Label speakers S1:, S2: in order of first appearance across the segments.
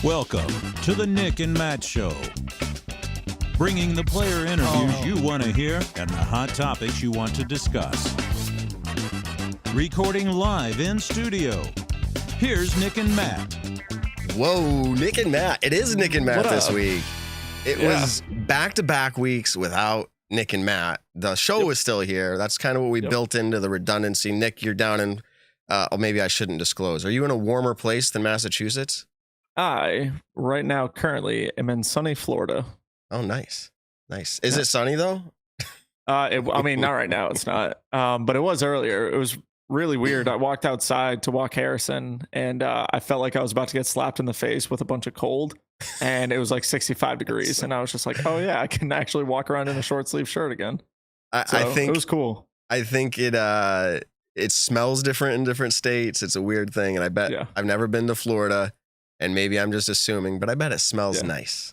S1: Welcome to the Nick and Matt Show. Bringing the player interviews you want to hear and the hot topics you want to discuss. Recording live in studio. Here's Nick and Matt.
S2: Whoa, Nick and Matt. It is Nick and Matt this week. It was back-to-back weeks without Nick and Matt. The show is still here. That's kind of what we built into the redundancy. Nick, you're down in, maybe I shouldn't disclose. Are you in a warmer place than Massachusetts?
S3: I, right now, currently am in sunny Florida.
S2: Oh, nice. Nice. Is it sunny, though?
S3: I mean, not right now. It's not. But it was earlier. It was really weird. I walked outside to walk Harrison, and I felt like I was about to get slapped in the face with a bunch of cold. And it was like 65 degrees. And I was just like, oh, yeah, I can actually walk around in a short sleeve shirt again. I think it was cool.
S2: I think it smells different in different states. It's a weird thing. And I bet I've never been to Florida. And maybe I'm just assuming, but I bet it smells nice.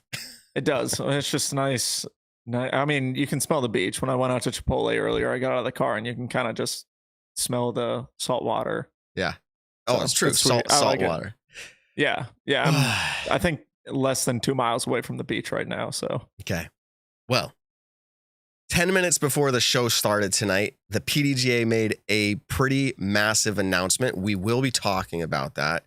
S3: It does. It's just nice. I mean, you can smell the beach. When I went out to Chipotle earlier, I got out of the car and you can kind of just smell the salt water.
S2: Yeah. Oh,
S3: So
S2: it's true.
S3: it's sweet.
S2: Salt
S3: like it.
S2: water.
S3: Yeah. Yeah. I think less than 2 miles away from the beach right now. So,
S2: Okay. Well, 10 minutes before the show started tonight, the PDGA made a pretty massive announcement. We will be talking about that.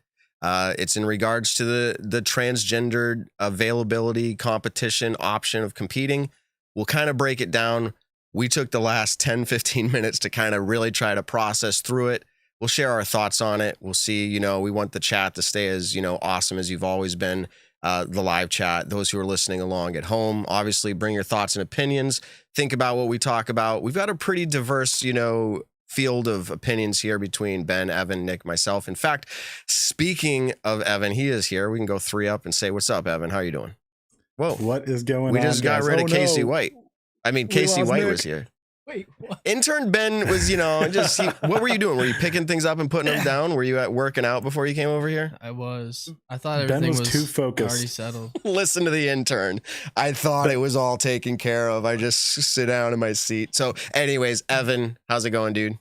S2: It's in regards to the transgender availability competition option of competing. We'll kind of break it down. We took the last 10, 15 minutes to kind of really try to process through it. We'll share our thoughts on it. We'll see, we want the chat to stay as, awesome as you've always been. The live chat, those who are listening along at home, obviously bring your thoughts and opinions. Think about what we talk about. We've got a pretty diverse, field of opinions here between Ben, Evan, Nick, myself. In fact, speaking of Evan, he is here. We can go three up and say, what's up, Evan? How are you doing? Whoa.
S4: What is going on?
S2: We just got rid of Casey White. I mean, Casey White
S4: Nick.
S2: was here.
S4: Wait, what?
S2: Intern Ben was, what were you doing? Were you picking things up and putting them down? Were you working out before you came over here?
S5: I was. I thought
S4: Ben
S5: everything
S4: was too focused.
S5: already settled.
S2: Listen to the intern. I thought it was all taken care of. I just sit down in my seat. So anyways, Evan, how's it going, dude?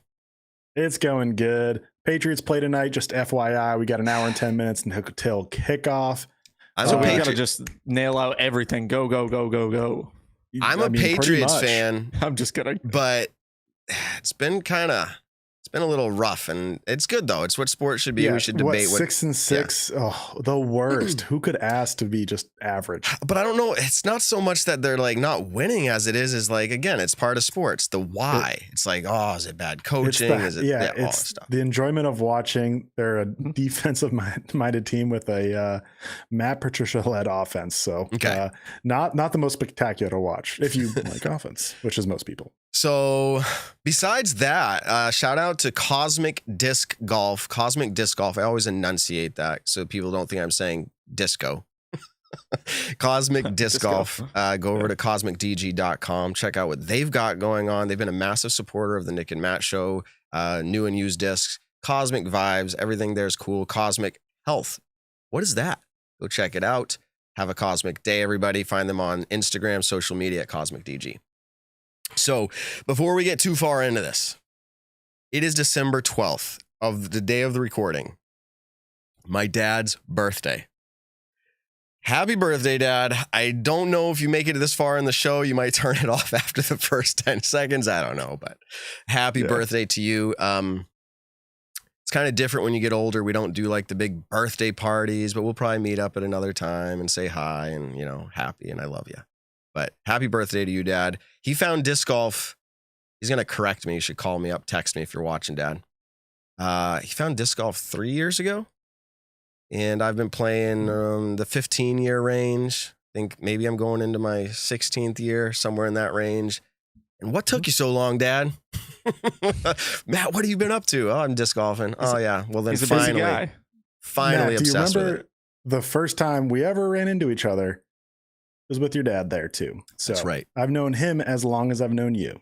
S4: It's going good. Patriots play tonight. Just FYI, we got an hour and 10 minutes until kickoff.
S3: so we got to just nail out everything. Go, go, go, go, go.
S2: I'm a
S4: pretty
S2: Patriots
S4: much.
S2: fan,
S3: I'm just going to.
S2: but it's been a little rough, and it's good though. It's what sports should be.
S4: Yeah,
S2: We should debate what
S4: 6-6. Oh, the worst. Who could ask to be just average?
S2: But I don't know. It's not so much that they're like not winning as it is like, again, it's part of sports. The why. It's like, is it bad coaching? Is it all this
S4: it's
S2: stuff?
S4: the enjoyment of watching. They're a defensive minded team with a Matt Patricia led offense. So not the most spectacular to watch if you like offense, which is most people.
S2: So besides that, shout out to Cosmic Disc Golf. Cosmic Disc Golf. I always enunciate that so people don't think I'm saying disco. Cosmic Disc Golf. Go over to cosmicdg.com. Check out what they've got going on. They've been a massive supporter of the Nick and Matt show. New and used discs. Cosmic vibes. Everything there is cool. Cosmic Health. What is that? Go check it out. Have a cosmic day, everybody. Find them on Instagram, social media at CosmicDG. So before we get too far into this, it is December 12th of the day of the recording. My dad's birthday. Happy birthday, Dad. I don't know if you make it this far in the show. You might turn it off after the first 10 seconds. I don't know, but happy birthday to you. It's kind of different when you get older. We don't do like the big birthday parties, but we'll probably meet up at another time and say hi and, happy and I love you. But happy birthday to you, Dad. He found disc golf. He's going to correct me. You should call me up, text me if you're watching, Dad. He found disc golf 3 years ago. And I've been playing the 15-year range. I think maybe I'm going into my 16th year, somewhere in that range. And what took you so long, Dad? Matt, what have you been up to? Oh, I'm disc golfing. Oh, yeah. Well, then
S3: He's a busy
S2: finally
S3: guy.
S4: Matt,
S2: obsessed
S4: do you
S2: with
S4: remember
S2: it.
S4: the first time we ever ran into each other was with your dad there too? So
S2: That's right.
S4: I've known him as long as I've known you.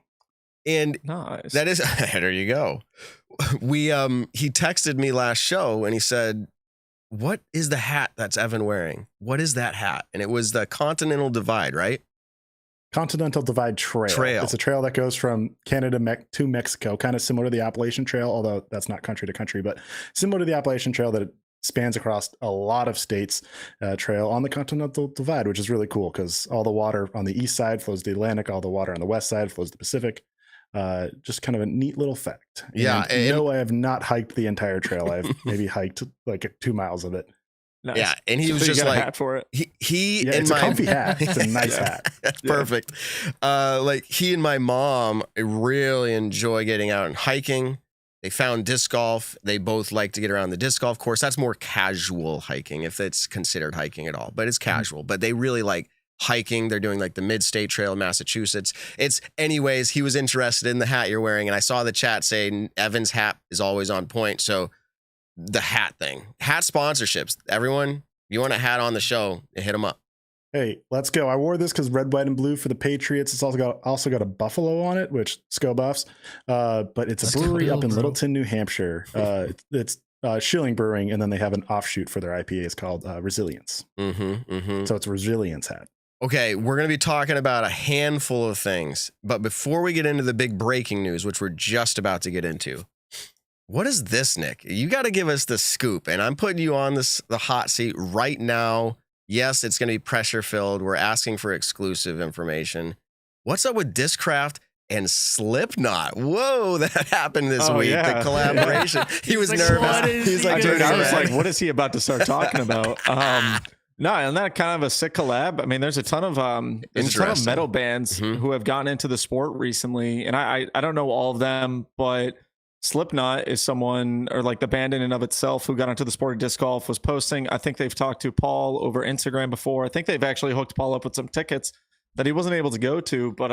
S2: And
S3: Nice.
S2: that is, there you go. He texted me last show and he said, what is the hat that's Evan wearing? What is that hat? And it was the Continental Divide, right?
S4: Continental Divide Trail. It's a trail that goes from Canada to Mexico, kind of similar to the Appalachian Trail, although that's not country to country, but similar to the Appalachian Trail that spans across a lot of states trail on the Continental Divide, which is really cool because all the water on the east side flows to the Atlantic, all the water on the west side flows to the Pacific. Just kind of a neat little fact.
S2: Yeah.
S4: And no, I have not hiked the entire trail. I've maybe hiked like 2 miles of it.
S3: Nice.
S2: Yeah, and he was
S3: So you
S2: just
S3: got a
S2: like
S3: hat for it.
S2: he
S4: Yeah,
S2: and
S4: it's a comfy hat. It's a nice hat.
S2: That's perfect. Like he and my mom really enjoy getting out and hiking. They found disc golf. They both like to get around the disc golf course. That's more casual hiking, if it's considered hiking at all, but it's casual. But they really like hiking. They're doing like the Mid-State Trail in Massachusetts. Anyways, he was interested in the hat you're wearing, and I saw the chat saying Evan's hat is always on point. So the hat thing, hat sponsorships, everyone, you want a hat on the show, hit them up.
S4: Hey, let's go. I wore this because red, white, and blue for the Patriots. It's also got a buffalo on it, which Sco buffs. But it's a brewery up in Littleton, New Hampshire. It's Schilling Brewing, and then they have an offshoot for their IPAs called Resilience. So it's a Resilience hat.
S2: Okay, we're going to be talking about a handful of things, but before we get into the big breaking news, which we're just about to get into, what is this, Nick? You got to give us the scoop, and I'm putting you on the hot seat right now. Yes, it's going to be pressure filled. We're asking for exclusive information. What's up with Discraft and Slipknot? Whoa, that happened this week.
S3: Yeah.
S2: The collaboration. He was
S5: like,
S2: nervous. He's like,
S3: Dude, I was
S2: "Dirty
S3: like,
S2: Red."
S3: what is he about to start talking about? No, and that kind of a sick collab. I mean, there's a ton of
S2: Interesting.
S3: metal bands who have gotten into the sport recently, and I don't know all of them, but Slipknot is someone, or like the band in and of itself, who got into the sport of disc golf, was posting. I think they've talked to Paul over Instagram before. I think they've actually hooked Paul up with some tickets that he wasn't able to go to. But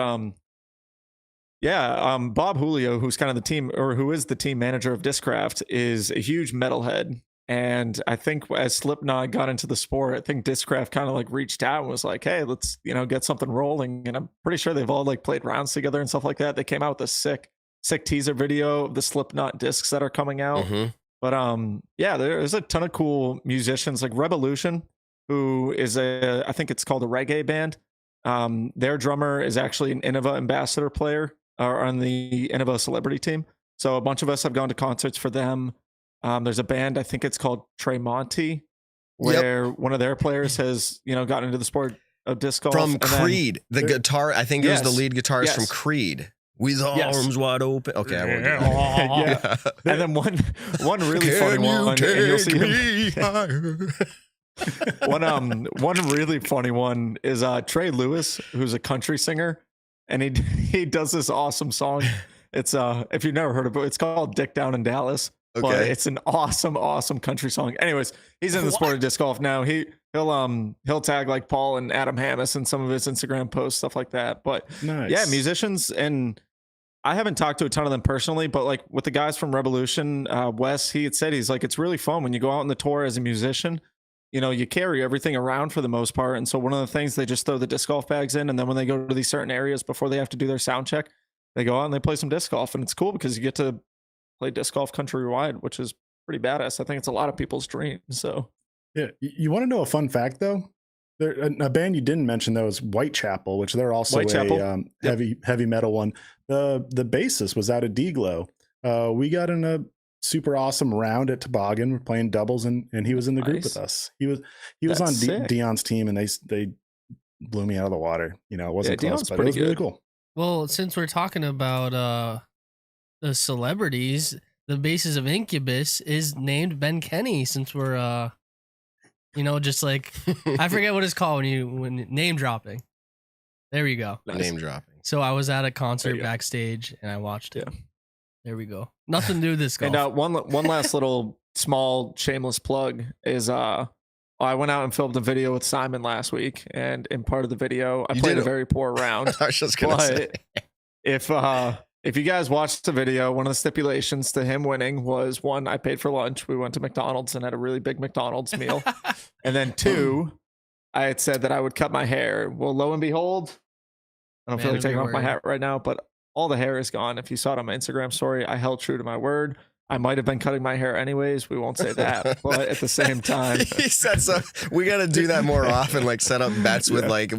S3: Bob Julio, who's kind of the team, or who is the team manager of Discraft, is a huge metalhead. And I think as Slipknot got into the sport, I think Discraft kind of like reached out and was like, hey, let's, get something rolling. And I'm pretty sure they've all like played rounds together and stuff like that. They came out with a sick teaser video of the Slipknot discs that are coming out. But there's a ton of cool musicians like Revolution, who is I think it's called a reggae band. Their drummer is actually an Innova ambassador player on the Innova celebrity team. So a bunch of us have gone to concerts for them. There's a band, I think it's called Tremonti, where one of their players has, gotten into the sport of disc golf.
S2: From Creed, the guitar, I think it was the lead guitarist from Creed. With arms wide open. Okay, I won't do that.
S3: And then one really funny one, and you'll see him. One really funny one is Trey Lewis, who's a country singer, and he does this awesome song. It's if you've never heard of it, it's called "Dick Down in Dallas."
S2: Okay.
S3: But it's an awesome country song. Anyways, he's in the sport of disc golf now. He'll tag like Paul and Adam Hammis in some of his Instagram posts, stuff like that. But yeah, musicians, and I haven't talked to a ton of them personally, but like with the guys from Revolution, Wes, he had said, he's like, it's really fun when you go out on the tour as a musician. You carry everything around for the most part. And so one of the things, they just throw the disc golf bags in, and then when they go to these certain areas before they have to do their sound check, they go out and they play some disc golf. And it's cool because you get to play disc golf countrywide, which is pretty badass. I think it's a lot of people's dream. So
S4: yeah, you want to know a fun fact though? A band you didn't mention though is Whitechapel, which they're also a heavy metal one. The bassist was out of D-Glow. We got in a super awesome round at Toboggan. We're playing doubles, and he was in the group with us. He was on Dion's team, and they blew me out of the water. It wasn't close, but it was really cool.
S5: Well, since we're talking about the celebrities, the basis of Incubus is named Ben Kenny. Since we're just like I forget what it's called when name dropping. There we go.
S2: Nice. Name dropping.
S5: So I was at a concert backstage and I watched it. There we go. Nothing to do with this golf.
S3: And one last little small shameless plug is I went out and filmed a video with Simon last week, and in part of the video I played a very poor round.
S2: I was just gonna say,
S3: if you guys watched the video, one of the stipulations to him winning was, one, I paid for lunch. We went to McDonald's and had a really big McDonald's meal. And then two, I had said that I would cut my hair. Well, lo and behold, I don't feel like taking off my hat right now, but all the hair is gone. If you saw it on my Instagram story, I held true to my word. I might have been cutting my hair anyways. We won't say that. But at the same time,
S2: he said so. We got to do that more often, like set up bets with like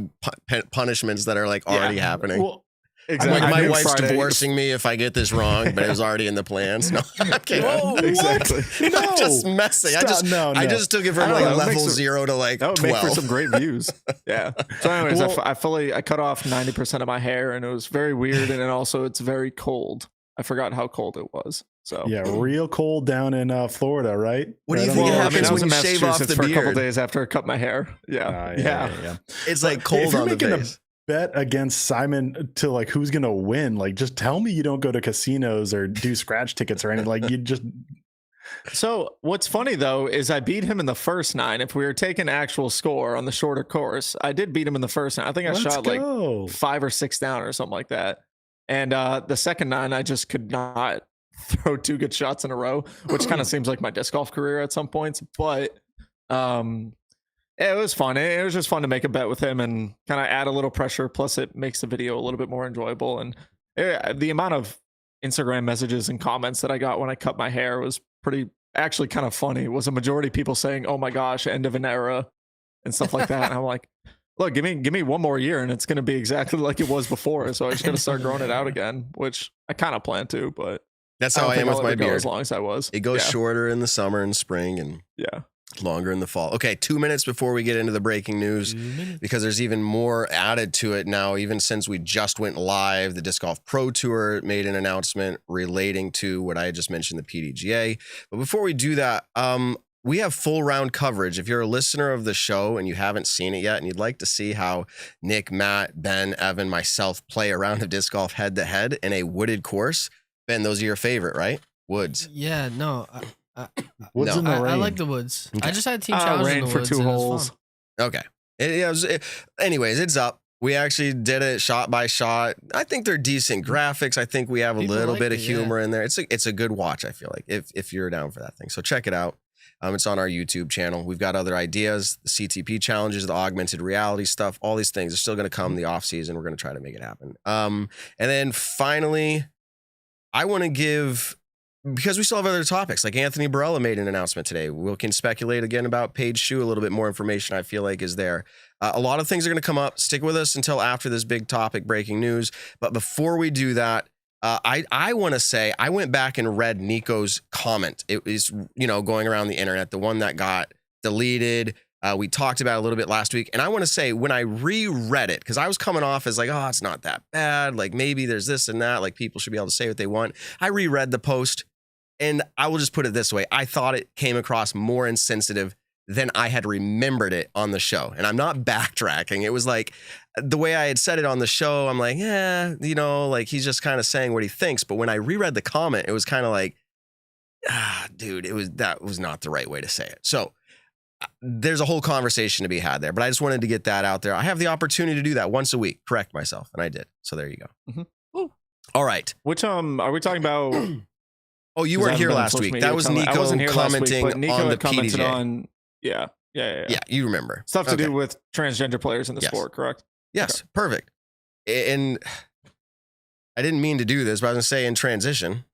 S2: punishments that are like already happening.
S4: Well,
S3: Exactly.
S2: Like,
S3: I
S2: my
S3: knew
S2: wife's
S3: Friday-
S2: divorcing me if I get this wrong, but it was already in the plans. No, okay.
S3: Yeah, exactly.
S2: I'm just messing. I just took it from
S3: I don't
S2: like
S3: know, it
S2: level
S3: makes it-
S2: 0 to like
S3: That would make for
S2: 12.
S3: some great views. Yeah. So, anyways,
S4: Well-
S3: I cut off 90% of my hair, and it was very weird. And then also, it's very cold. I forgot how cold it was. So
S4: Yeah, real cold down in Florida, right?
S2: What do you
S4: Right
S2: think
S4: on the
S2: happens
S3: I
S4: ocean?
S3: was
S2: when
S3: in
S2: you shave off
S3: Massachusetts
S2: the
S3: for a couple
S2: beard?
S3: days after I cut my hair. Yeah. Yeah.
S2: It's like
S4: But
S2: cold
S4: if you're
S2: on the
S4: making
S2: face.
S4: Bet against Simon to like who's gonna win. Like, just tell me you don't go to casinos or do scratch tickets or anything. Like, you just
S3: So what's funny though is I beat him in the first 9. If we were taking actual score on the shorter course, I did beat him in the first 9. I think I
S4: let's
S3: shot
S4: go.
S3: like 5 or 6 down or something like that. And the second 9, I just could not throw 2 good shots in a row, which kind of seems like my disc golf career at some points. But it was fun. It was just fun to make a bet with him and kind of add a little pressure. Plus, it makes the video a little bit more enjoyable. And the amount of Instagram messages and comments that I got when I cut my hair was actually kind of funny. It was a majority of people saying, "Oh my gosh, end of an era," and stuff like that. And I'm like, look, give me one more year, and it's going to be exactly like it was before. So I just got to start growing it out again, which I kind of plan to. But
S2: That's
S3: I
S2: how
S3: don't
S2: I
S3: think
S2: am
S3: I'll
S2: with
S3: let
S2: my
S3: it go
S2: beard.
S3: as long as I was.
S2: It goes
S3: Yeah.
S2: shorter in the summer and spring and
S3: Yeah.
S2: longer in the fall. Okay, 2 minutes before we get into the breaking news, because there's even more added to it now. Even since we just went live, the Disc Golf Pro Tour made an announcement relating to what I just mentioned, the PDGA. But before we do that, we have full round coverage. If you're a listener of the show and you haven't seen it yet and you'd like to see how Nick, Matt, Ben, Evan, myself play a round of disc golf head to head in a wooded course, Ben, those are your favorite, right? Woods.
S5: Yeah, no.
S4: Woods
S2: No.
S4: in the rain.
S5: I like the woods.
S2: Okay.
S5: I just had team challenge in
S3: Rain
S5: the
S3: for
S5: woods.
S3: 2
S5: and it was
S3: holes.
S5: fun.
S2: Okay. Anyways, it's up. We actually did it shot by shot. I think they're decent graphics. I think we have a
S5: People
S2: little
S5: like
S2: bit of
S5: it,
S2: humor in there. It's a good watch, I feel like, if you're down for that thing. So check it out. It's on our YouTube channel. We've got other ideas, the CTP challenges, the augmented reality stuff, all these things are still going to come in the off season. We're going to try to make it happen. And then finally, I want to give, because we still have other topics, like Anthony Barella made an announcement today. We can speculate again about Paige Shue. A little bit more information I feel like is there. A lot of things are going to come up. Stick with us until after this big topic, breaking news. But before we do that, I want to say I went back and read Nico's comment. It is, going around the internet, the one that got deleted. We talked about it a little bit last week. And I want to say when I reread it, because I was coming off as like, oh, it's not that bad. Like maybe there's this and that. Like people should be able to say what they want. I reread the post and I will just put it this way. I thought it came across more insensitive than I had remembered it on the show. And I'm not backtracking. It was like the way I had said it on the show. I'm like, like he's just kind of saying what he thinks. But when I reread the comment, it was kind of like, dude, that was not the right way to say it. So there's a whole conversation to be had there, but I just wanted to get that out there. I have the opportunity to do that once a week, correct myself. And I did. So there you go.
S3: Mhm.
S2: All right.
S3: Which are we talking about?
S2: Oh, you
S3: 'Cause I
S2: weren't
S3: haven't
S2: here
S3: been on
S2: last
S3: social
S2: week.
S3: media
S2: That was
S3: I
S2: Nico
S3: wasn't here last week,
S2: commenting
S3: but Nico
S2: on the
S3: had commented
S2: PDGA.
S3: on yeah.
S2: Yeah, you remember.
S3: Stuff to
S2: Okay.
S3: do with transgender players in the
S2: Yes.
S3: sport, correct?
S2: Yes, perfect. And I didn't mean to do this, but I was going to say in transition,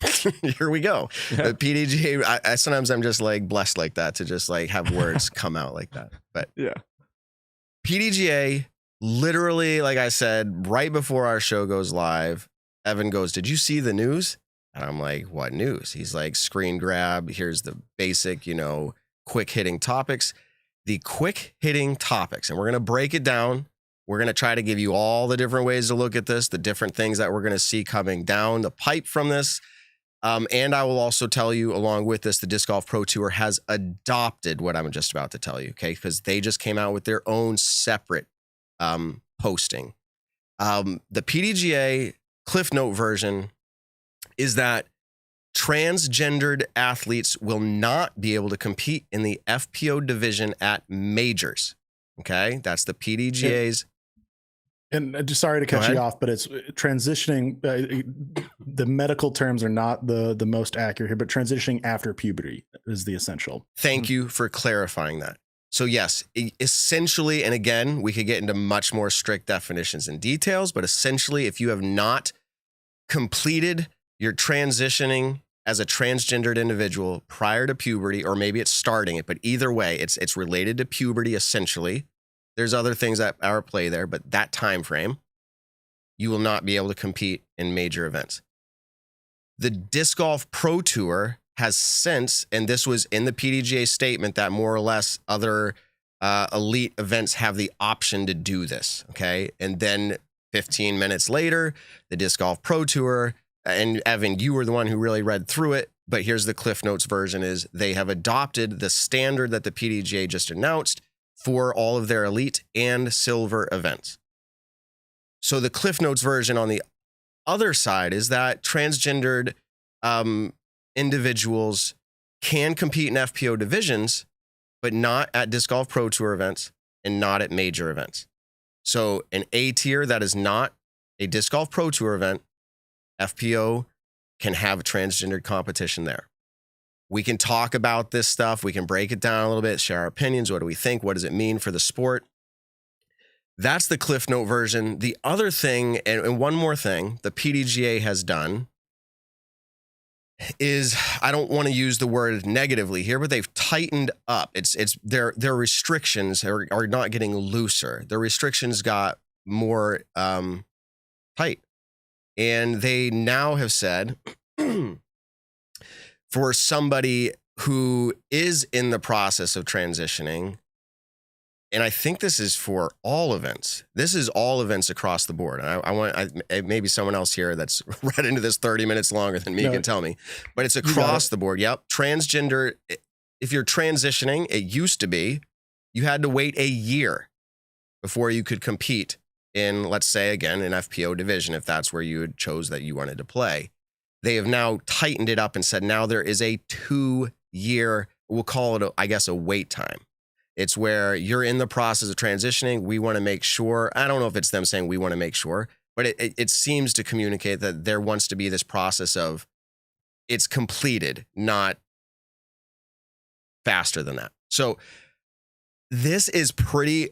S2: here we go.
S3: Yeah.
S2: The PDGA, I sometimes I'm just like blessed like that to just like have words come out like that. But
S3: Yeah.
S2: PDGA, literally, like I said, right before our show goes live, Evan goes, "Did you see the news?" And I'm like, "What news?" He's like, "Screen grab. Here's the basic, quick hitting topics." The quick hitting topics, and we're going to break it down. We're going to try to give you all the different ways to look at this, the different things that we're going to see coming down the pipe from this. And I will also tell you, along with this, the Disc Golf Pro Tour has adopted what I'm just about to tell you, okay? Because they just came out with their own separate posting. The PDGA Cliff Note version is that transgendered athletes will not be able to compete in the FPO division at majors. Okay, that's the PDGA's.
S4: And just sorry to
S2: Go
S4: cut you
S2: ahead.
S4: off, but it's transitioning. The medical terms are not the most accurate here, but transitioning after puberty is the essential.
S2: Thank you for clarifying that. So yes, essentially, and again, we could get into much more strict definitions and details, but essentially, if you have not completed your transitioning as a transgendered individual prior to puberty, or maybe it's starting it, but either way, it's related to puberty essentially. There's other things that are at play there, but that time frame, you will not be able to compete in major events. The Disc Golf Pro Tour has since, and this was in the PDGA statement, that more or less other elite events have the option to do this, okay? And then 15 minutes later, the Disc Golf Pro Tour, and Evan, you were the one who really read through it, but here's the Cliff Notes version, is they have adopted the standard that the PDGA just announced for all of their elite and silver events. So the Cliff Notes version on the other side is that transgendered individuals can compete in FPO divisions, but not at Disc Golf Pro Tour events and not at major events. So an A tier that is not a Disc Golf Pro Tour event, FPO can have a transgendered competition there. We can talk about this stuff. We can break it down a little bit, share our opinions. What do we think? What does it mean for the sport? That's the Cliff Note version. The other thing, and one more thing, the PDGA has done is, I don't want to use the word negatively here, but they've tightened up. It's their restrictions are not getting looser. Their restrictions got more tight. And they now have said, for somebody who is in the process of transitioning, and I think this is for all events. This is all events across the board. And I want maybe someone else here that's read into this 30 minutes longer than me can tell me, but it's across the board. Yep. Transgender. If you're transitioning, it used to be you had to wait a year before you could compete in, let's say again, an FPO division, if that's where you had chose that you wanted to play. They have now tightened it up and said now there is a 2-year, we'll call it, I guess, a wait time. It's where you're in the process of transitioning. We want to make sure, I don't know if it's them saying we want to make sure, but it seems to communicate that there wants to be this process of it's completed, not faster than that. So this is pretty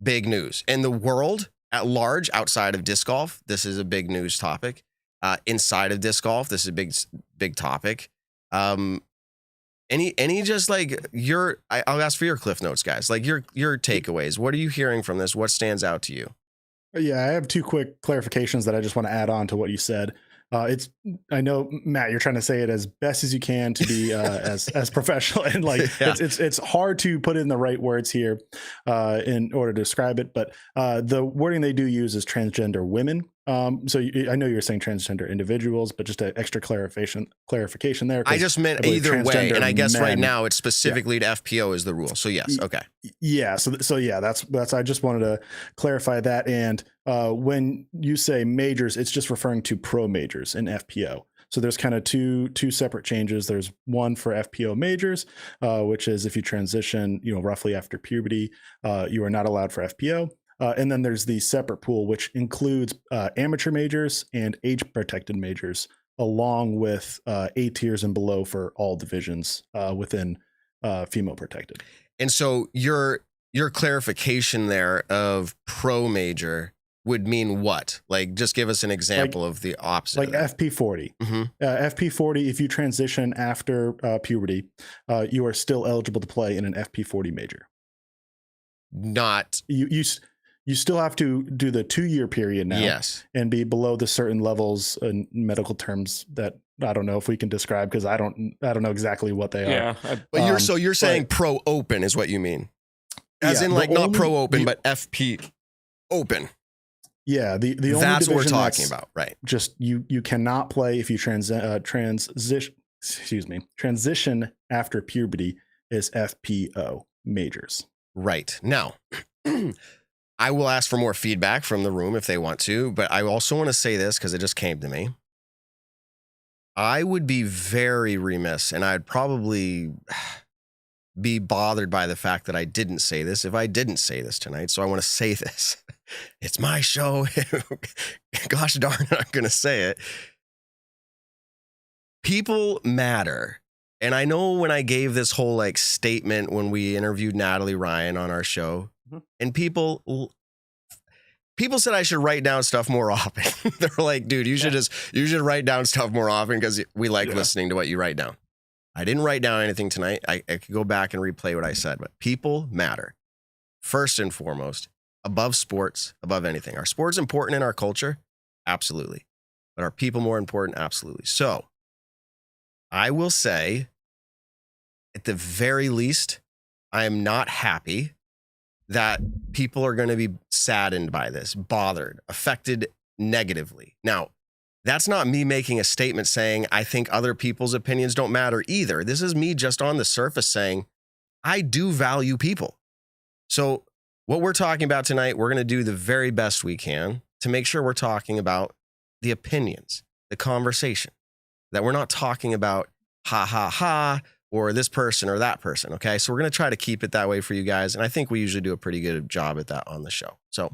S2: big news. In the world at large, outside of disc golf, this is a big news topic. Inside of disc golf, this is a big topic. Any just like I'll ask for your Cliff Notes, guys. Like your takeaways. What are you hearing from this? What stands out to you?
S4: Yeah, I have 2 quick clarifications that I just want to add on to what you said. I know, Matt, you're trying to say it as best as you can to be as professional, and like it's hard to put in the right words here in order to describe it. But the wording they do use is transgender women. So I know you're saying transgender individuals, but just an extra clarification there.
S2: I just meant either way, and I guess men, right now it's specifically to FPO is the rule. So yes, okay.
S4: Yeah, so yeah, that's I just wanted to clarify that. And when you say majors, it's just referring to pro majors in FPO. So there's kind of two separate changes. There's one for FPO majors, which is if you transition, roughly after puberty, you are not allowed for FPO. And then there's the separate pool, which includes amateur majors and age-protected majors, along with A tiers and below for all divisions within female protected.
S2: And so your clarification there of pro major would mean what? Like, just give us an example of the opposite.
S4: Like FP40. Mm-hmm. FP40, if you transition after puberty, you are still eligible to play in an FP40 major.
S2: Not
S4: you still have to do the 2-year period now,
S2: yes,
S4: and be below the certain levels in medical terms that I don't know if we can describe, because I don't know exactly what they are.
S2: But you're saying pro open is what you mean, as in like not pro open, but FP open.
S4: Yeah, the only
S2: that's what we're talking about, right?
S4: Just you cannot play if you transition after puberty is FPO majors.
S2: Right. Now, I will ask for more feedback from the room if they want to, but I also want to say this because it just came to me. I would be very remiss, and I'd probably be bothered by the fact that I didn't say this if I didn't say this tonight. So I want to say this. It's my show. Gosh darn it, I'm going to say it. People matter. And I know when I gave this whole statement when we interviewed Natalie Ryan on our show, and people said I should write down stuff more often. They're like, dude, you should write down stuff more often because we like listening to what you write down. I didn't write down anything tonight. I could go back and replay what I said, but people matter. First and foremost, above sports, above anything. Are sports important in our culture? Absolutely. But are people more important? Absolutely. So I will say, at the very least, I am not happy that people are going to be saddened by this, bothered, affected negatively. Now, that's not me making a statement saying I think other people's opinions don't matter either. This is me just on the surface saying I do value people. So what we're talking about tonight, we're going to do the very best we can to make sure we're talking about the opinions, the conversation, that we're not talking about ha, ha, ha, or this person or that person. Okay. So we're going to try to keep it that way for you guys. And I think we usually do a pretty good job at that on the show. So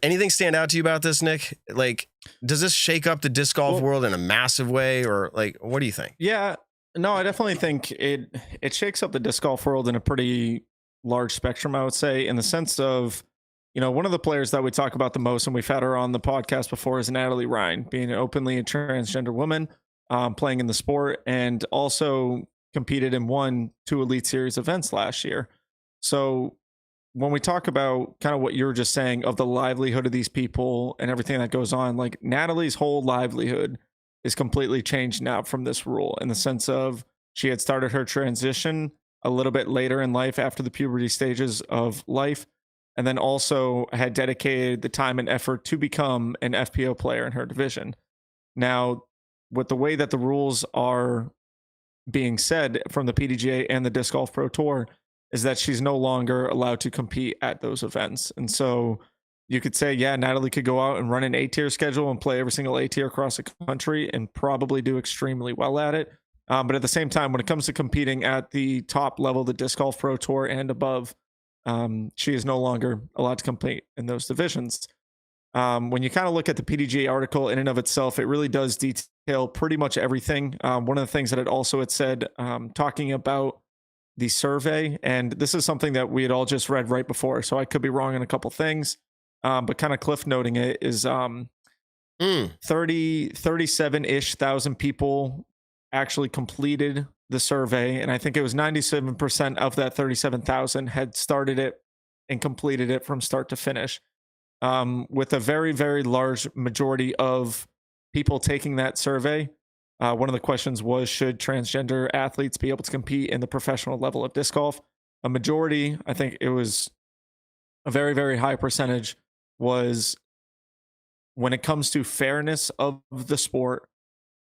S2: anything stand out to you about this, Nick? Like, does this shake up the disc golf world in a massive way, or like, what do you think?
S3: Yeah, no, I definitely think it shakes up the disc golf world in a pretty large spectrum, I would say, in the sense of, you know, one of the players that we talk about the most, and we've had her on the podcast before, is Natalie Ryan, being openly a transgender woman, playing in the sport, and also competed and won 2 Elite Series events last year. So when we talk about kind of what you're just saying of the livelihood of these people and everything that goes on, like Natalie's whole livelihood is completely changed now from this rule, in the sense of she had started her transition a little bit later in life after the puberty stages of life, and then also had dedicated the time and effort to become an FPO player in her division. Now, with the way that the rules are being said from the PDGA and the Disc Golf Pro Tour, is that she's no longer allowed to compete at those events. And so you could say, yeah, Natalie could go out and run an A-tier schedule and play every single A-tier across the country and probably do extremely well at it. But at the same time, when it comes to competing at the top level, the Disc Golf Pro Tour and above, she is no longer allowed to compete in those divisions. When you kind of look at the PDGA article in and of itself, it really does detail pretty much everything. One of the things that it also had said, talking about the survey, and this is something that we had all just read right before, so I could be wrong on a couple things, but kind of cliff noting it is 37-ish thousand people actually completed the survey, and I think it was 97% of that 37,000 had started it and completed it from start to finish, with a very, very large majority of people taking that survey. One of the questions was, should transgender athletes be able to compete in the professional level of disc golf? A majority, I think it was a very, very high percentage, was when it comes to fairness of the sport,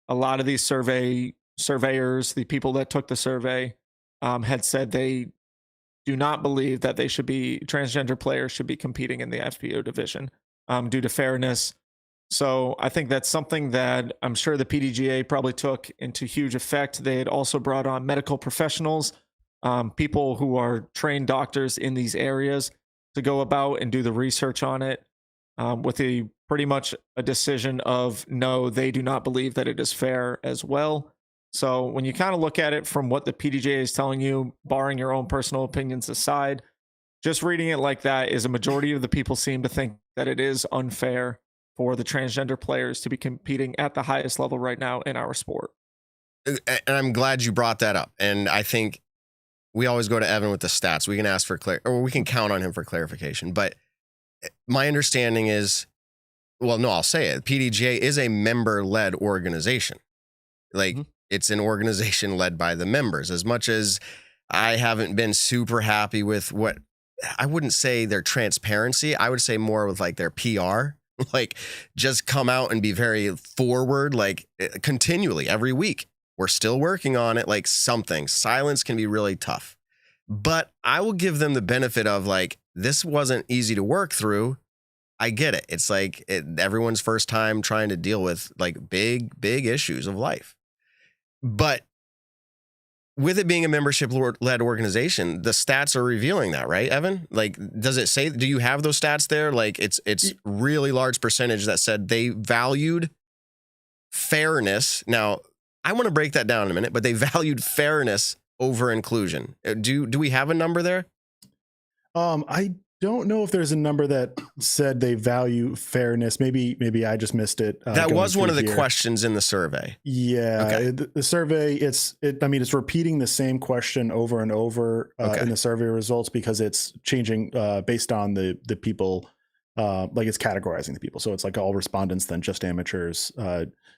S3: a lot of these surveyors, the people that took the survey, had said they do not believe that transgender players should be competing in the FPO division due to fairness. So I think that's something that I'm sure the PDGA probably took into huge effect. They had also brought on medical professionals, people who are trained doctors in these areas, to go about and do the research on it, with pretty much a decision of no, they do not believe that it is fair as well. So when you kind of look at it from what the PDGA is telling you, barring your own personal opinions aside, just reading it like that is a majority of the people seem to think that it is unfair for the transgender players to be competing at the highest level right now in our sport.
S2: And I'm glad you brought that up. And I think we always go to Evan with the stats. We can ask for or we can count on him for clarification. But my understanding is, well, no, I'll say it. PDGA is a member-led organization. Like, it's an organization led by the members. As much as I haven't been super happy with what, I wouldn't say their transparency, I would say more with like their PR. Like, just come out and be very forward, like continually every week. We're still working on it. Like, something. Silence can be really tough. But I will give them the benefit of, like, this wasn't easy to work through. I get it. It's like everyone's first time trying to deal with like big issues of life. But with it being a membership-led organization, the stats are revealing that, right, Evan? Like, does it say, do you have those stats there? Like, it's really large percentage that said they valued fairness. Now, I want to break that down in a minute, but they valued fairness over inclusion. Do we have a number there?
S4: I don't know if there's a number that said they value fairness. Maybe I just missed it.
S2: That was one of the questions in the survey.
S4: Yeah,
S2: Okay.
S4: the survey, it's repeating the same question over and over in the survey results because it's changing based on the people, like it's categorizing the people. So it's like all respondents, then just amateurs,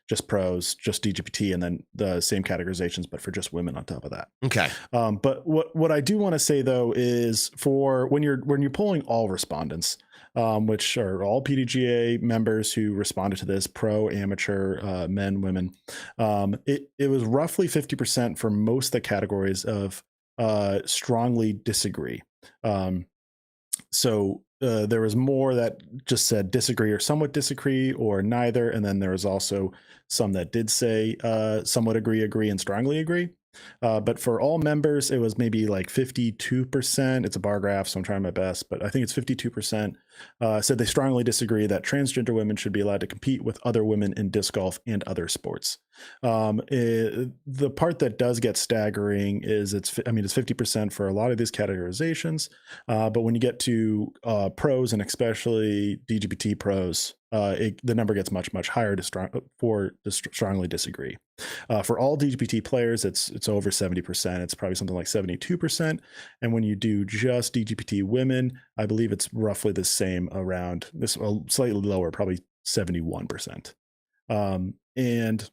S4: just pros, just DGPT, and then the same categorizations, but for just women on top of that.
S2: Okay.
S4: But what I do want to say though is for when you're polling all respondents, which are all PDGA members who responded to this, pro, amateur, men, women, it was roughly 50% for most of the categories of strongly disagree. So there was more that just said disagree or somewhat disagree or neither. And then there was also some that did say somewhat agree, and strongly agree. But for all members, it was maybe like 52%. It's a bar graph, so I'm trying my best, but I think it's 52% said they strongly disagree that transgender women should be allowed to compete with other women in disc golf and other sports. The part that does get staggering is it's 50% for a lot of these categorizations, but when you get to pros and especially DGPT pros, the number gets much higher to strongly disagree. For all DGPT players, it's over 70%. It's probably something like 72%. And when you do just DGPT women, I believe it's roughly the same, around this, slightly lower, probably 71%. And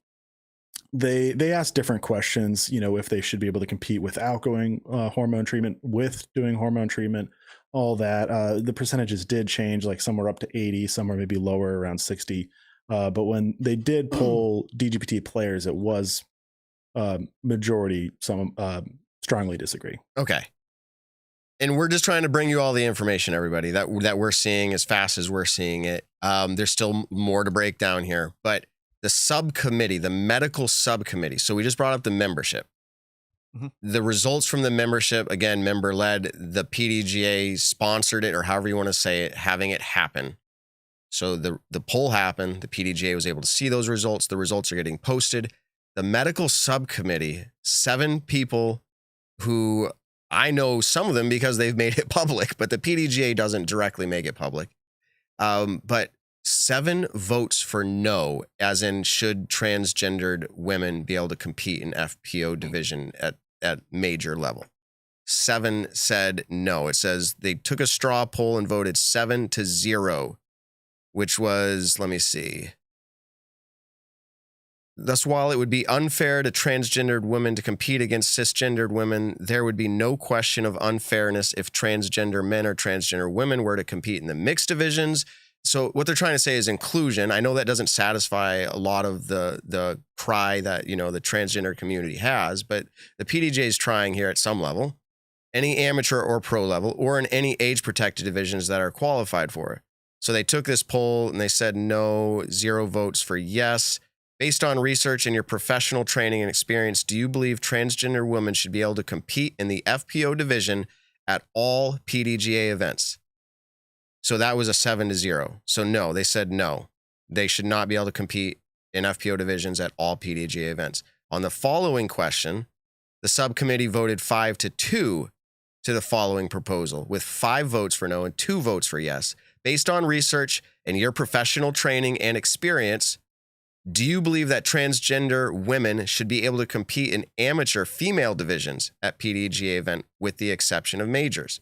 S4: they ask different questions, if they should be able to compete without going hormone treatment, with doing hormone treatment, all that. The percentages did change, like some were up to 80, some were maybe lower, around 60. But when they did poll DGPT players, it was majority, some strongly disagree.
S2: Okay. And we're just trying to bring you all the information, everybody, that we're seeing as fast as we're seeing it. There's still more to break down here, but the subcommittee, the medical subcommittee. So we just brought up the membership. Mm-hmm. The results from the membership, again, member led, the PDGA sponsored it, or however you want to say it, having it happen. So the poll happened. The PDGA was able to see those results. The results are getting posted. The medical subcommittee, 7 people who I know some of them because they've made it public, but the PDGA doesn't directly make it public. But 7 votes for no, as in should transgendered women be able to compete in FPO division at major level. 7 said no. It says they took a straw poll and voted 7-0, which was, let me see. Thus, while it would be unfair to transgendered women to compete against cisgendered women, there would be no question of unfairness if transgender men or transgender women were to compete in the mixed divisions. So what they're trying to say is inclusion. I know that doesn't satisfy a lot of the cry that, the transgender community has, but the PDGA is trying here at some level, any amateur or pro level, or in any age protected divisions that are qualified for it. So they took this poll and they said no, 0 votes for yes. Based on research and your professional training and experience, do you believe transgender women should be able to compete in the FPO division at all PDGA events? So that was a 7-0. So no, they said no. They should not be able to compete in FPO divisions at all PDGA events. On the following question, the subcommittee voted 5-2 to the following proposal, with 5 votes for no and 2 votes for yes. Based on research and your professional training and experience, do you believe that transgender women should be able to compete in amateur female divisions at PDGA event with the exception of majors?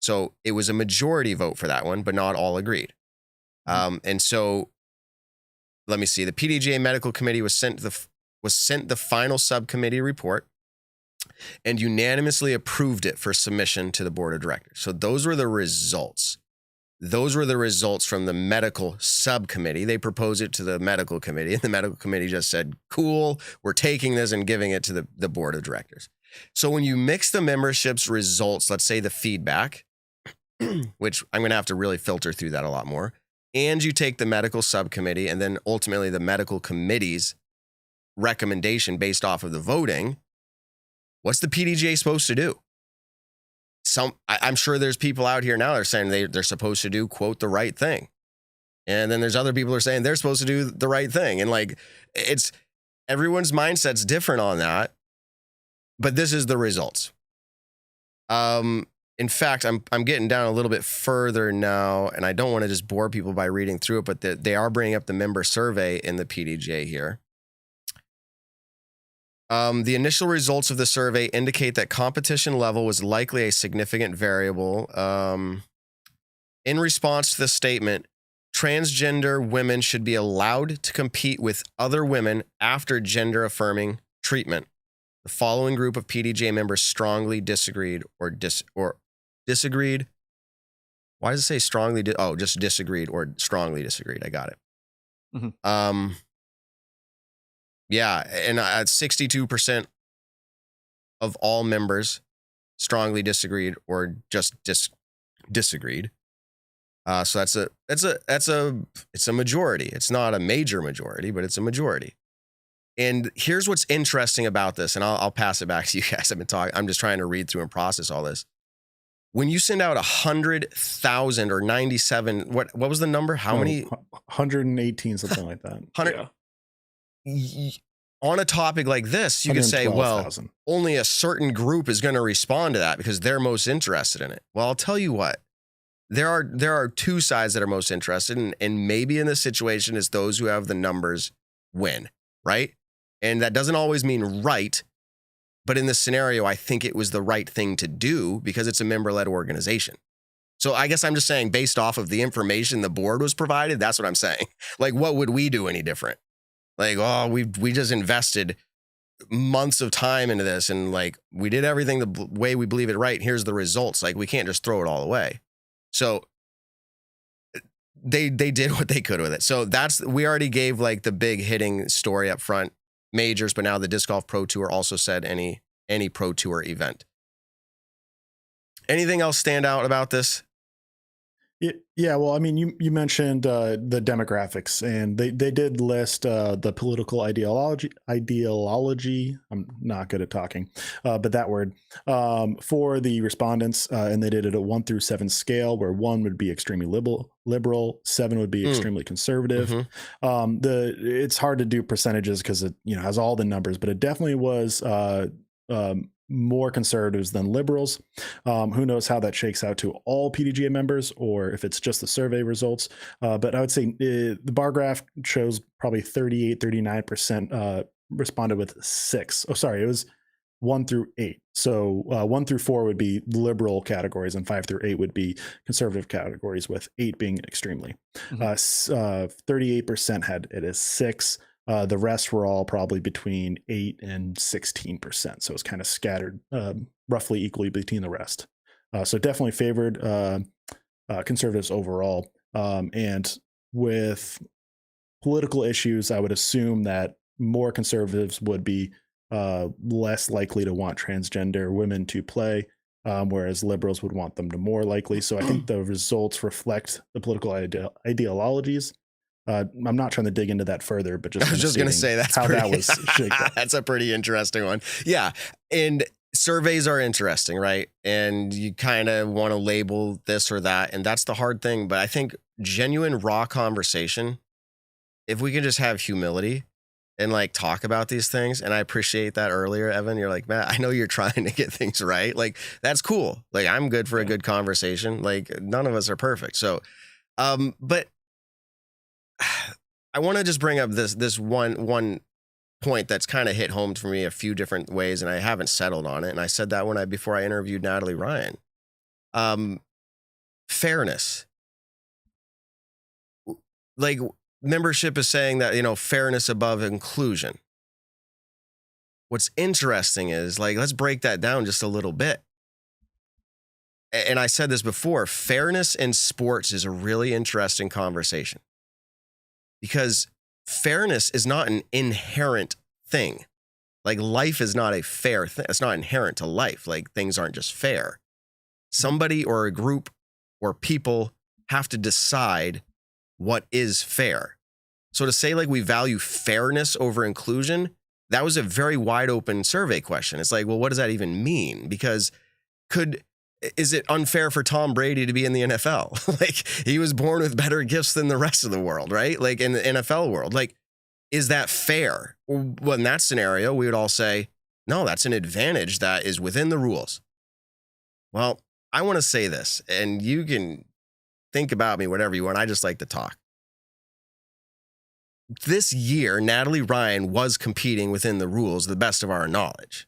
S2: So it was a majority vote for that one, but not all agreed. And so let me see. The PDGA medical committee was sent the final subcommittee report and unanimously approved it for submission to the board of directors. So those were the results. Those were the results from the medical subcommittee. They proposed it to the medical committee, and the medical committee just said, cool, we're taking this and giving it to the board of directors. So when you mix the membership's results, let's say the feedback, which I'm going to have to really filter through that a lot more, and you take the medical subcommittee and then ultimately the medical committee's recommendation based off of the voting, what's the PDGA supposed to do? I'm sure there's people out here now that are saying they're supposed to do, quote, the right thing. And then there's other people who are saying they're supposed to do the right thing. And like, it's everyone's mindset's different on that, but this is the results. In fact, I'm getting down a little bit further now, and I don't want to just bore people by reading through it, but they are bringing up the member survey in the PDGA here. The initial results of the survey indicate that competition level was likely a significant variable. In response to the statement, transgender women should be allowed to compete with other women after gender-affirming treatment. The following group of PDGA members strongly disagreed or disagreed. Why does it say strongly? Just disagreed or strongly disagreed. I got it.
S3: Mm-hmm.
S2: Yeah, and 62% of all members strongly disagreed or just disagreed. So it's a majority. It's not a major majority, but it's a majority. And here's what's interesting about this, and I'll pass it back to you guys. I'm just trying to read through and process all this. When you send out 100,000 or 97, what was the number? How many?
S4: 118, something like that.
S2: 100. Yeah. On a topic like this, you can say, well, only a certain group is going to respond to that because they're most interested in it. Well, I'll tell you what. There are two sides that are most interested, and maybe in this situation, it's those who have the numbers win, right? And that doesn't always mean right. But in this scenario, I think it was the right thing to do because it's a member-led organization. So I guess I'm just saying, based off of the information the board was provided, that's what I'm saying. Like, what would we do any different? Like, oh, we just invested months of time into this, and like we did everything the way we believe it right. Here's the results. Like, we can't just throw it all away. So they did what they could with it. So we already gave like the big hitting story up front. Majors, but now the Disc Golf Pro Tour also said any Pro Tour event. Anything else stand out about this?
S4: Yeah, well, I mean, you mentioned the demographics, and they did list the political ideology. I'm not good at talking, but that word for the respondents, and they did it at 1 through 7 scale, where 1 would be extremely liberal, 7 would be extremely conservative. It's hard to do percentages because it has all the numbers, but it definitely was more conservatives than liberals. Who knows how that shakes out to all PDGA members or if it's just the survey results. But I would say the bar graph shows probably 39% responded with 6. Oh, sorry, it was 1 through 8. So 1 through 4 would be liberal categories and 5 through 8 would be conservative categories, with 8 being extremely. 38% had it as 6. The rest were all probably between 8 and 16%. So it's kind of scattered roughly equally between the rest. So definitely favored conservatives overall. And with political issues, I would assume that more conservatives would be less likely to want transgender women to play, whereas liberals would want them to more likely. So I think the results reflect the political ideologies. I'm not trying to dig into that further, but just
S2: I was just going to say that's
S4: how
S2: pretty,
S4: that was shaped up.
S2: That's a pretty interesting one. Yeah. And surveys are interesting, right? And you kind of want to label this or that. And that's the hard thing. But I think genuine, raw conversation, if we can just have humility and like talk about these things. And I appreciate that earlier, Evan. You're like, man, I know you're trying to get things right. Like, that's cool. Like, I'm good for a good conversation. Like, none of us are perfect. So, but I want to just bring up this one point that's kind of hit home for me a few different ways, and I haven't settled on it. And I said that before I interviewed Natalie Ryan. Fairness. Like, membership is saying that, fairness above inclusion. What's interesting is, like, let's break that down just a little bit. And I said this before, fairness in sports is a really interesting conversation. Because fairness is not an inherent thing. Like, life is not a fair thing. It's not inherent to life. Like, things aren't just fair. Somebody or a group or people have to decide what is fair. So to say like we value fairness over inclusion, that was a very wide open survey question. It's like, well, what does that even mean? Because is it unfair for Tom Brady to be in the NFL? Like, he was born with better gifts than the rest of the world, right? Like, in the NFL world, like, is that fair? Well, in that scenario, we would all say, no, that's an advantage that is within the rules. Well, I want to say this, and you can think about me whatever you want. I just like to talk. This year, Natalie Ryan was competing within the rules, the best of our knowledge.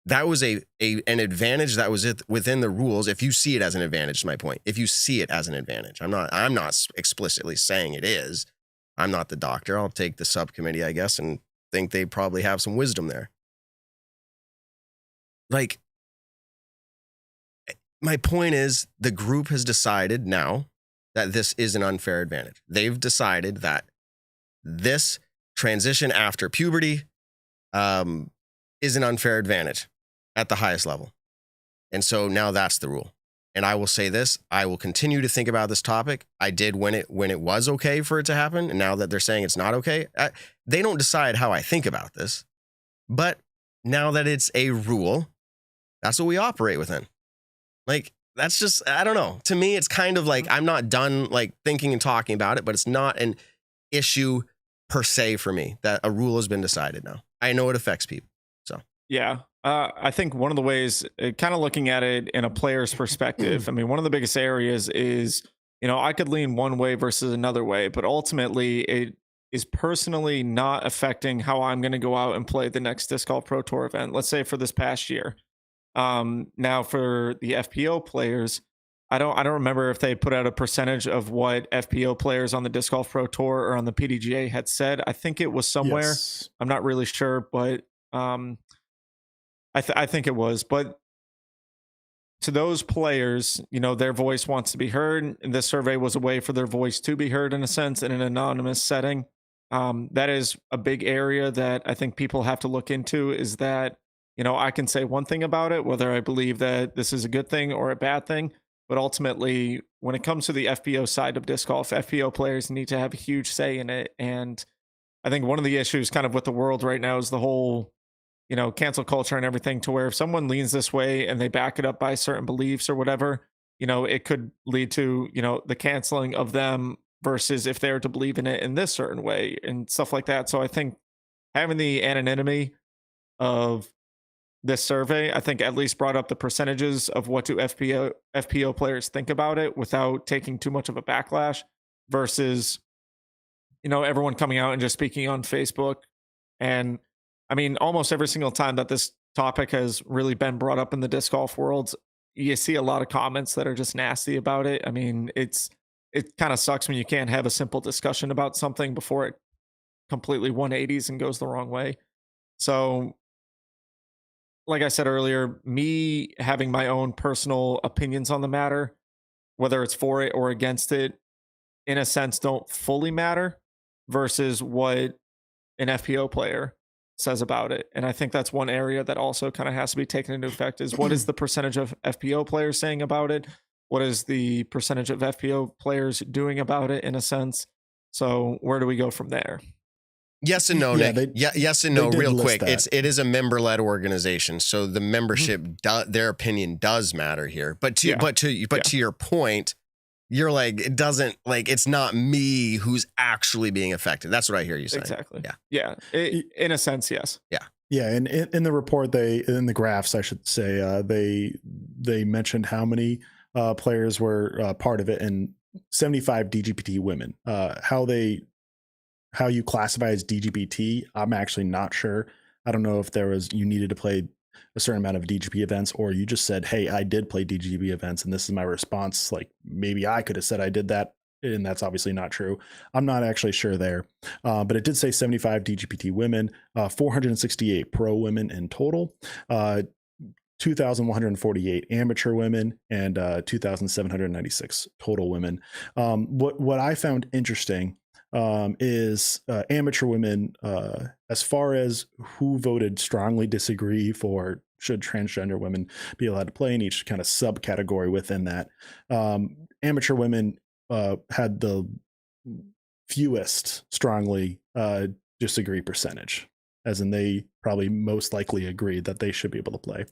S2: That was an advantage that was within the rules. If you see it as an advantage, is my point. If you see it as an advantage, I'm not explicitly saying it is. I'm not the doctor. I'll take the subcommittee, I guess, and think they probably have some wisdom there. Like, my point is, the group has decided now that this is an unfair advantage. They've decided that this transition after puberty is an unfair advantage at the highest level. And so now that's the rule. And I will say this, I will continue to think about this topic. I did when it was okay for it to happen. And now that they're saying it's not okay, they don't decide how I think about this. But now that it's a rule, that's what we operate within. Like, that's just, I don't know. To me, it's kind of like, I'm not done like thinking and talking about it, but it's not an issue per se for me that a rule has been decided now. I know it affects people. So,
S3: yeah. I think one of the ways, kind of looking at it in a player's perspective, I mean, one of the biggest areas is, I could lean one way versus another way, but ultimately it is personally not affecting how I'm going to go out and play the next Disc Golf Pro Tour event. Let's say for this past year. Now for the FPO players, I don't remember if they put out a percentage of what FPO players on the Disc Golf Pro Tour or on the PDGA had said. I think it was somewhere. Yes. I'm not really sure, but I think it was. But to those players, their voice wants to be heard. And this survey was a way for their voice to be heard in a sense in an anonymous setting. That is a big area that I think people have to look into, is that, I can say one thing about it, whether I believe that this is a good thing or a bad thing. But ultimately, when it comes to the FPO side of disc golf, FPO players need to have a huge say in it. And I think one of the issues kind of with the world right now is the whole, cancel culture and everything, to where if someone leans this way and they back it up by certain beliefs or whatever, it could lead to, the canceling of them versus if they're to believe in it in this certain way and stuff like that. So I think having the anonymity of this survey, I think, at least brought up the percentages of what do FPO players think about it without taking too much of a backlash versus, everyone coming out and just speaking on Facebook. And I mean, almost every single time that this topic has really been brought up in the disc golf world, you see a lot of comments that are just nasty about it. I mean, it kind of sucks when you can't have a simple discussion about something before it completely 180s and goes the wrong way. So, like I said earlier, me having my own personal opinions on the matter, whether it's for it or against it, in a sense, don't fully matter versus what an FPO player says about it. And I think that's one area that also kind of has to be taken into effect, is what is the percentage of FPO players saying about it? What is the percentage of FPO players doing about it, in a sense? So where do we go from there?
S2: Yes and no, Nick. Yes and no, real quick. It is a member-led organization, so the membership, their opinion does matter here. But to your point, you're like, it doesn't, like, it's not me who's actually being affected. That's what I hear you saying.
S3: Exactly. Yeah. In a sense, yes.
S2: Yeah.
S4: And in the report, in the graphs, I should say, they mentioned how many players were part of it, and 75 DGPT women. How you classify as DGPT, I'm actually not sure. I don't know if you needed to play a certain amount of DGP events, or you just said, hey, I did play DGP events and this is my response. Like, maybe I could have said I did that, and that's obviously not true. I'm not actually sure there. But it did say 75 DGPT women, 468 pro women in total, 2,148 amateur women, and 2,796 total women. What I found interesting is amateur women, as far as who voted strongly disagree for should transgender women be allowed to play in each kind of subcategory within that. Amateur women had the fewest strongly disagree percentage, as in they probably most likely agreed that they should be able to play.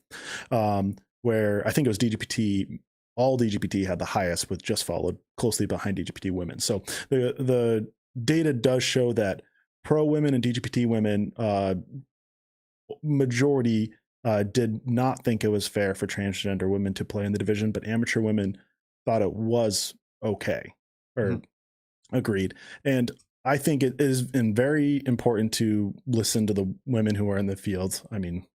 S4: Where I think it was DGPT, all DGPT had the highest, with just followed closely behind DGPT women. So the data does show that pro women and DGPT women, majority did not think it was fair for transgender women to play in the division, but amateur women thought it was okay or agreed. And I think it is very important to listen to the women who are in the field. I mean,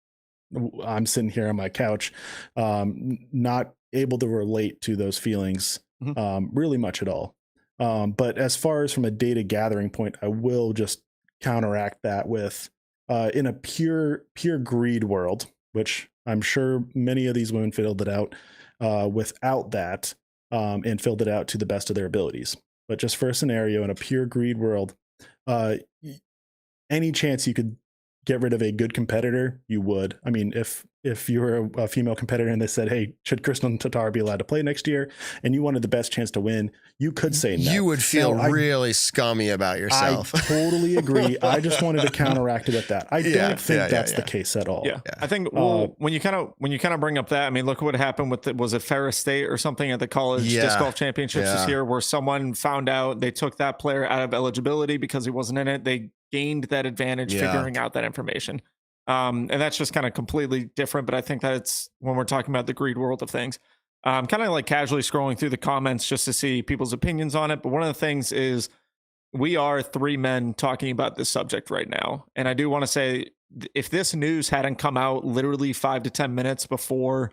S4: I'm sitting here on my couch, not able to relate to those feelings really much at all. But as far as from a data gathering point, I will just counteract that with in a pure greed world, which I'm sure many of these women filled it out without that and filled it out to the best of their abilities. But just for a scenario in a pure greed world, any chance you could get rid of a good competitor, you would. I mean, if you were a female competitor and they said, hey, should Kristen Tatar be allowed to play next year? And you wanted the best chance to win, you could say no.
S2: You would feel really scummy about yourself.
S4: I totally agree. I just wanted to counteract it with that. I don't think that's the case at all.
S3: Yeah. I think when you kind of bring up that, I mean, look what happened with was it Ferris State or something at the college disc golf championships this year, where someone found out they took that player out of eligibility because he wasn't in it. They gained that advantage figuring out that information. And that's just kind of completely different. But I think that it's when we're talking about the greed world of things, kind of like casually scrolling through the comments just to see people's opinions on it. But one of the things is we are three men talking about this subject right now. And I do want to say, if this news hadn't come out literally 5 to 10 minutes before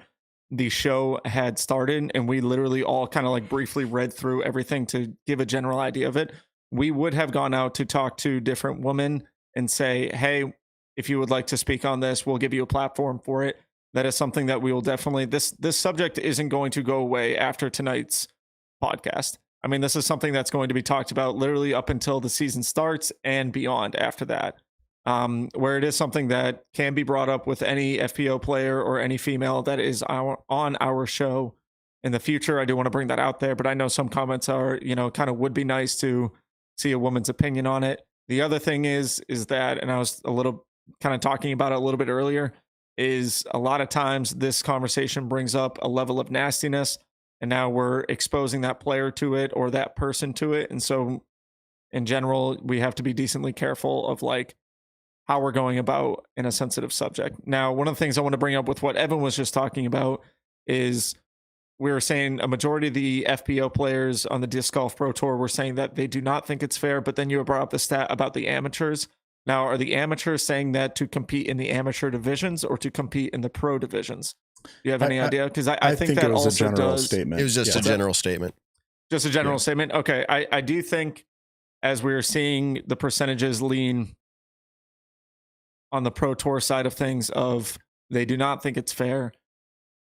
S3: the show had started, and we literally all kind of like briefly read through everything to give a general idea of it, we would have gone out to talk to different women and say, hey, if you would like to speak on this, we'll give you a platform for it. That is something that we will definitely, this subject isn't going to go away after tonight's podcast. I mean, this is something that's going to be talked about literally up until the season starts and beyond after that, where it is something that can be brought up with any FPO player or any female that is on our show in the future. I do want to bring that out there, but I know some comments are, kind of would be nice to see a woman's opinion on it. The other thing is that, and I was a little kind of talking about it a little bit earlier, is a lot of times this conversation brings up a level of nastiness, and now we're exposing that player to it or that person to it. And so in general, we have to be decently careful of like how we're going about in a sensitive subject. Now, one of the things I want to bring up with what Evan was just talking about is we were saying a majority of the FPO players on the Disc Golf Pro Tour were saying that they do not think it's fair, but then you brought up the stat about the amateurs. Now, are the amateurs saying that to compete in the amateur divisions or to compete in the pro divisions? Do you have any idea? Because I think that
S4: it was
S3: also
S4: a general statement.
S2: It was just a general statement.
S3: Just a general statement? Okay. I do think as we're seeing the percentages lean on the pro tour side of things of they do not think it's fair.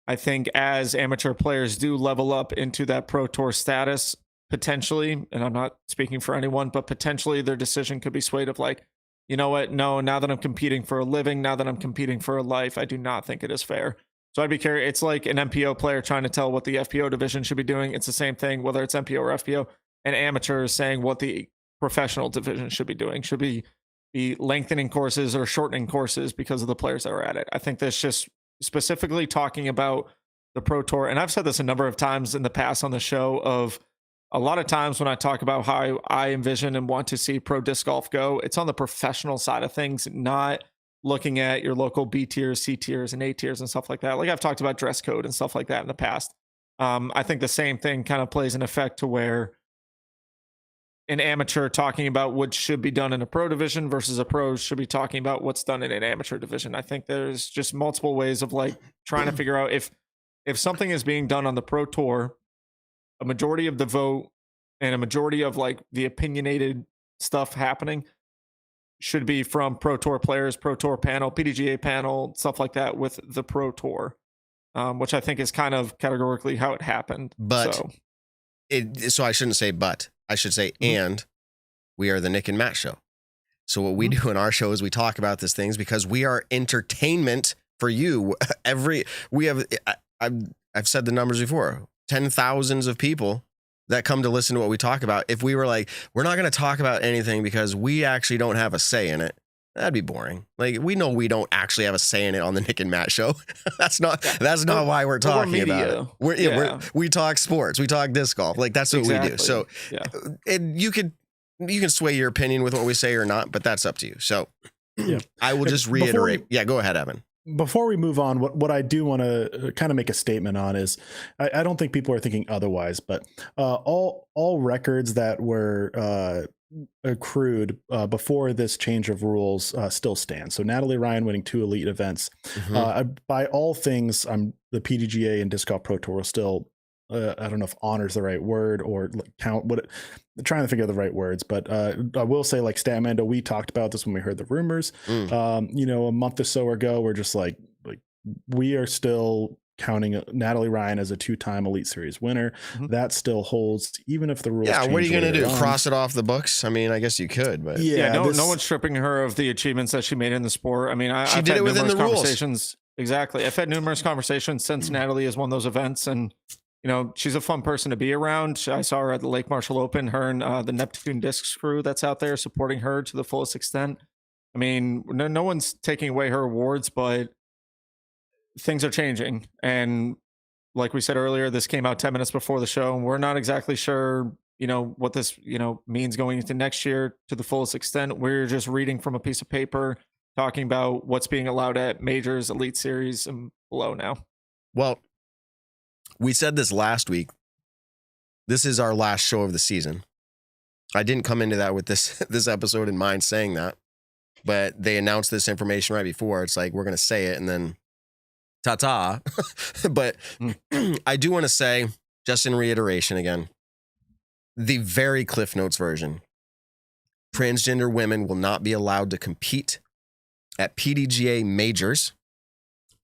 S3: I think as amateur players do level up into that pro tour status, potentially, and I'm not speaking for anyone, but potentially their decision could be swayed of like, you know what? No, now that I'm competing for a living, now that I'm competing for a life, I do not think it is fair. So I'd be curious. It's like an MPO player trying to tell what the FPO division should be doing. It's the same thing, whether it's MPO or FPO. An amateur is saying what the professional division should be doing. Should be lengthening courses or shortening courses because of the players that are at it. I think that's just specifically talking about the Pro Tour. And I've said this a number of times in the past on the show of a lot of times when I talk about how I envision and want to see pro disc golf go, it's on the professional side of things, not looking at your local B tiers, C tiers, and A tiers and stuff like that. Like I've talked about dress code and stuff like that in the past. I think the same thing kind of plays an effect to where an amateur talking about what should be done in a pro division versus a pro should be talking about what's done in an amateur division. I think there's just multiple ways of like trying to figure out if something is being done on the pro tour, a majority of the vote and a majority of like the opinionated stuff happening should be from pro tour players, pro tour panel, PDGA panel, stuff like that with the pro tour, which I think is kind of categorically how it happened.
S2: But so I shouldn't say, but I should say, and we are the Nick and Matt show. So what we do in our show is we talk about these things because we are entertainment for you. I've said the numbers before, 10,000s of people that come to listen to what we talk about. If we were like, we're not going to talk about anything because we actually don't have a say in it, that'd be boring. Like we know we don't actually have a say in it on the Nick and Matt show. That's not why we're talking about it. We talk sports, we talk disc golf. Like that's what we do. So you can sway your opinion with what we say or not, but that's up to you. So I will just reiterate. Go ahead, Evan.
S4: before we move on, what I do want to kind of make a statement on is I don't think people are thinking otherwise, but all records that were accrued before this change of rules still stand. So Natalie Ryan winning 2 elite events. By all things, the PDGA and Disc Golf Pro Tour will still, I don't know if honor is the right word or count. I'm trying to figure out the right words, but I will say, like Statmando, we talked about this when we heard the rumors. A month or so ago, we're just like we are still counting Natalie Ryan as a 2-time Elite Series winner. That still holds, even if the rules.
S2: Yeah, what are you going to do?
S4: On.
S2: Cross it off the books? I mean, I guess you could, but
S3: no one's stripping her of the achievements that she made in the sport. I mean, I've
S2: did
S3: had
S2: it within
S3: numerous
S2: the rules.
S3: Conversations. Exactly, I've had numerous conversations since Natalie has won those events, and she's a fun person to be around. I saw her at the Lake Marshall Open. Her and the Neptune Discs crew that's out there supporting her to the fullest extent. I mean, no one's taking away her awards, but things are changing. And like we said earlier, this came out 10 minutes before the show, and we're not exactly sure, what this, means going into next year to the fullest extent. We're just reading from a piece of paper, talking about what's being allowed at majors, Elite Series, and below now.
S2: Well, we said this last week. This is our last show of the season. I didn't come into that with this episode in mind saying that, but they announced this information right before. It's like, we're going to say it and then ta-ta. But I do want to say, just in reiteration again, the very Cliff Notes version, transgender women will not be allowed to compete at PDGA majors,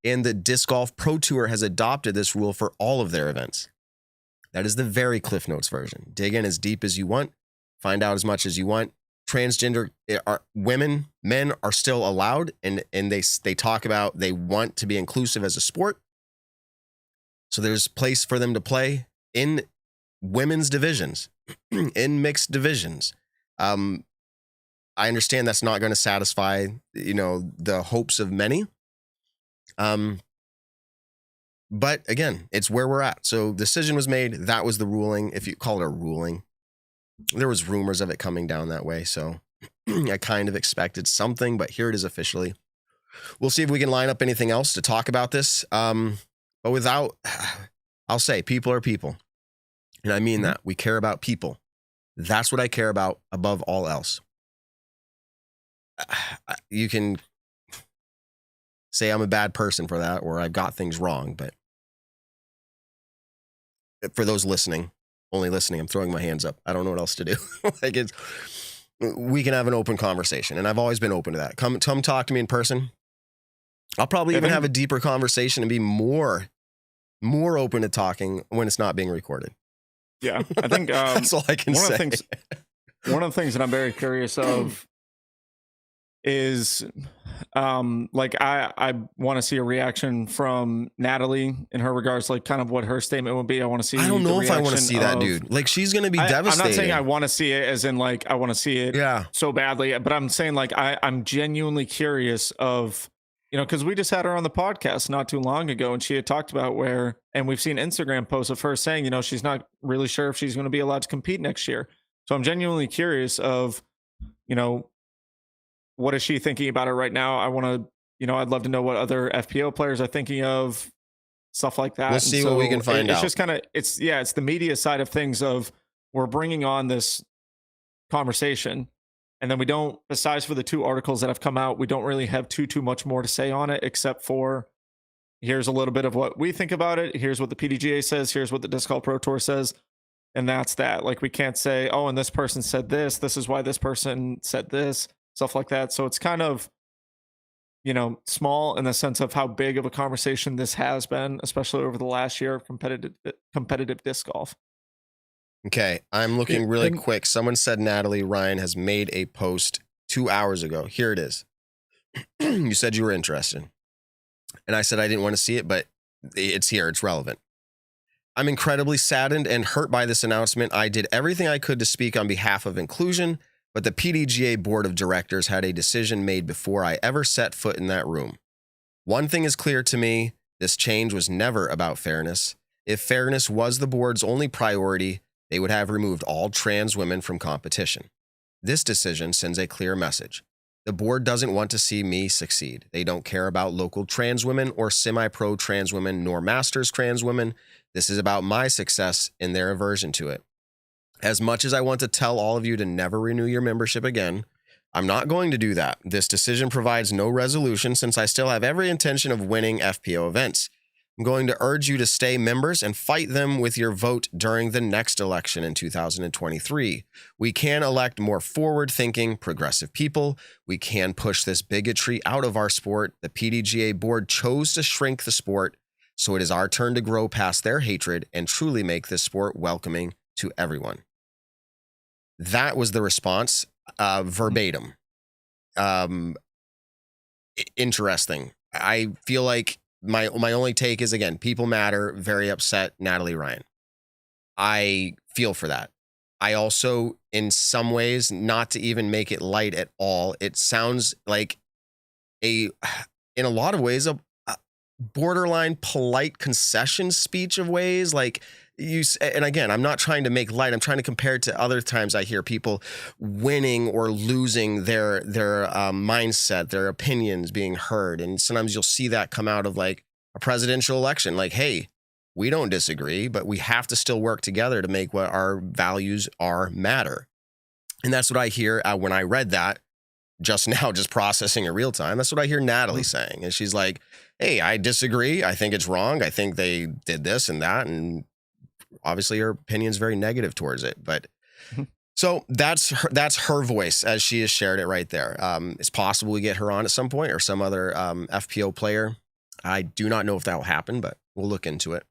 S2: and the Disc Golf Pro Tour has adopted this rule for all of their events. That is the very Cliff Notes version. Dig in as deep as you want, find out as much as you want. Transgender men are still allowed, and they talk about they want to be inclusive as a sport. So there's place for them to play in women's divisions, in mixed divisions. I understand that's not going to satisfy, the hopes of many. But again, it's where we're at. So decision was made. That was the ruling. If you call it a ruling, there was rumors of it coming down that way. So I kind of expected something, but here it is officially. We'll see if we can line up anything else to talk about this. But I'll say people are people. And I mean that. We care about people. That's what I care about above all else. You can say I'm a bad person for that, or I've got things wrong, but for those only listening, I'm throwing my hands up. I don't know what else to do. We can have an open conversation, and I've always been open to that. Come talk to me in person. I'll probably even have a deeper conversation and be more open to talking when it's not being recorded.
S3: Yeah, I think
S2: that's all I can say.
S3: One of the things that I'm very curious of is I want to see a reaction from Natalie in her regards, like kind of what her statement would be. I want to see.
S2: I don't know if I want to see that, dude. Like, she's going to be devastated.
S3: I'm not saying I want to see it as in like I want to see it so badly, but I'm saying like I'm genuinely curious of, because we just had her on the podcast not too long ago, and she had talked about and we've seen Instagram posts of her saying, she's not really sure if she's going to be allowed to compete next year. So I'm genuinely curious of, what is she thinking about it right now? I want to, I'd love to know what other FPO players are thinking of, stuff like that.
S2: We'll see what we can find out.
S3: It's just kind of, it's the media side of things of we're bringing on this conversation, and then we don't, besides for the 2 articles that have come out, we don't really have too much more to say on it, except for here's a little bit of what we think about it. Here's what the PDGA says. Here's what the Disc Golf Pro Tour says. And that's that. Like, we can't say, oh, and this person said this. This is why this person said this. Stuff like that. So it's kind of, small in the sense of how big of a conversation this has been, especially over the last year of competitive disc golf.
S2: Okay, I'm looking really quick. Someone said Natalie Ryan has made a post 2 hours ago. Here it is. You said you were interested. And I said I didn't want to see it, but it's here. It's relevant. I'm incredibly saddened and hurt by this announcement. I did everything I could to speak on behalf of inclusion, but the PDGA board of directors had a decision made before I ever set foot in that room. One thing is clear to me, this change was never about fairness. If fairness was the board's only priority, they would have removed all trans women from competition. This decision sends a clear message. The board doesn't want to see me succeed. They don't care about local trans women or semi-pro trans women nor masters trans women. This is about my success and their aversion to it. As much as I want to tell all of you to never renew your membership again, I'm not going to do that. This decision provides no resolution since I still have every intention of winning FPO events. I'm going to urge you to stay members and fight them with your vote during the next election in 2023. We can elect more forward-thinking, progressive people. We can push this bigotry out of our sport. The PDGA board chose to shrink the sport, so it is our turn to grow past their hatred and truly make this sport welcoming to everyone. That was the response, verbatim. Interesting. I feel like my only take is, again, people matter. Very upset, Natalie Ryan. I feel for that. I also, in some ways, not to even make it light at all, it sounds like in a lot of ways, a borderline polite concession speech of ways. Like and again, I'm not trying to make light. I'm trying to compare it to other times I hear people winning or losing their mindset, their opinions being heard. And sometimes you'll see that come out of like a presidential election. Like, hey, we don't disagree, but we have to still work together to make what our values are matter. And that's what I hear when I read that just now, just processing in real time. That's what I hear Natalie saying. And she's like, hey, I disagree. I think it's wrong. I think they did this and that. And obviously her opinion is very negative towards it. But so that's her voice as she has shared it right there. It's possible we get her on at some point or some other FPO player. I do not know if that will happen, but we'll look into it.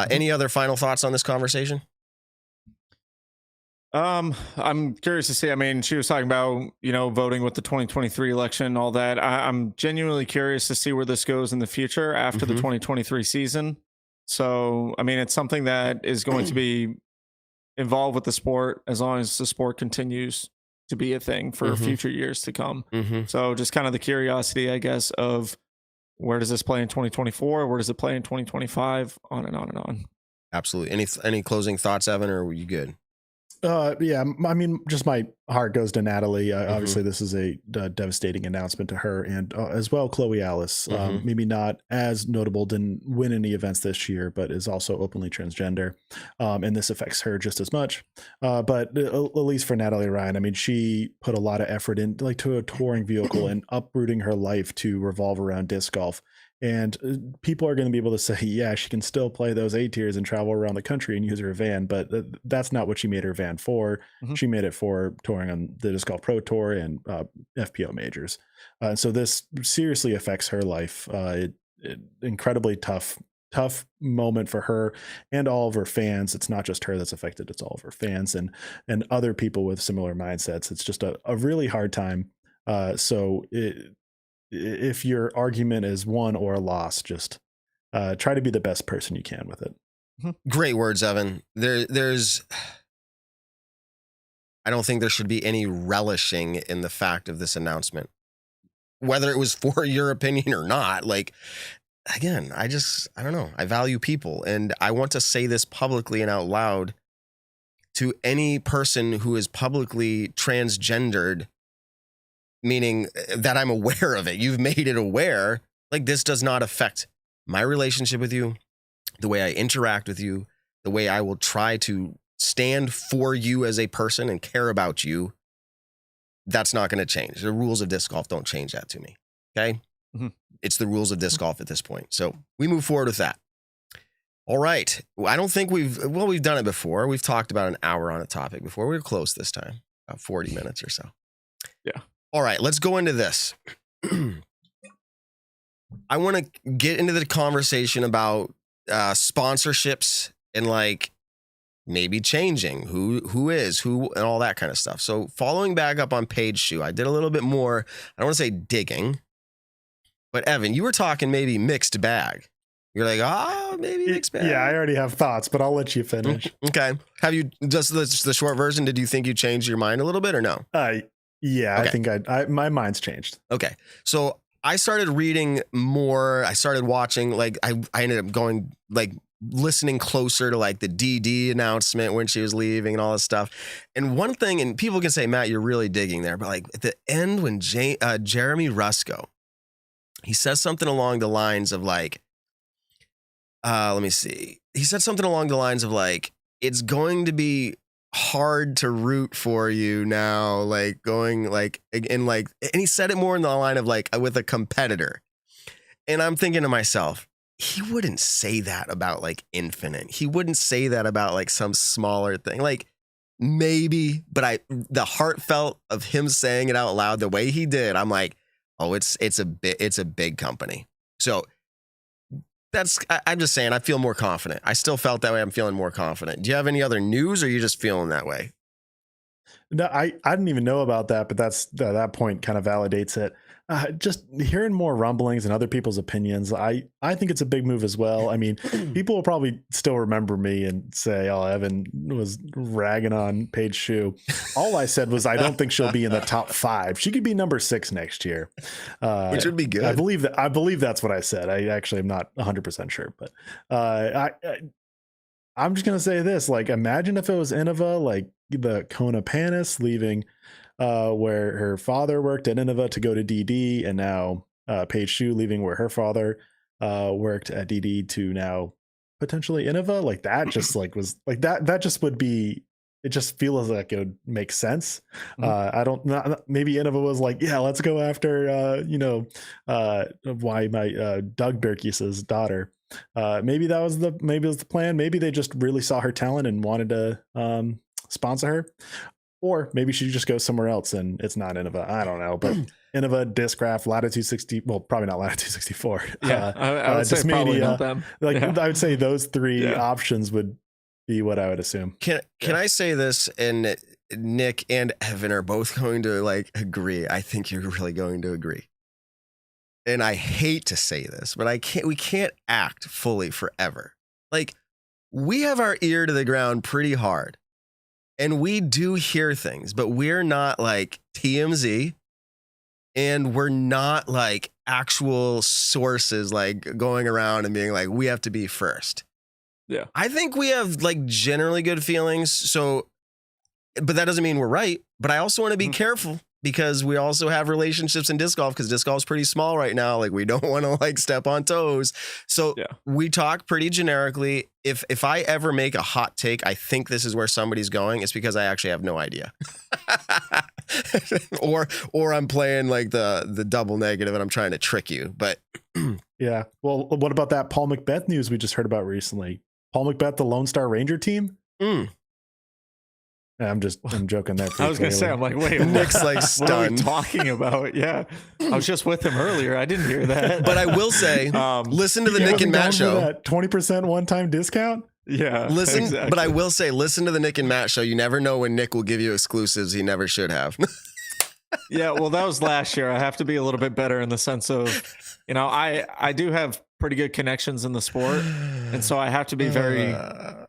S2: Any other final thoughts on this conversation?
S3: I'm curious to see. I mean, she was talking about, voting with the 2023 election, all that. I'm genuinely curious to see where this goes in the future after the 2023 season. So, I mean, it's something that is going to be involved with the sport as long as the sport continues to be a thing for future years to come. So just kind of the curiosity, I guess, of where does this play in 2024? Where does it play in 2025? On and on and on.
S2: Absolutely. Any closing thoughts, Evan, or were you good?
S4: Yeah, I mean, just my heart goes to Natalie. Obviously, this is a devastating announcement to her and as well Chloe Alice. Maybe not as notable, didn't win any events this year, but is also openly transgender. And this affects her just as much. But at least for Natalie Ryan, I mean, she put a lot of effort in to a touring vehicle and uprooting her life to revolve around disc golf. And people are going to be able to say, yeah, she can still play those A tiers and travel around the country and use her van, but that's not what she made her van for. She made it for touring on the Disc Golf Pro Tour and FPO majors. So this seriously affects her life. Incredibly tough moment for her and all of her fans. It's not just her that's affected, it's all of her fans and other people with similar mindsets. It's just a really hard time. If your argument is won or lost, just try to be the best person you can with it.
S2: Great words, Evan. There's I don't think there should be any relishing in the fact of this announcement, whether it was for your opinion or not. Like, again, I don't know. I value people, and I want to say this publicly and out loud to any person who is publicly transgendered, meaning that I'm aware of it. You've made it aware. Like, this does not affect my relationship with you, the way I interact with you, the way I will try to stand for you as a person and care about you. That's not going to change. The rules of disc golf don't change that to me. Okay. It's the rules of disc golf at this point. So we move forward with that. All right. I don't think we've done it before. We've talked about an hour on a topic before. We were close this time, about 40 minutes or so.
S3: Yeah.
S2: All right, let's go into this. I want to get into the conversation about sponsorships and like maybe changing who and all that kind of stuff. So following back up on Page Shoe, I did a little bit more, I don't want to say digging, but Evan, you were talking maybe mixed bag. You're like, maybe mixed bag.
S4: Yeah, I already have thoughts, but I'll let you finish.
S2: Okay. Have you, just the short version, did you think you changed your mind a little bit or no?
S4: Yeah,
S2: okay.
S4: I think my mind's changed.
S2: Okay. So I started reading more. I started watching, like, I ended up going like listening closer to like the DD announcement when she was leaving and all this stuff. And one thing, and people can say, Matt, you're really digging there, but like at the end when Jeremy Rusko, he says something along the lines of like, let me see. He said something along the lines of like, it's going to be hard to root for you now, like going like, and he said it more in the line of like with a competitor. And I'm thinking to myself, he wouldn't say that about like Infinite. He wouldn't say that about like some smaller thing. Like maybe, but the heartfelt of him saying it out loud the way he did, I'm like, oh, it's a big company. So I'm just saying, I feel more confident. I still felt that way. I'm feeling more confident. Do you have any other news, or are you just feeling that way?
S4: No, I didn't even know about that, but that point kind of validates it. Just hearing more rumblings and other people's opinions, I think it's a big move as well. I mean, people will probably still remember me and say, "Oh, Evan was ragging on Paige Shue." All I said was, I don't think she'll be in the top 5. She could be number 6 next year,
S2: which would be good.
S4: I believe that's what I said. I actually am not 100% sure, but I'm just gonna say this: like, imagine if it was Innova, like the Kona Panis leaving. Where her father worked at Innova to go to DD, and now Paige Shue leaving where her father worked at DD to now potentially Innova. Like that just like was like that just would be, it just feels like it would make sense. I don't know, maybe Innova was like, yeah, let's go after why my Doug Berkes's daughter. Maybe it was the plan. Maybe they just really saw her talent and wanted to sponsor her. Or maybe she just goes somewhere else and it's not Innova. I don't know, but Innova, Discraft, Latitude 60. Well, probably not Latitude 64.
S3: Yeah, I would say probably not them.
S4: I would say those 3 options would be what I would assume.
S2: Can I say this? And Nick and Evan are both going to like agree. I think you're really going to agree. And I hate to say this, but we can't act fully forever. Like, we have our ear to the ground pretty hard. And we do hear things, but we're not like TMZ, and we're not like actual sources like going around and being like, we have to be first.
S3: Yeah.
S2: I think we have like generally good feelings. So, but that doesn't mean we're right. But I also want to be careful, because we also have relationships in disc golf, because disc golf is pretty small right now. Like, we don't want to like step on toes. So we talk pretty generically. If I ever make a hot take, I think this is where somebody's going, it's because I actually have no idea. or I'm playing like the double negative and I'm trying to trick you. But
S4: yeah. Well, what about that Paul Macbeth news we just heard about recently? Paul Macbeth, the Lone Star Ranger team? I'm joking there.
S3: I was going to say, I'm like, wait,
S2: Nick's like stunned.
S3: What are we talking about? Yeah. I was just with him earlier. I didn't hear that.
S2: But I will say, listen to the Nick and Matt show.
S4: That 20% one-time discount?
S3: Yeah.
S2: Listen,
S3: exactly.
S2: But I will say, listen to the Nick and Matt show. You never know when Nick will give you exclusives he never should have.
S3: Yeah. Well, that was last year. I have to be a little bit better in the sense of, I do have pretty good connections in the sport. And so I have to be very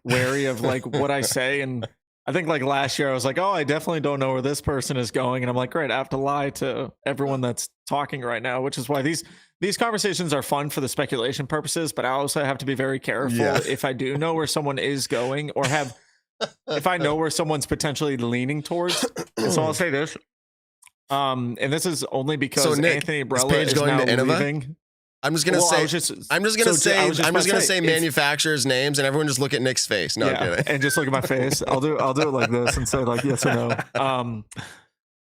S3: wary of like what I say. And I think like last year I was like, oh, I definitely don't know where this person is going. And I'm like, great, I have to lie to everyone that's talking right now, which is why these conversations are fun for the speculation purposes, but I also have to be very careful if I do know where someone is going, or if I know where someone's potentially leaning towards. And so I'll say this. And this is only because Nick, Anthony Brella is
S2: going
S3: now
S2: to Innova?
S3: Leaving.
S2: I'm just gonna say manufacturers' names, and everyone just look at Nick's face. No,
S3: and just look at my face. I'll do it like this and say like yes or no.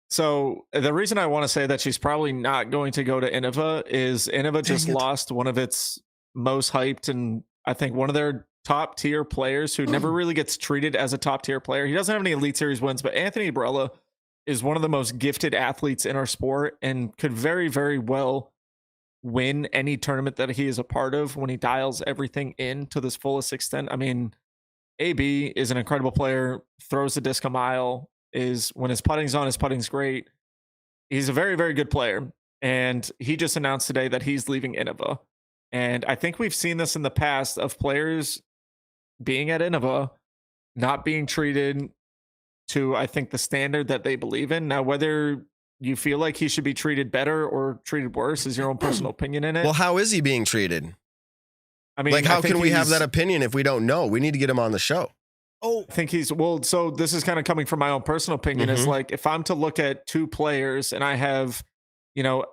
S3: So the reason I want to say that she's probably not going to go to Innova is Innova just lost one of its most hyped, and I think one of their top tier players who never really gets treated as a top tier player. He doesn't have any Elite Series wins, but Anthony Brella is one of the most gifted athletes in our sport and could very, very well win any tournament that he is a part of when he dials everything in to this fullest extent. I mean, AB is an incredible player, throws the disc a mile, is when his putting's on, his putting's great. He's a very, very good player. And he just announced today that he's leaving Innova. And I think we've seen this in the past of players being at Innova, not being treated to, I think, the standard that they believe in. Now, whether you feel like he should be treated better or treated worse is your own personal opinion in it.
S2: Well, how is he being treated?
S3: I mean,
S2: Like, how
S3: I think
S2: can we have
S3: he's-
S2: that opinion if we don't know? We need to get him on the show.
S3: I think he's well. So this is kind of coming from my own personal opinion. Is
S2: Mhm.
S3: like if I'm to look at two players and I have, you know,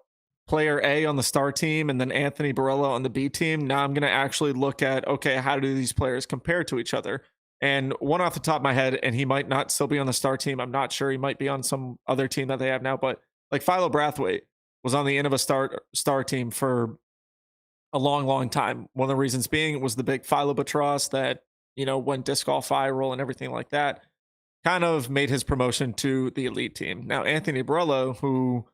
S3: player A on the star team and then Anthony Barella on the B team. Now I'm going to actually look at, okay, how do these players compare to each other? And one off the top of my head, and he might not still be on the star team. I'm not sure. He might be on some other team that they have now. But like Philo Brathwaite was on the Innova star team for a long, long time. One of the reasons being was the big Philo Batros that, you know, went disc golf viral and everything like that, kind of made his promotion to the elite team. Now, Anthony Barella, who,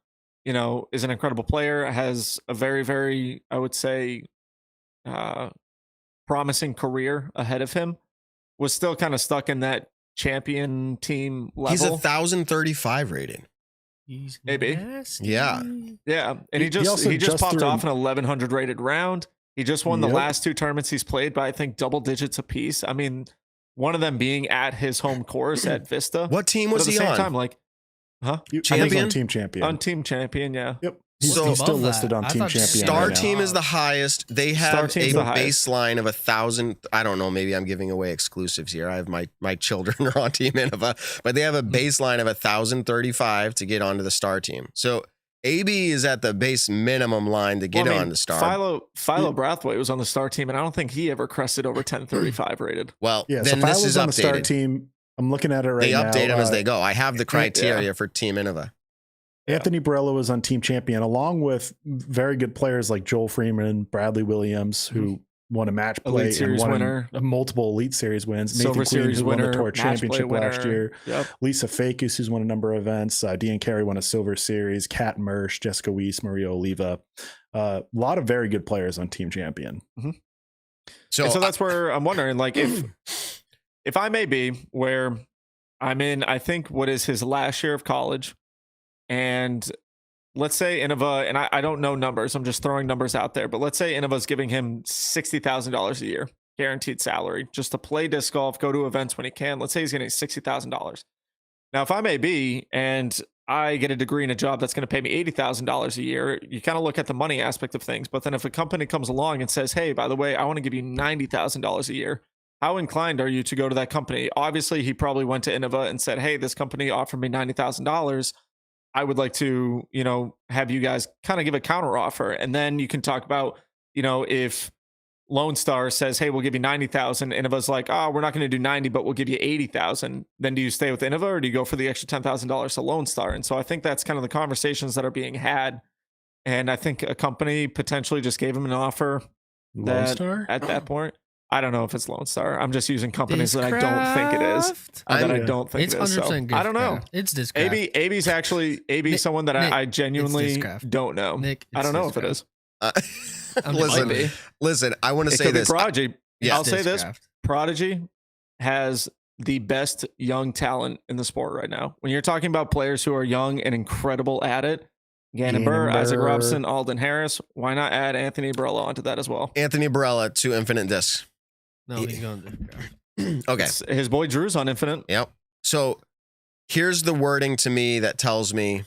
S3: you know, is an incredible player, has a very, very, I would say, promising career ahead of him, was still kind of stuck in that champion team level.
S2: He's 1,035 rated.
S5: He's
S3: Maybe.
S5: nasty.
S2: Yeah.
S3: Yeah, and he
S4: also
S3: just popped
S4: threw
S3: off an 1,100 rated round. He just won the
S4: Yep.
S3: last two tournaments he's played by, I think, double digits apiece. I mean, one of them being at his home course at Vista.
S2: What team
S3: But
S2: was
S3: at the
S2: he
S3: same
S2: on?
S3: time, like, huh?
S4: He was
S2: Champion?
S4: on team champion.
S3: On team champion, yeah.
S4: Yep. He's,
S2: So-
S4: he's still
S5: Above that.
S4: listed on
S5: I
S4: team
S5: thought
S4: champion.
S2: Star
S4: right now.
S2: team is the highest. They
S3: Star
S2: have a
S3: team's the highest.
S2: baseline of 1,000. I don't know. Maybe I'm giving away exclusives here. I have my children are on Team Innova, but they have a baseline of 1,035 to get onto the star team. So AB is at the base minimum line to get
S3: Well, I mean,
S2: on the star.
S3: Philo Brathwaite was on the star team, and I don't think he ever crested over 1035 rated.
S2: Well,
S4: Yeah,
S2: then
S4: so
S2: this
S4: Philo's
S2: is
S4: on the star
S2: updated.
S4: team. I'm looking at it right
S2: They
S4: now.
S2: update them as they go. I have the criteria
S3: Yeah.
S2: for Team Innova.
S4: Anthony Barella was on team champion, along with very good players like Joel Freeman, Bradley Williams, who won a match play
S3: Elite
S4: and
S3: Series
S4: won
S3: winner.
S4: multiple Elite Series wins.
S3: Silver
S4: Nathan Queen,
S3: Series
S4: who won
S3: winner,
S4: the Tour
S3: match play
S4: Championship last
S3: winner.
S4: year.
S3: Yep.
S4: Lisa Fakus, who's won a number of events. Dean Carey won a Silver Series. Kat Mersch, Jessica Weiss, Maria Oliva. A lot of very good players on Team Champion.
S2: So,
S3: And so that's where I'm wondering, like, if I may be where I'm in, I think what is his last year of college, and let's say Innova, and I don't know numbers, I'm just throwing numbers out there, but let's say Innova's giving him $60,000 a year, guaranteed salary, just to play disc golf, go to events when he can. Let's say he's getting $60,000. Now, if I may be, and I get a degree in a job that's going to pay me $80,000 a year, you kind of look at the money aspect of things. But then if a company comes along and says, hey, by the way, I want to give you $90,000 a year, how inclined are you to go to that company? Obviously, he probably went to Innova and said, hey, this company offered me $90,000. I would like to, you know, have you guys kind of give a counter offer. And then you can talk about, you know, if Lone Star says, hey, we'll give you 90,000. Innova's like, oh, we're not going to do 90, but we'll give you 80,000. Then do you stay with Innova or do you go for the extra $10,000 to Lone Star? And so I think that's kind of the conversations that are being had. And I think a company potentially just gave him an offer
S4: Lone
S3: that
S4: Star?
S3: at that point. I don't know if it's Lone Star. I'm just using companies that I don't think it is. That I don't think
S5: It's
S3: it is.
S5: 100%
S3: So, I don't know.
S5: Discraft. It's Discraft.
S3: AB's actually
S5: Nick,
S3: someone that
S5: Nick,
S3: I genuinely
S5: Discraft.
S3: don't know.
S5: Nick,
S3: I don't know if it
S5: Discraft.
S3: is.
S5: I'm just
S2: listen,
S5: saying.
S2: listen. I want to
S3: It
S2: say
S3: could be
S2: this.
S3: Prodigy.
S2: Yeah.
S3: I'll say this.
S5: Discraft.
S3: Prodigy has the best young talent in the sport right now. When you're talking about players who are young and incredible at it, Gannon Burr, Isaac
S4: Burr.
S3: Robson, Alden Harris, why not add Anthony Barella onto that as well?
S2: Anthony Barella to Infinite Discs.
S5: No, he's going Discraft.
S2: Okay.
S3: His boy Drew's on Infinite.
S2: Yep. So here's the wording to me that tells me,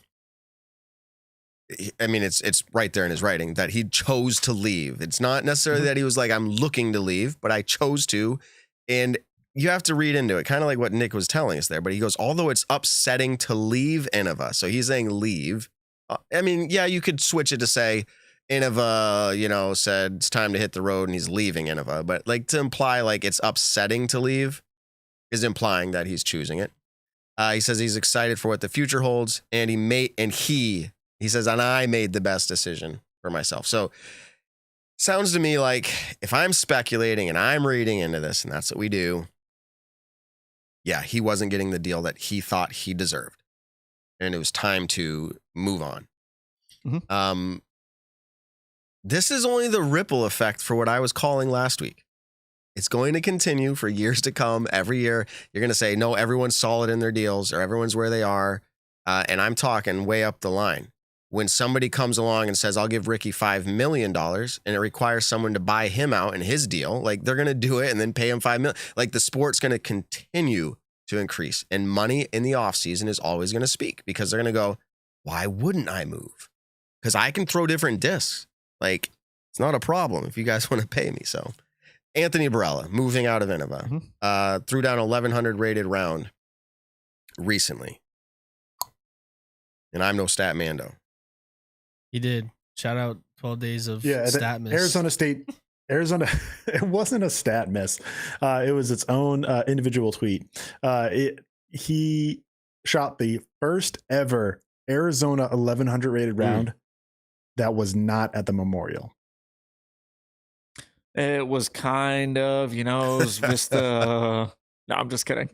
S2: I mean, it's right there in his writing that he chose to leave. It's not necessarily that he was like, I'm looking to leave, but I chose to. And you have to read into it, kind of like what Nick was telling us there. But he goes, although it's upsetting to leave Innova. So he's saying leave. I mean, yeah, you could switch it to say Innova, you know, said it's time to hit the road and he's leaving Innova. But like to imply like it's upsetting to leave is implying that he's choosing it. He says he's excited for what the future holds, and he says, and I made the best decision for myself. So sounds to me like if I'm speculating and I'm reading into this, and that's what we do, yeah, he wasn't getting the deal that he thought he deserved. And it was time to move on.
S3: Mhm.
S2: This is only the ripple effect for what I was calling last week. It's going to continue for years to come. Every year, you're going to say, no, everyone's solid in their deals or everyone's where they are. And I'm talking way up the line. When somebody comes along and says, I'll give Ricky $5 million and it requires someone to buy him out in his deal, like they're going to do it and then pay him $5 million. Like the sport's going to continue to increase and money in the offseason is always going to speak because they're going to go, why wouldn't I move? Because I can throw different discs. Like it's not a problem if you guys want to pay me. So Anthony Barella, moving out of Innova, threw down 1100 rated round recently. And I'm no Statmando.
S5: He did. Shout out 12 days of stat miss.
S4: Arizona State. It wasn't a stat miss. It was its own individual tweet. He shot the first ever Arizona 1100 rated round that was not at the Memorial.
S3: It was kind of, it was Vista. No, I'm just kidding.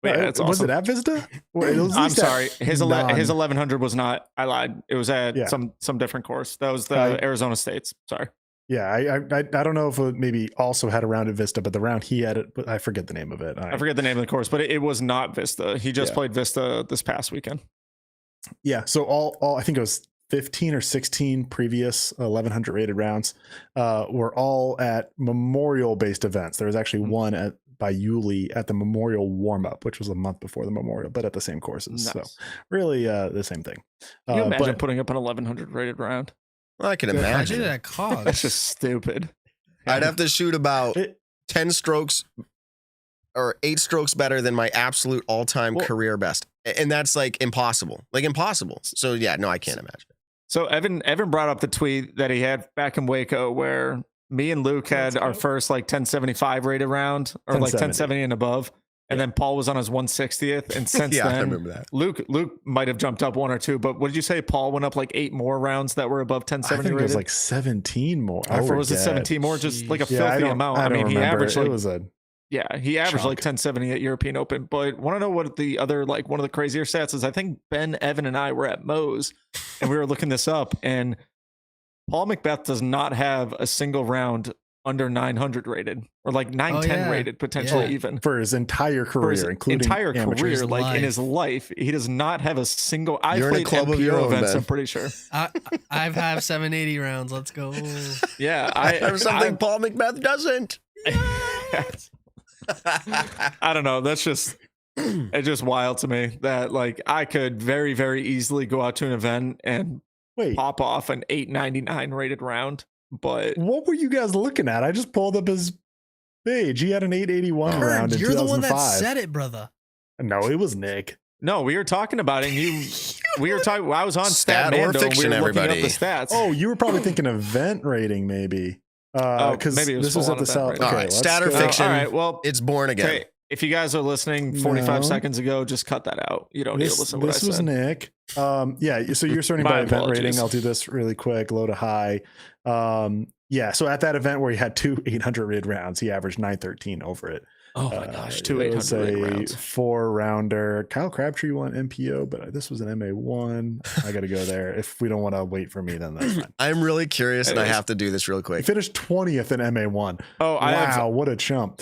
S3: But yeah, it's awesome.
S4: Was it at Vista?
S3: I'm sorry. His 1100 was not. I lied. It was at some different course. That was the Arizona State's. Sorry.
S4: Yeah, I don't know if it maybe also had a round at Vista, but the round he had it, but I forget the name of it.
S3: I forget the name of the course, but it was not Vista. He just played Vista this past weekend.
S4: Yeah, so all I think it was 15 or 16 previous 1100 rated rounds were all at Memorial based events. There was actually one by Yulee at the Memorial warm up, which was a month before the Memorial, but at the same courses. Nice. So really the same thing.
S3: Can you imagine putting up an 1100 rated round?
S2: Well, I can imagine.
S5: That cost.
S3: That's just stupid.
S2: I'd have to shoot about 10 strokes or 8 strokes better than my absolute all-time career best. And that's like impossible. So yeah, no, I can't imagine.
S3: So Evan brought up the tweet that he had back in Waco where me and Luke had our first like 1075 rated round or like 1070 and above. And then Paul was on his 160th. And since then,
S2: I remember that.
S3: Luke might have jumped up 1 or 2, but what did you say? Paul went up like 8 more rounds that were above 1070
S4: I think
S3: rated?
S4: It was like 17 more.
S3: Or was it 17 more? Just like a filthy amount. I mean, he averaged like, he averaged like 1070 at European Open. But want to know what the other, like one of the crazier stats is? I think Ben, Evan, and I were at Moe's and we were looking this up, and Paul Macbeth does not have a single round under 900 rated or like 910 rated potentially even
S4: for his entire career, including
S3: entire career, like
S5: life.
S3: In his life, he does not have a single. I
S2: You're
S3: played
S2: in a club of your
S3: FPO
S2: own,
S3: events.
S2: Ben.
S3: I'm pretty sure.
S5: I've had 780 rounds. Let's go.
S3: Yeah,
S2: There's something Paul Macbeth doesn't.
S3: I don't know. That's just it's just wild to me that like I could very very easily go out to an event and pop off an 899 rated round. But
S4: what were you guys looking at? I just pulled up his page. He had an 881 round in 2005.
S5: You're the one that said it, brother.
S4: No, it was Nick.
S3: No, we were talking about it. And we were talking. I was on
S2: Stat or
S3: Statmando.
S2: fiction,
S3: We were looking
S2: everybody.
S3: up the stats.
S4: Oh, you were probably thinking event rating, maybe. Because
S3: maybe it was
S4: this was at the South.
S2: All right, stat or fiction.
S3: All right, well,
S2: it's born again.
S3: Okay, if you guys are listening 45 seconds ago, just cut that out. You don't need to listen to what I said.
S4: This was Nick. Yeah, so you're starting by event rating. I'll do this really quick, low to high. Yeah, so at that event where he had 2 800 rated rounds, he averaged 913 over it.
S3: Oh my gosh, 2 800 rated rounds.
S4: 4-rounder. Kyle Crabtree won MPO, but this was an MA1. I got to go there. If we don't want to wait for me, then that's fine.
S2: I'm really curious, and I have to do this real quick.
S4: He finished 20th in MA1.
S3: Oh,
S4: wow, what a chump.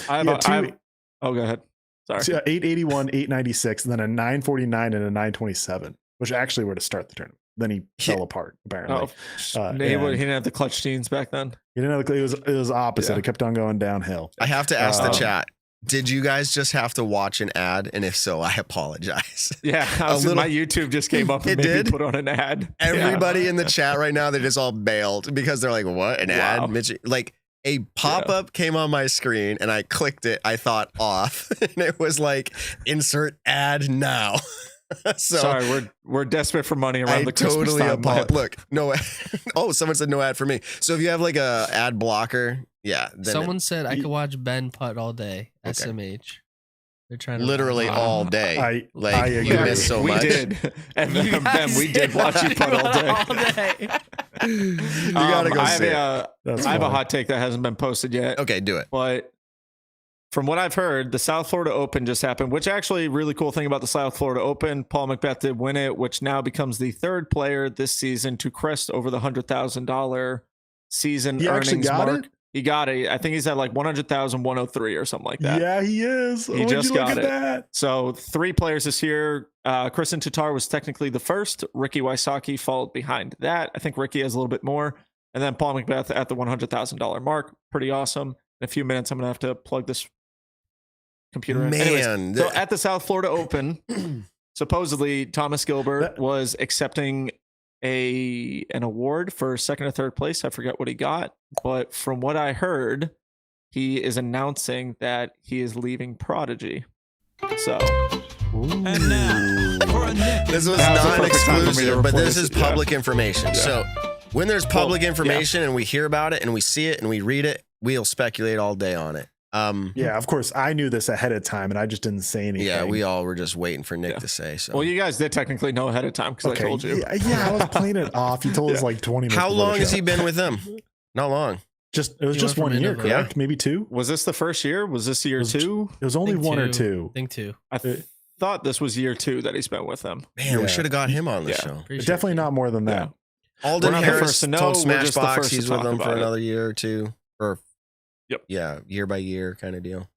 S3: go ahead. Sorry.
S4: 881, 896, and then a 949 and a 927, which actually were to start the tournament. Then he fell apart, apparently.
S3: He didn't have the clutch jeans back then.
S4: He didn't have it was opposite.
S3: Yeah.
S4: It kept on going downhill.
S2: I have to ask the chat. Did you guys just have to watch an ad? And if so, I apologize.
S3: Yeah, my YouTube just came up and made me put on an ad.
S2: Everybody in the chat right now, they just all bailed because they're like, what? An ad? Mitch, like a pop-up came on my screen and I clicked it. I thought off and it was like, insert ad now. So
S3: sorry, we're desperate for money around the Christmas time.
S2: Look, no. Oh, someone said no ad for me. So if you have like a ad blocker, then
S5: someone said I could watch Ben putt all day. Okay. SMH. They're trying to
S2: literally all day.
S4: I agree.
S2: You missed so much.
S3: We did. And Ben, we did watch you putt all day.
S2: You gotta go see it.
S3: I have a hot take that hasn't been posted yet.
S2: Okay, do it.
S3: But from what I've heard, the South Florida Open just happened, which actually really cool thing about the South Florida Open, Paul Macbeth did win it, which now becomes the 3rd player this season to crest over the $100,000 season earnings mark. He got it. I think he's at like 100,000, 103 or something like that.
S4: Yeah, he is.
S3: He just got it. So 3 players this year. Kristen Tatar was technically the first. Ricky Wysocki followed behind that. I think Ricky has a little bit more. And then Paul Macbeth at the $100,000 mark. Pretty awesome. In a few minutes, I'm going to have to plug this computer in. Anyways, so at the South Florida Open, supposedly Thomas Gilbert was accepting an award for 2nd or 3rd place. I forget what he got, but from what I heard, he is announcing that he is leaving Prodigy. So,
S1: And now, for a Nick.
S2: This was
S3: That was the perfect time for me to
S2: non-exclusive, but
S3: report
S2: this is public information.
S3: Yeah.
S2: So when there's public information and we hear about it and we see it and we read it, we'll speculate all day on it.
S4: Yeah, of course. I knew this ahead of time, and I just didn't say anything.
S2: Yeah, we all were just waiting for Nick to say. So,
S3: well, you guys did technically know ahead of time because I told you.
S4: Yeah, I was playing it off. You told us like 20 minutes.
S2: how
S4: before the
S2: long has
S4: show.
S2: he been with them? Not long.
S4: It was
S5: He
S4: just
S5: went
S4: 1
S5: from
S4: year,
S5: Innova.
S4: correct?
S2: Yeah.
S4: Maybe 2.
S3: Was this the first year? Was this year 2?
S4: It was only
S5: Think
S4: 1 or
S5: 2.
S4: 2.
S5: I think 2.
S3: I thought this was year 2 that he spent with them.
S2: Man, we
S4: Yeah.
S2: should have got him on the
S3: Yeah.
S2: show.
S5: Pretty sure.
S4: Definitely not more than that.
S2: Alden
S3: We're not the
S2: Harris
S3: first to know,
S2: told
S3: we're just the
S2: Smashbox
S3: first to
S2: he's with
S3: talk
S2: them for
S3: about it.
S2: another year or 2, or
S3: Yep.
S2: year by year kind of deal.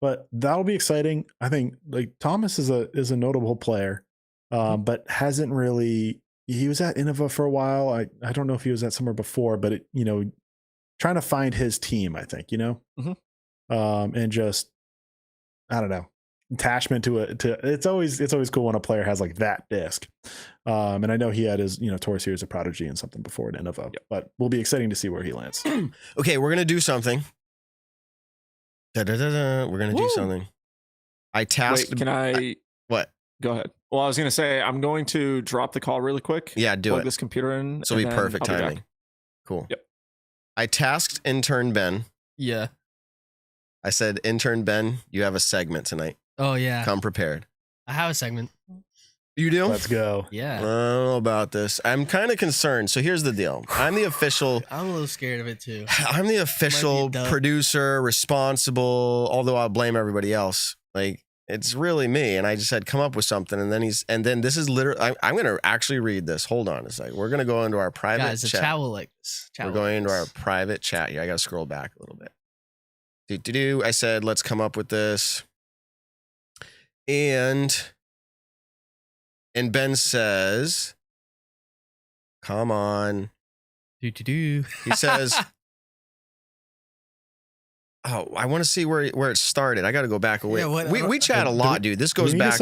S4: But that'll be exciting. I think like Thomas is a notable player, but hasn't really. He was at Innova for a while. I don't know if he was at somewhere before, but trying to find his team. I think and just I don't know, attachment to it. It's always cool when a player has like that disc. And I know he had his Tour Series of Prodigy and something before at Innova, but will be exciting to see where he lands.
S2: Okay, we're gonna do something. We're gonna do something. I tasked.
S3: Wait, can I?
S2: What?
S3: Go ahead. Well, I was going to say, I'm going to drop the call really quick.
S2: Yeah, do
S3: plug
S2: it.
S3: this computer in.
S2: So it'll
S3: and
S2: be
S3: then
S2: perfect
S3: I'll be
S2: timing.
S3: back.
S2: Cool.
S3: Yep.
S2: I tasked intern Ben.
S5: Yeah.
S2: I said, intern Ben, you have a segment tonight.
S5: Oh yeah.
S2: Come prepared.
S5: I have a segment.
S2: You do?
S4: Let's go.
S2: I
S5: Yeah.
S2: don't know about this. I'm kind of concerned. So here's the deal. I'm the official.
S5: I'm a little scared of it too.
S2: I'm the official
S5: dumb.
S2: producer, responsible. Although I'll blame everybody else. Like it's really me. And I just said, come up with something. And then this is literally. I'm going to actually read this. Hold on a second. We're going to go into our private
S5: Guys, the
S2: chat.
S5: chat will like this.
S2: We're going into our private chat here. I got to scroll back a little bit. I said, let's come up with this. And Ben says, come on.
S5: Do.
S2: He says, oh, I want to see where it started. I got to go back away.
S5: Yeah, what-
S2: we chat a lot, dude. This goes back.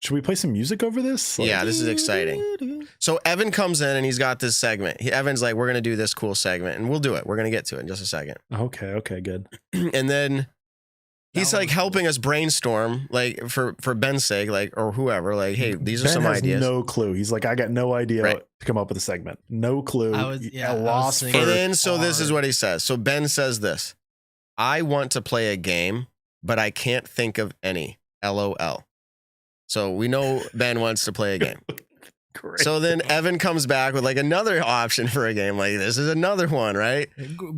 S4: Should we play some music over this?
S2: Yeah, this is exciting. So Evan comes in and he's got this segment. Evan's like, we're going to do this cool segment and we'll do it. We're going to get to it in just a second.
S4: Okay, good.
S2: And then he's
S5: That
S2: like
S5: was
S2: helping us brainstorm, like for Ben's sake, like, or whoever, like, hey, these are
S4: Ben
S2: some
S4: has
S2: ideas.
S4: no clue. He's like, I got no idea
S2: Right.
S4: to come up with a segment. No clue.
S5: I was
S4: lost
S5: thinking-
S2: And
S4: for
S2: then, so this is
S5: hard.
S2: what he says. So Ben says this, I want to play a game, but I can't think of any. LOL. So we know Ben wants to play a game.
S4: Great.
S2: So then Evan comes back with like another option for a game. Like this is another one, right?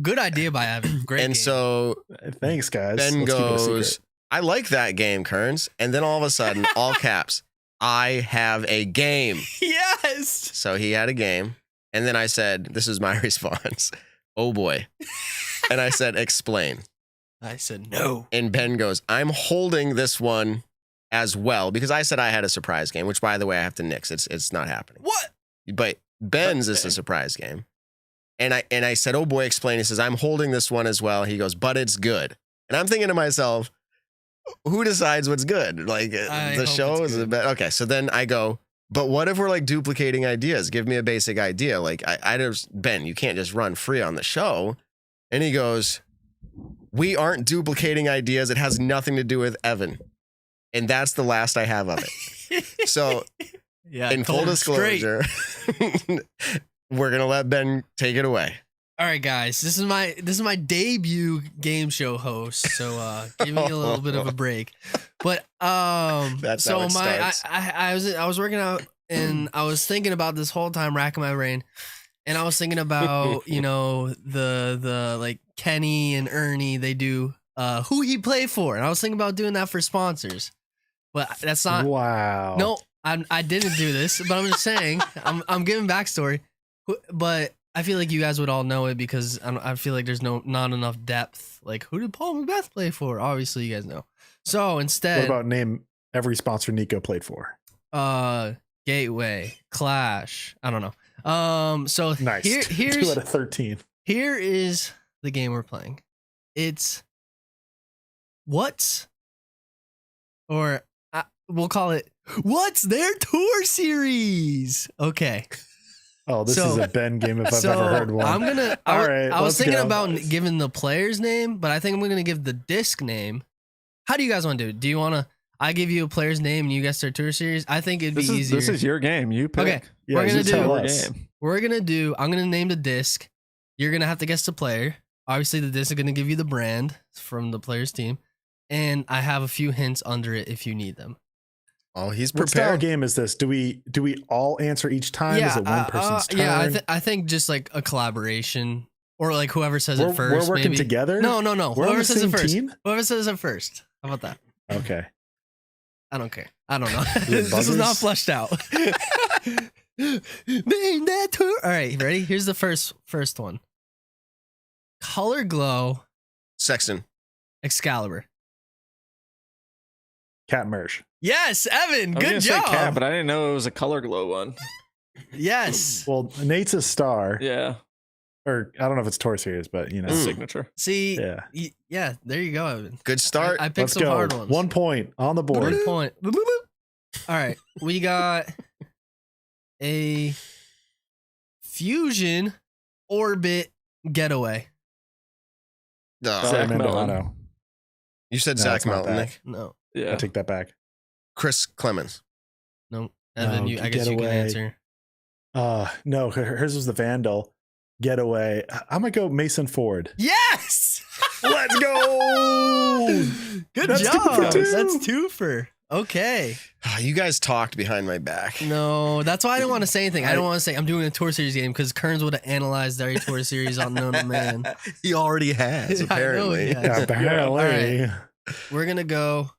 S5: Good idea by Evan. Great.
S2: And
S5: game.
S2: so
S4: Thanks, guys.
S2: Ben
S4: Let's keep it a
S2: goes,
S4: secret.
S2: I like that game, Kearns. And then all of a sudden, all caps, I have a game.
S5: yes.
S2: So he had a game. And then I said, this is my response. Oh boy. And I said, explain.
S5: I said no.
S2: And Ben goes, I'm holding this one as well because I said I had a surprise game, which by the way, I have to nix. It's not happening.
S5: What?
S2: But Ben's is a surprise game. And I said, oh boy, explain. He says, I'm holding this one as well. He goes, but it's good. And I'm thinking to myself, who decides what's good? Like
S5: I
S2: the
S5: hope
S2: show
S5: it's
S2: is
S5: good.
S2: okay. So then I go, but what if we're like duplicating ideas? Give me a basic idea. Like I just, Ben, you can't just run free on the show. And he goes, we aren't duplicating ideas. It has nothing to do with Evan. And that's the last I have of it. So
S5: Yeah.
S2: in full
S5: told him straight.
S2: disclosure, we're going to let Ben take it away.
S5: All right, guys. This is my debut game show host, so give me a little bit of a break. But
S2: That's
S5: so
S2: how it starts.
S5: I was working out and I was thinking about this whole time, racking my brain, and I was thinking about the like Kenny and Ernie, they do who he play for, and I was thinking about doing that for sponsors, but that's not.
S4: Wow.
S5: No, I didn't do this, but I'm just saying I'm giving backstory, but I feel like you guys would all know it because I feel like there's not enough depth. Like, who did Paul Macbeth play for? Obviously, you guys know. So instead,
S4: What about name every sponsor Nico played for?
S5: Gateway, Clash. I don't know. So
S4: Nice. 2 out of 13.
S5: here is the game we're playing. It's what's, or we'll call it what's their tour series. Okay.
S4: Oh, this is a Ben game if I've
S5: So
S4: ever heard one.
S5: I'm gonna.
S4: All right,
S5: I was
S4: let's
S5: thinking
S4: go.
S5: about giving the player's name, but I think I'm gonna give the disc name. How do you guys want to do it? Do you want to? I give you a player's name and you guess their tour series. I think it'd be easier.
S3: This is your game. You pick.
S5: Okay,
S4: Yeah,
S5: we're
S4: you
S5: gonna
S4: tell
S5: do.
S4: us.
S5: We're gonna do. I'm gonna name the disc. You're gonna have to guess the player. Obviously, the disc is gonna give you the brand from the player's team, and I have a few hints under it if you need them.
S2: Oh, he's
S4: What style
S2: prepared.
S4: game is this? Do we all answer each time? Is it one person's turn?
S5: Yeah, I think just like a collaboration, or like whoever says it 1st
S4: We're working
S5: maybe.
S4: together?
S5: No.
S4: We're on
S5: Whoever
S4: the
S5: says it
S4: same
S5: first.
S4: team?
S5: Whoever says it first. How about that?
S4: Okay.
S5: I don't care. I don't know.
S4: it
S5: This is not
S4: buzzers?
S5: fleshed out. Name that tour. All right, ready? Here's the first one. Color Glow
S2: Sexton.
S5: Excalibur.
S4: Cat Merge.
S5: Yes, Evan.
S3: I was
S5: Good
S3: gonna
S5: job.
S3: say cat, but I didn't know it was a color glow one.
S5: Yes.
S4: Well, Nate's a star.
S3: Yeah,
S4: Or I don't know if it's Tour Series, but you know.
S3: signature.
S5: See.
S4: Yeah.
S5: Yeah. There you go, Evan.
S2: Good start.
S5: I picked
S4: Let's
S5: some
S4: go.
S5: hard ones.
S4: 1 point on the board.
S5: 1 point. Boop, boop, boop. All right, we got a Fusion Orbit Getaway.
S2: Oh,
S3: Zach
S4: Statmando,
S3: Melton.
S4: Ano.
S2: you said
S4: No,
S2: Zach
S4: it's not
S2: Melton,
S4: that.
S2: Nick.
S5: No,
S3: Yeah,
S4: I take that back.
S2: Chris Clemens.
S5: no, Evan.
S4: No,
S5: I guess you can
S4: Getaway.
S5: answer.
S4: No, hers was the Vandal. Getaway. I'm gonna go Mason Ford.
S5: Yes.
S4: Let's go.
S5: Good
S4: That's
S5: job.
S4: 2 for 2.
S5: That's 2 for. Okay.
S2: You guys talked behind my back.
S5: No, that's why I didn't want to say anything. I don't want to say I'm doing a tour series game because Kearns would have analyzed every tour series on Known to Man.
S2: He already has,
S5: I know he
S2: apparently.
S5: has.
S4: Yeah, apparently.
S5: We're gonna go.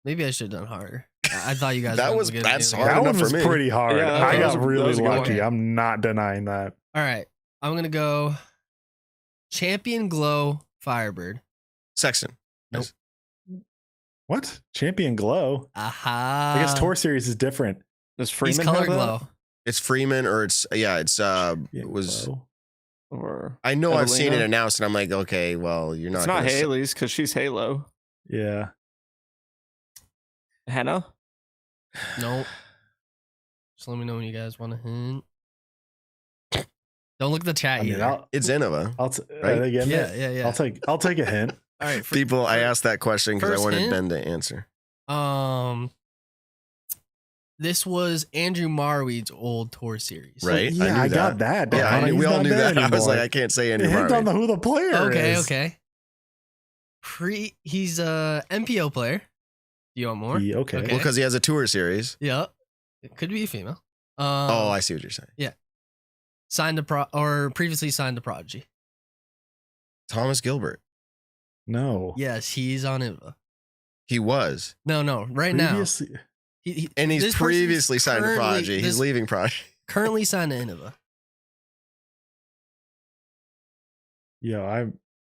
S5: Maybe I should have done harder. I thought you guys.
S2: That
S5: were
S2: was-
S5: gonna
S2: that's
S5: do-
S2: hard.
S4: That one
S2: enough for
S4: was
S2: me.
S4: pretty hard.
S3: Yeah,
S4: I
S3: that
S4: got
S3: was
S4: really
S3: a good one.
S4: lucky. I'm not denying that.
S5: All right, I'm gonna go. Champion Glow Firebird.
S2: Sexton.
S4: What? Champion Glow?
S5: Aha.
S4: I guess Tour Series is different.
S3: Does
S5: He's
S3: Freeman
S5: color
S3: have that?
S5: glow.
S2: It's Freeman or it's
S4: Champion
S2: it was
S4: Glow.
S3: Or
S2: I know I've seen it
S3: Evelina?
S2: announced and I'm like, okay, well, you're not
S3: it's not
S2: gonna say-
S3: Haley's because she's Halo.
S4: Yeah.
S3: Hannah.
S5: Nope. Just let me know when you guys want to hint. Don't look at the chat
S4: I mean,
S5: either.
S2: It's Innova.
S4: right? Again,
S5: Yeah.
S4: I'll take a hint.
S5: All right.
S2: People, I asked that question because I
S5: first
S2: wanted
S5: hint?
S2: Ben to answer.
S5: This was Andrew Marweed's old tour series.
S2: Right?
S4: Yeah,
S2: I knew
S4: I got that.
S2: Yeah,
S4: Down.
S2: we
S4: He's
S2: all
S4: not
S2: knew
S4: there
S2: that. I was
S4: anymore.
S2: like, I can't say Andrew
S4: Hint on
S2: Marvey.
S4: who the player
S5: Okay.
S4: is.
S5: Okay. He's a MPO player. Do you want more?
S4: Yeah, okay.
S5: Okay.
S2: Well, because he has a tour series.
S5: Yeah. It could be a female.
S2: Oh, I see what you're saying.
S5: signed to previously signed to Prodigy.
S2: Thomas Gilbert.
S4: No.
S5: Yes, he's on INVA.
S2: He was.
S5: No, right
S4: Previously-
S5: now. He,
S2: And
S5: this
S2: he's
S5: person's
S2: previously signed to
S5: currently-
S2: Prodigy. He's
S5: this-
S2: leaving Prodigy.
S5: Currently signed to INVA.
S4: Yeah,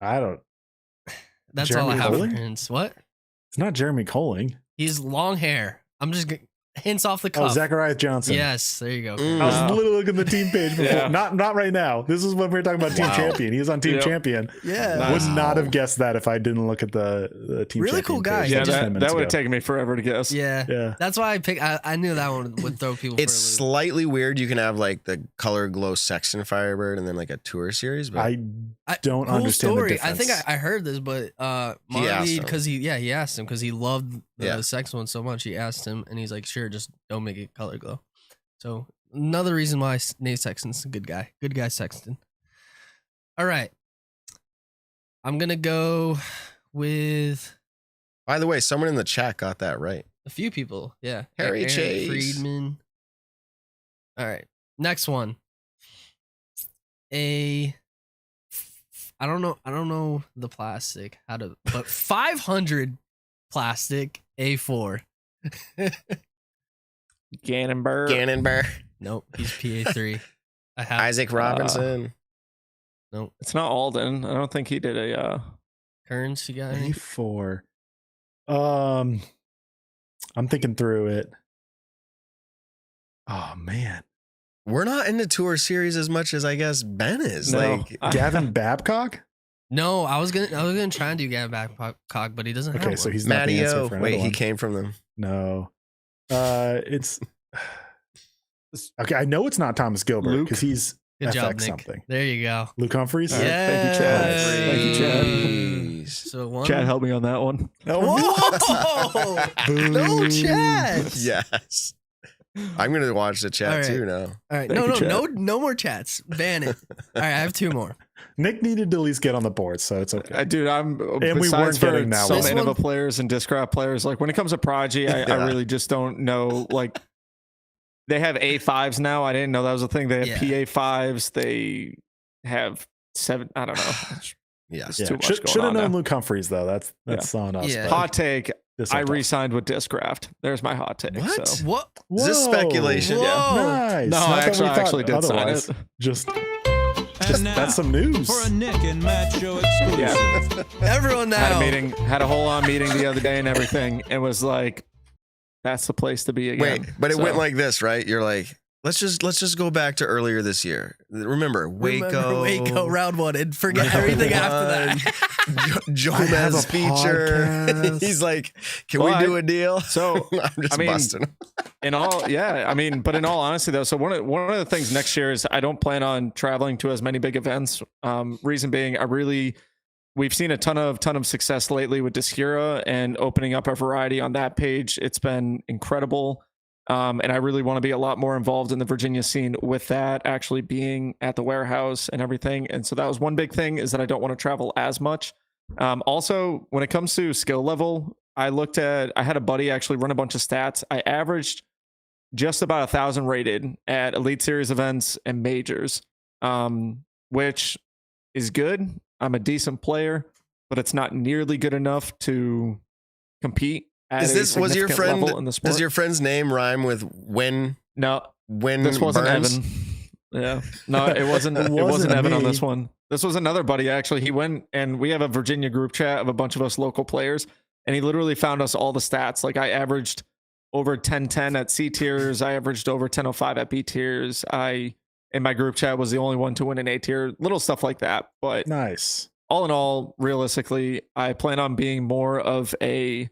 S4: I don't.
S5: That's
S4: Jeremy
S5: all I have for
S4: Colling?
S5: hints. What?
S4: It's not Jeremy Colling.
S5: He's long hair. I'm just hints off the
S4: Oh,
S5: cuff.
S4: Zachariah Johnson.
S5: Yes, there you go.
S2: Mm.
S4: I was
S3: Wow.
S4: literally looking at the team page before.
S3: Yeah.
S4: Not right now. This is when we were talking about Team
S2: Wow.
S4: Champion. He was on Team
S3: Yep.
S4: Champion.
S5: Yeah.
S3: Nice.
S4: Would not
S2: Wow.
S4: have guessed that if I didn't look at the Team
S5: Really
S4: Champion
S5: cool guy.
S4: page
S3: Yeah,
S5: just
S4: just 10
S3: that
S4: minutes
S3: would have
S4: ago.
S3: taken me forever to guess.
S5: Yeah.
S4: Yeah.
S5: That's why I picked. I knew that one would throw people.
S2: It's
S5: for a loop.
S2: slightly weird. You can have like the color glow Sexton Firebird and then like a tour series. But
S4: I don't
S5: cool
S4: understand
S5: story.
S4: the difference.
S5: I think I heard this, but
S2: He asked
S5: Marley
S2: him.
S5: because he asked him because he loved the
S2: Yeah.
S5: sex one so much. He asked him, and he's like, "Sure, just don't make it color glow." So another reason why Nate Sexton's a good guy Sexton. All right, I'm gonna go with
S2: by the way, someone in the chat got that right.
S5: a few people. Yeah,
S2: Harry
S5: Aaron
S2: Chase.
S5: Friedman. All right, next one. I don't know the plastic but 500 plastic A4.
S3: Gannonberg.
S2: Gannonberg,
S5: Nope, he's PA3. I have
S2: Isaac Robinson.
S5: nope.
S3: It's not Alden. I don't think he did a.
S5: Kearns, you got any?
S4: A4. I'm thinking through it. Oh man,
S2: We're not in the tour series as much as I guess Ben is.
S3: No.
S2: Like,
S4: Gavin Babcock.
S5: No, I was gonna try and do Gavin Babcock, but he doesn't have
S4: Okay, so
S5: one.
S4: he's not the
S2: Matty
S4: answer
S2: O.
S4: for
S2: Wait,
S4: another
S2: he
S4: one.
S2: came from them.
S4: No, it's Okay, I know it's not Thomas Gilbert
S3: Luke?
S4: because he's
S5: Good
S4: FX
S5: job, Nick.
S4: something.
S5: There you go.
S4: Luke Humphreys.
S3: All right, thank you, Chad. Thank you, Chad.
S2: Jeez.
S5: So one.
S3: Chad, help me on that one.
S5: Whoa! No, Chad.
S2: Yes. I'm gonna watch the chat
S5: All right.
S2: too now.
S5: All right,
S3: Thank you,
S5: no more chats. Ban it. All right, I have 2 more.
S4: Nick needed to at least get on the board, so it's okay.
S3: Dude, I'm
S4: And we weren't getting that
S3: some
S5: one.
S3: Innova players and Discraft players. Like when it comes to Prodigy, I
S2: Yeah.
S3: really just don't know. Like they have A5s now. I didn't know that was a thing. They have PA5s. They have 7. I don't know.
S2: Yes.
S3: Too much
S4: Should
S3: going
S4: have
S3: on
S4: known
S3: now.
S4: Luke Humphreys though. That's on us.
S5: Yeah.
S4: but
S3: Hot take.
S4: this
S3: I
S4: on top.
S3: re-signed with Discraft. There's my hot take.
S2: What?
S3: So.
S5: What?
S2: Is this
S4: Whoa.
S2: speculation?
S5: Whoa.
S4: Nice.
S3: No,
S4: Not that we
S3: I
S4: thought
S3: actually did sign
S4: otherwise.
S3: it.
S4: Just
S1: And now,
S4: that's some news.
S1: for a Nick and Matt Show exclusive.
S3: Yeah.
S5: Everyone now.
S3: Had a whole on meeting the other day and everything, and was like, "That's the place to be again."
S2: Wait, but it
S3: So-
S2: went like this, right? You're like, let's just go back to earlier this year. Remember Waco,
S5: round 1, and forget everything after that.
S2: Jomez feature.
S4: podcast.
S2: He's like, can
S3: Well,
S2: we do a deal?
S3: So
S2: I'm just
S3: I mean,
S2: busting.
S3: in all, yeah, I mean, but in all honesty, though, so one of the things next year is I don't plan on traveling to as many big events. Reason being, we've seen a ton of success lately with Discura and opening up a variety on that page. It's been incredible. And I really want to be a lot more involved in the Virginia scene with that, actually being at the warehouse and everything. And so that was one big thing, is that I don't want to travel as much. Also, when it comes to skill level, I had a buddy actually run a bunch of stats. I averaged just about 1,000 rated at Elite Series events and majors, which is good. I'm a decent player, but it's not nearly good enough to compete.
S2: Was your friend?
S3: Level in the sport.
S2: Does your friend's name rhyme with when?
S3: No,
S2: When
S3: this wasn't
S2: Burns?
S3: Evan. Yeah, no, it wasn't. It wasn't
S4: wasn't
S3: Evan on
S4: me.
S3: this one. This was another buddy. Actually, he went, and we have a Virginia group chat of a bunch of us local players, and he literally found us all the stats. Like I averaged over 1010 at C tiers. I averaged over 1005 at B tiers. I in my group chat was the only one to win an A tier. Little stuff like that. But
S4: nice.
S3: all in all, realistically, I plan on being more of a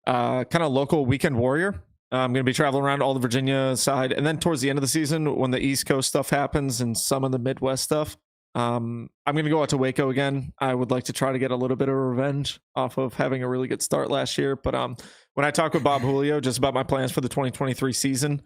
S3: kind of local weekend warrior. I'm going to be traveling around all the Virginia side. And then towards the end of the season, when the East Coast stuff happens and some of the Midwest stuff, I'm going to go out to Waco again. I would like to try to get a little bit of revenge off of having a really good start last year. But when I talked with Bob Julio just about my plans for the 2023 season,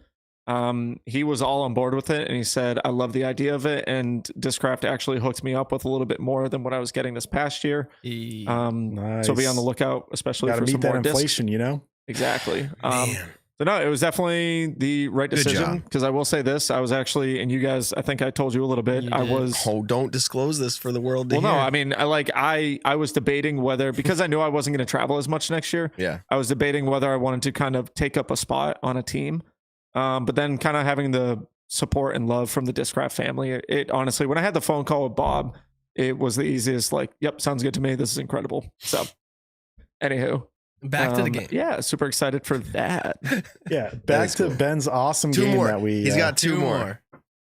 S3: he was all on board with it. And he said, I love the idea of it. And Discraft actually hooked me up with a little bit more than what I was getting this past year.
S4: Nice.
S3: So be on the lookout, especially
S4: Got to
S3: for some
S4: meet that
S3: more discs.
S4: inflation, you know.
S3: Exactly.
S2: Man.
S3: So no, it was definitely the right
S2: Good
S3: decision,
S2: job.
S3: because I will say this, I was actually, and you guys, I think I told you a little bit,
S5: You
S3: I
S5: did.
S3: was,
S2: Oh, don't disclose this for the world to
S3: well, no,
S2: hear.
S3: I mean, I was debating whether, because I knew I wasn't going to travel as much next year,
S2: Yeah.
S3: I was debating whether I wanted to kind of take up a spot on a team. But then kind of having the support and love from the Discraft family, it honestly, when I had the phone call with Bob, it was the easiest, like, yep, sounds good to me. This is incredible. So anywho.
S5: Back to the game.
S3: Yeah, super excited for that.
S4: Yeah, back
S2: is
S4: to
S2: cool.
S4: Ben's awesome
S2: Two
S4: game
S2: more.
S4: that we.
S2: He's got two more.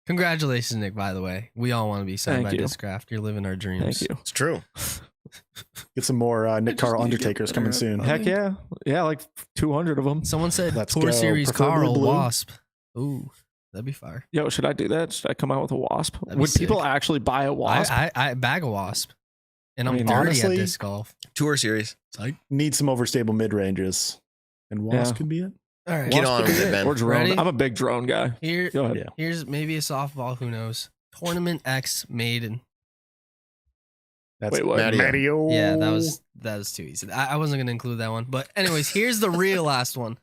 S5: Congratulations, Nick, by the way. We all want to be signed
S3: Thank
S5: by
S3: you.
S5: Discraft. You're living our dreams.
S3: Thank you.
S2: It's true.
S4: Get some more Nick Carl
S3: need to get
S4: Undertakers coming soon.
S3: Heck yeah. Yeah, like 200 of them.
S5: Someone said
S4: Let's
S5: Tour
S4: go.
S5: Series
S4: Preferably
S5: Carl
S4: blue.
S5: Wasp. Ooh, that'd be fire.
S3: Yo, should I do that? Should I come out with a wasp?
S5: That'd be
S3: Would people
S5: sick.
S3: actually buy a wasp?
S5: I bag a Wasp. And
S3: I
S5: I'm
S3: mean,
S5: dirty
S4: honestly,
S5: at disc golf.
S2: Tour series.
S4: Need some overstable mid ranges, and Wasp
S3: Yeah.
S4: could be it.
S5: All right.
S2: Get
S3: Wasp
S2: on
S3: could
S2: with
S3: be
S2: it, Ben.
S3: Or drone.
S5: Ready?
S3: I'm a big drone guy.
S5: Here,
S3: Go ahead.
S4: Yeah.
S5: here's maybe a softball. Who knows? Tournament X Maiden.
S4: That's
S3: Wait, what?
S4: Mario.
S5: Yeah, that was too easy. I wasn't gonna include that one. But anyways, here's the real last one.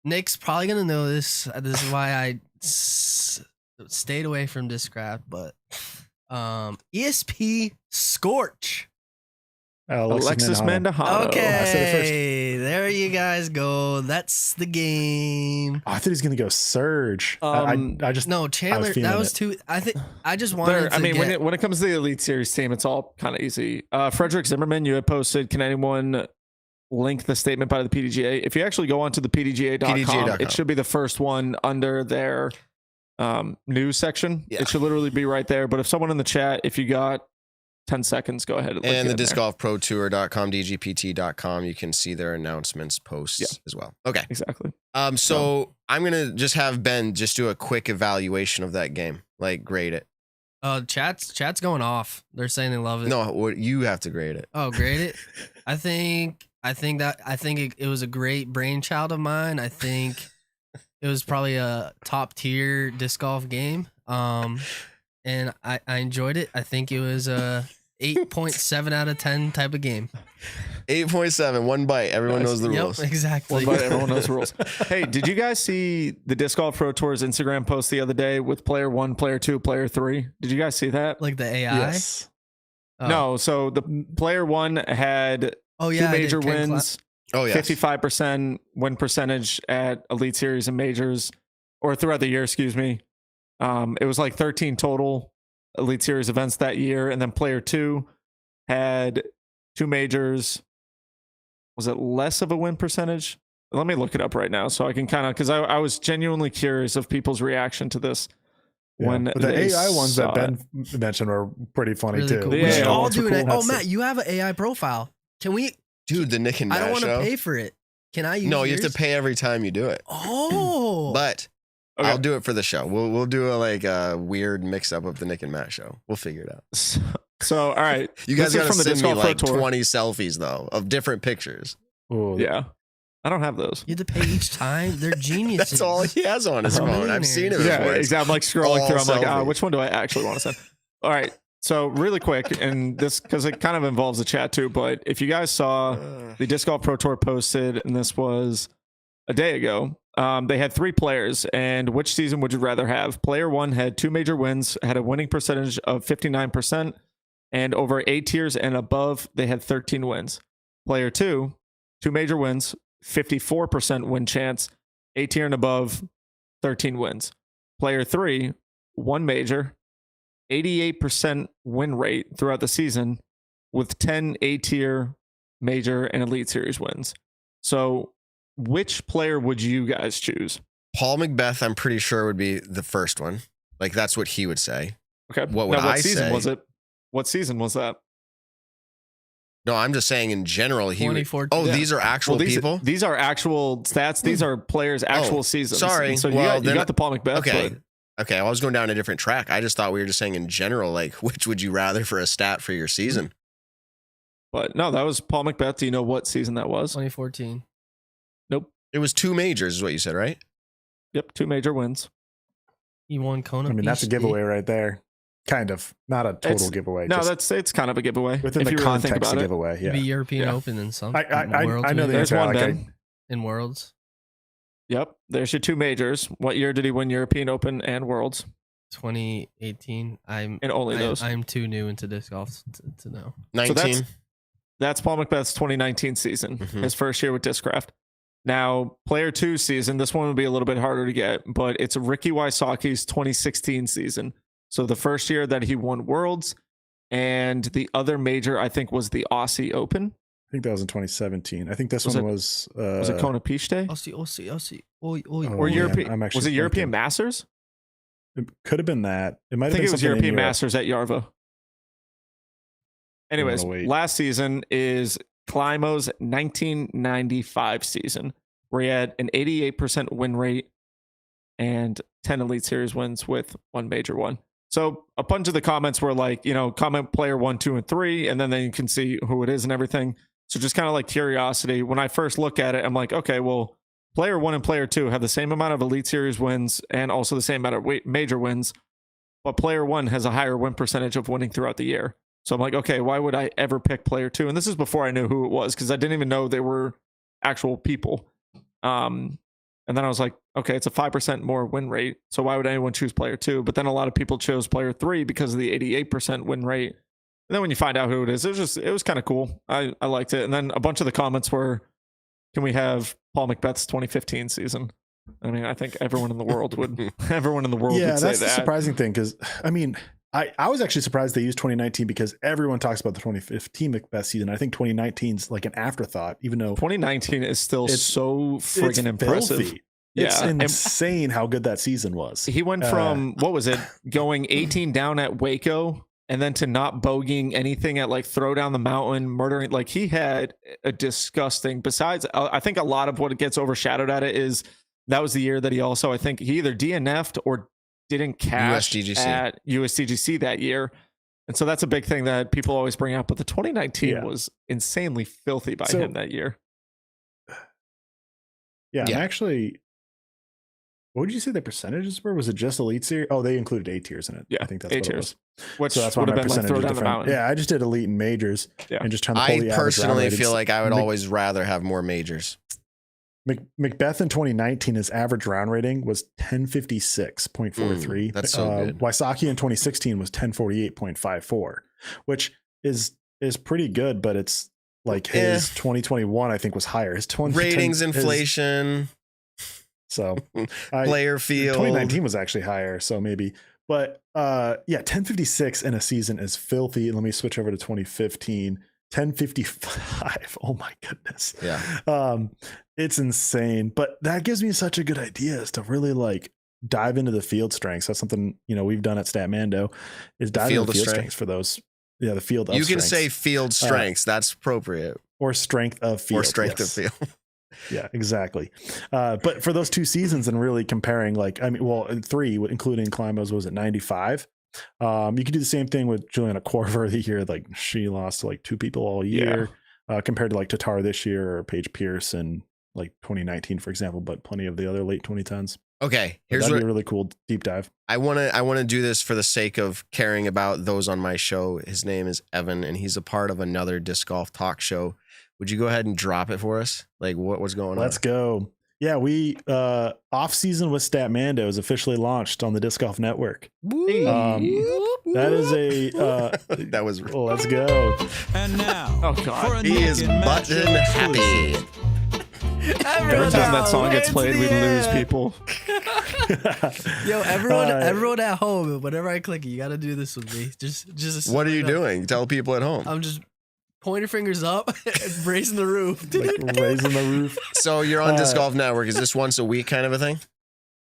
S5: Nick's probably gonna know this. This is why I stayed away from Discraft. But ESP Scorch.
S3: Alexis Mandahano.
S4: I said it first.
S5: Okay, there you guys go. That's the game.
S4: I thought he was gonna go Surge. I just
S5: No, Chandler.
S4: feeling
S5: That was
S4: it.
S5: too. I think I just wanted to
S3: I mean,
S5: get.
S3: when it comes to the Elite Series team, it's all kind of easy. Frederick Zimmerman, you had posted, can anyone link the statement by the PDGA? If you actually go onto the PDGA.com,
S2: PDGA.com.
S3: it should be the first one under their news section.
S2: Yeah.
S3: It should literally be right there. But if someone in the chat, if you got 10 seconds, go ahead.
S2: And the discgolfprotour.com, DGPT.com, you can see their announcements posts as well. Okay.
S3: Exactly.
S2: So I'm going to just have Ben just do a quick evaluation of that game, like grade it.
S5: Chat's going off. They're saying they love it.
S2: No, you have to grade it.
S5: Oh, grade it. I think it was a great brainchild of mine. I think it was probably a top tier disc golf game. And I enjoyed it. I think it was a 8.7 out of 10 type of game.
S2: 8.7, one bite. Everyone knows the rules.
S5: Exactly.
S3: One bite, everyone knows the rules. Hey, did you guys see the Disc Golf Pro Tour's Instagram post the other day with player 1, player 2, player 3? Did you guys see that?
S5: Like the AI?
S4: Yes.
S5: Oh.
S3: No. So the player 1 had two major wins. 55% win percentage at Elite Series and majors, or throughout the year, excuse me. It was like 13 total Elite Series events that year. And then player 2 had 2 majors. Was it less of a win percentage? Let me look it up right now so I can kind of, because I was genuinely curious of people's reaction to this. When
S4: but the AI ones that Ben mentioned were pretty funny
S5: really
S4: too.
S5: Cool.
S3: Yeah,
S5: we should all do it.
S4: Cool.
S5: Oh, Matt, you have an AI profile. Can we?
S2: Dude, the Nick and Matt
S5: I don't want to
S2: show.
S5: pay for it. Can I use
S2: No, you
S5: yours?
S2: have to pay every time you do it.
S5: Oh.
S2: But
S3: Okay.
S2: I'll do it for the show. We'll do a weird mix up of the Nick and Matt show. We'll figure it out.
S3: So all right.
S2: You guys
S3: This is
S2: got to
S3: from the
S2: send
S3: Disc
S2: me
S3: Golf Pro
S2: like
S3: Tour.
S2: 20 selfies though of different pictures.
S4: Ooh,
S3: Yeah. I don't have those.
S5: You have to pay each time. They're geniuses.
S2: That's all he has on his
S5: They're
S2: phone. I've seen it
S3: Yeah,
S2: before. It's
S3: exactly. I'm like scrolling
S2: all
S3: through. I'm like,
S2: selfie.
S3: which one do I actually want to send? All right. So really quick, and this because it kind of involves the chat too. But if you guys saw the Disc Golf Pro Tour posted, and this was a day ago, they had 3 players. And which season would you rather have? Player 1 had 2 major wins, had a winning percentage of 59%, and over 8 tiers and above, they had 13 wins. Player 2, 2 major wins, 54% win chance, 8 tier and above, 13 wins. Player 3, 1 major, 88% win rate throughout the season with 10 A tier major and Elite Series wins. So which player would you guys choose?
S2: Paul Macbeth, I'm pretty sure would be the first one. Like that's what he would say.
S3: Okay.
S2: What would
S3: now, what
S2: I
S3: season
S2: say?
S3: was it? What season was that?
S2: No, I'm just saying in general. He would,
S5: 2014.
S2: oh,
S5: Yeah.
S2: these are actual people.
S3: These are actual stats. These are players' actual seasons.
S2: Sorry.
S3: And so
S2: Well,
S3: you
S2: then-
S3: got the Paul Macbeth.
S2: Okay.
S3: but-
S2: Okay, I was going down a different track. I just thought we were just saying in general, like which would you rather for a stat for your season?
S3: But no, that was Paul Macbeth. Do you know what season that was?
S5: 2014.
S3: Nope.
S2: It was 2 majors, is what you said, right?
S3: Yep. 2 major wins.
S5: He won Kona.
S4: I mean, that's a
S5: Beach
S4: giveaway right there. Kind of. Not a total
S3: It's-
S4: giveaway.
S3: No,
S4: just
S3: it's kind of a giveaway.
S4: within
S3: if
S4: the
S3: you really think
S4: context
S3: about
S4: of
S3: it.
S4: giveaway.
S5: Be
S4: Yeah.
S5: European
S3: Yeah.
S5: Open and some.
S4: I know the
S3: There's
S4: answer.
S3: one,
S4: Like,
S3: Ben.
S5: in Worlds.
S3: Yep. There's your 2 majors. What year did he win European Open and Worlds?
S5: 2018.
S3: And only those.
S5: I'm too new into disc golf to know.
S2: 19.
S3: That's Paul Macbeth's 2019 season,
S2: Mhm.
S3: his first year with Discraft. Now, player 2 season, this one would be a little bit harder to get, but it's Ricky Wysocki's 2016 season. So the first year that he won Worlds, and the other major, I think, was the Aussie Open.
S4: I think that was in 2017. I think this
S3: Was
S4: one
S3: it-
S4: was.
S3: Was it Kona Peach Day?
S5: Aussie.
S4: Oh,
S3: Or
S4: man,
S3: European?
S4: I'm actually
S3: Was it European
S4: thinking.
S3: Masters?
S4: It could have been that. It might
S3: I
S4: have
S3: think
S4: been
S3: it was
S4: something in
S3: European
S4: Europe.
S3: Masters at Yarva. Anyways,
S4: wait.
S3: last season is Climo's 1995 season, where he had an 88% win rate and 10 Elite Series wins with 1 major one. So a bunch of the comments were like, comment player 1, 2, and 3, and then you can see who it is and everything. So just kind of like curiosity. When I first look at it, I'm like, okay, well, player 1 and player 2 have the same amount of Elite Series wins and also the same amount of major wins, but player 1 has a higher win percentage of winning throughout the year. So I'm like, okay, why would I ever pick player 2? And this is before I knew who it was, because I didn't even know they were actual people. And then I was like, okay, it's a 5% more win rate. So why would anyone choose player 2? But then a lot of people chose player 3 because of the 88% win rate. And then when you find out who it is, it was kind of cool. I liked it. And then a bunch of the comments were, can we have Paul Macbeth's 2015 season? I mean, I think everyone in the world would
S4: Yeah,
S3: would say
S4: that's the
S3: that.
S4: surprising thing because I mean, I was actually surprised they used 2019 because everyone talks about the 2015 Macbeth season. I think 2019's like an afterthought, even though
S3: 2019 is still
S4: It's-
S3: so
S4: it's
S3: friggin' impressive.
S4: filthy. It's
S3: Yeah. And
S4: insane how good that season was.
S3: he went from, what was it, going 18 down at Waco and then to not bogeying anything at like throw down the mountain, murdering. Like he had a disgusting. Besides, I think a lot of what gets overshadowed at it is that was the year that he also, I think he either DNF'd or didn't cash at USDGC that year. And so that's a big thing that people always bring up. But the 2019 was insanely filthy by him that year.
S4: Yeah, I'm actually. What would you say the percentages were? Was it just Elite Series? Oh, they included A tiers in it.
S3: Yeah,
S4: I think that's
S3: A
S4: what
S3: tiers.
S4: it was.
S3: Which
S4: so that's why
S3: would
S4: my
S3: have been like
S4: percentage
S3: throw
S4: is
S3: down the
S4: different.
S3: mountain.
S4: Yeah, I just did Elite and Majors and just trying to pull the
S2: I
S4: average
S2: personally
S4: round
S2: feel
S4: ratings.
S2: like I would always rather have more majors.
S4: Macbeth in 2019, his average round rating was 1056.43.
S2: That's so good.
S4: Wysocki in 2016 was 1048.54, which is pretty good, but it's like his 2021, I think, was higher. His
S2: ratings inflation.
S4: So
S2: player field
S4: 2019 was actually higher. So maybe, but 1056 in a season is filthy. Let me switch over to 2015. 1055. Oh my goodness.
S2: Yeah.
S4: It's insane, but that gives me such a good idea is to really like dive into the field strengths. That's something, we've done at Statmando is dive into the field strengths for those. Yeah. The field.
S2: You can
S4: strengths.
S2: say field strengths. That's appropriate.
S4: Or strength of field.
S2: Or strength of field.
S4: Yeah, exactly. But for those 2 seasons and really comparing, in 3, including Climbos, was at 95. You could do the same thing with Juliana Korver the year. Like she lost to like 2 people all year compared to like Tatar this year or Paige Pierce in like 2019, for example, but plenty of the other late 2010s.
S2: Okay.
S4: That'd be a really cool deep dive.
S2: I want to do this for the sake of caring about those on my show. His name is Evan and he's a part of another disc golf talk show. Would you go ahead and drop it for us? Like what was going on?
S4: Let's go. Yeah, we off season with Statmando is officially launched on the Disc Golf Network. That is a
S2: that was
S4: let's go.
S1: And now,
S3: oh god,
S1: for a
S2: he is button happy.
S3: Every time that song gets played, we lose people.
S5: Yo, everyone at home, whenever I click it, you got to do this with me. Just.
S2: What are you doing? Tell people at home.
S5: I'm just pointing fingers up and raising the roof.
S4: Like raising the roof.
S2: So you're on Disc Golf Network. Is this once a week kind of a thing?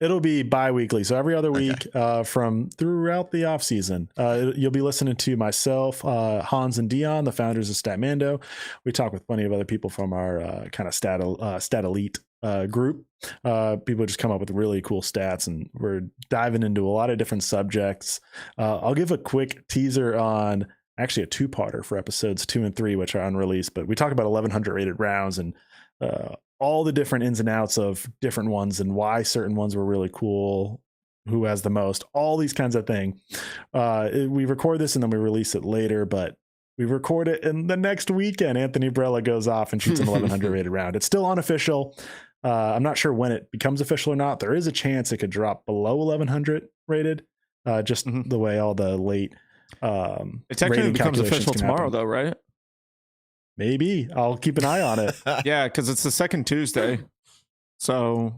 S4: It'll be bi-weekly. So every other week from throughout the off season, you'll be listening to myself, Hans and Dion, the founders of Statmando. We talk with plenty of other people from our kind of stat elite group. People just come up with really cool stats and we're diving into a lot of different subjects. I'll give a quick teaser on actually a 2-parter for episodes 2 and 3, which are unreleased, but we talk about 1100 rated rounds and all the different ins and outs of different ones and why certain ones were really cool, who has the most, all these kinds of things. We record this and then we release it later, but we record it and the next weekend, Anthony Brella goes off and shoots an 1100 rated round. It's still unofficial. I'm not sure when it becomes official or not. There is a chance it could drop below 1100 rated, just the way all the late
S3: it technically becomes official tomorrow though, right?
S4: Maybe. I'll keep an eye on it.
S3: Yeah, because it's the second Tuesday, so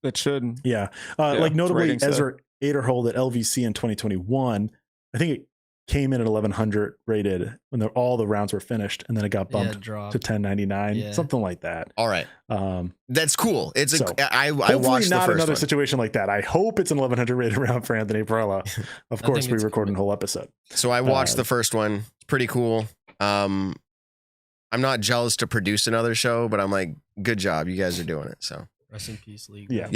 S3: it should.
S4: Yeah, like notably Ezra Aderhold at LVC in 2021, I think it came in at 1100 rated when all the rounds were finished, and then it got bumped to 1099, something like that.
S2: All right, that's cool. It's I
S4: hopefully
S2: watched
S4: not
S2: the first
S4: another
S2: one.
S4: situation like that. I hope it's an 1100 rated round for Anthony Brella. Of course, we recorded a whole episode.
S2: So I watched the first one. It's pretty cool. I'm not jealous to produce another show, but I'm like, good job, you guys are doing it. So
S5: rest in peace, league.
S4: Yeah.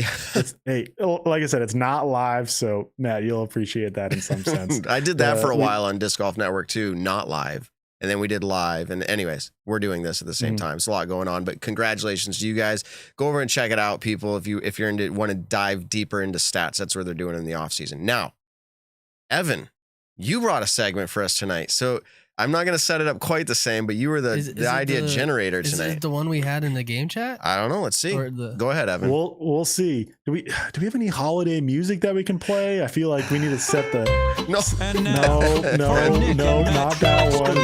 S4: Hey, like I said, it's not live, so Matt, you'll appreciate that in some sense.
S2: I did that for a while on Disc Golf Network too, not live, and then we did live. And anyways, we're doing this at the same time. It's a lot going on, but congratulations to you guys. Go over and check it out, people. If you're into want to dive deeper into stats, that's where they're doing it in the off season. Now, Evan, you brought a segment for us tonight, so I'm not going to set it up quite the same, but you were the idea generator tonight.
S5: Is it the one we had in the game chat?
S2: I don't know. Let's see. Go ahead, Evan.
S4: We'll see. Do we have any holiday music that we can play? I feel like we need to set the
S2: no,
S4: not that one.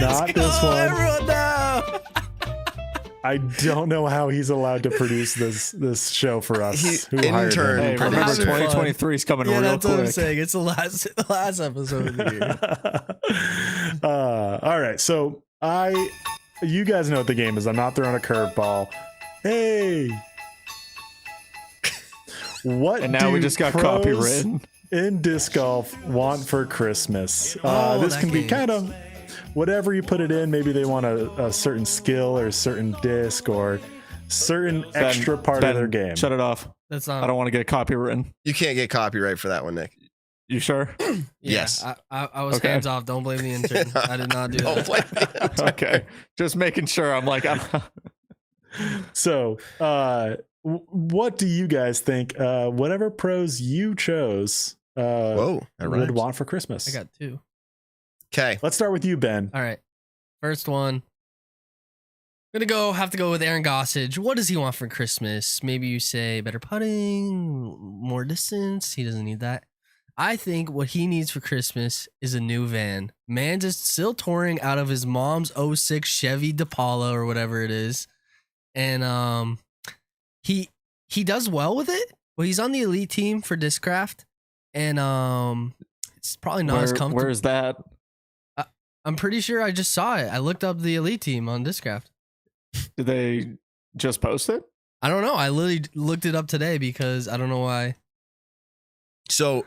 S4: Not this one.
S5: Everyone now.
S4: I don't know how he's allowed to produce this show for us.
S2: Who hired him?
S3: Hey, remember 2023 is coming real quick.
S5: That's what I'm saying. It's the last episode of the year.
S4: All right, so you guys know what the game is. I'm not throwing a curveball. Hey, what?
S3: And now we just got copywritten.
S4: in disc golf want for Christmas? This
S5: that
S4: can be
S5: game.
S4: kind of whatever you put it in. Maybe they want a certain skill or a certain disc or certain extra part of their game.
S3: Shut it off.
S5: That's not.
S3: I don't want to get copywritten.
S2: You can't get copyright for that one, Nick.
S3: You sure?
S5: Yeah,
S2: Yes.
S5: I was
S3: Okay.
S5: hands off. Don't blame the intern. I did not do
S2: Don't
S5: that.
S2: blame me.
S3: Okay. Just making sure. I'm like,
S4: So, what do you guys think? Whatever pros you chose,
S2: Whoa, that
S4: would
S2: rhymes.
S4: want for Christmas?
S5: I got 2.
S2: Okay.
S4: Let's start with you, Ben.
S5: All right. First one. Have to go with Aaron Gossage. What does he want for Christmas? Maybe you say better putting, more distance. He doesn't need that. I think what he needs for Christmas is a new van. Man's is still touring out of his mom's 06 Chevy DePaula or whatever it is. And he does well with it. Well, he's on the elite team for Discraft. And it's probably not as comfortable.
S3: Where's that?
S5: I'm pretty sure I just saw it. I looked up the elite team on Discraft.
S3: Did they just post it?
S5: I don't know. I literally looked it up today because I don't know why.
S2: So,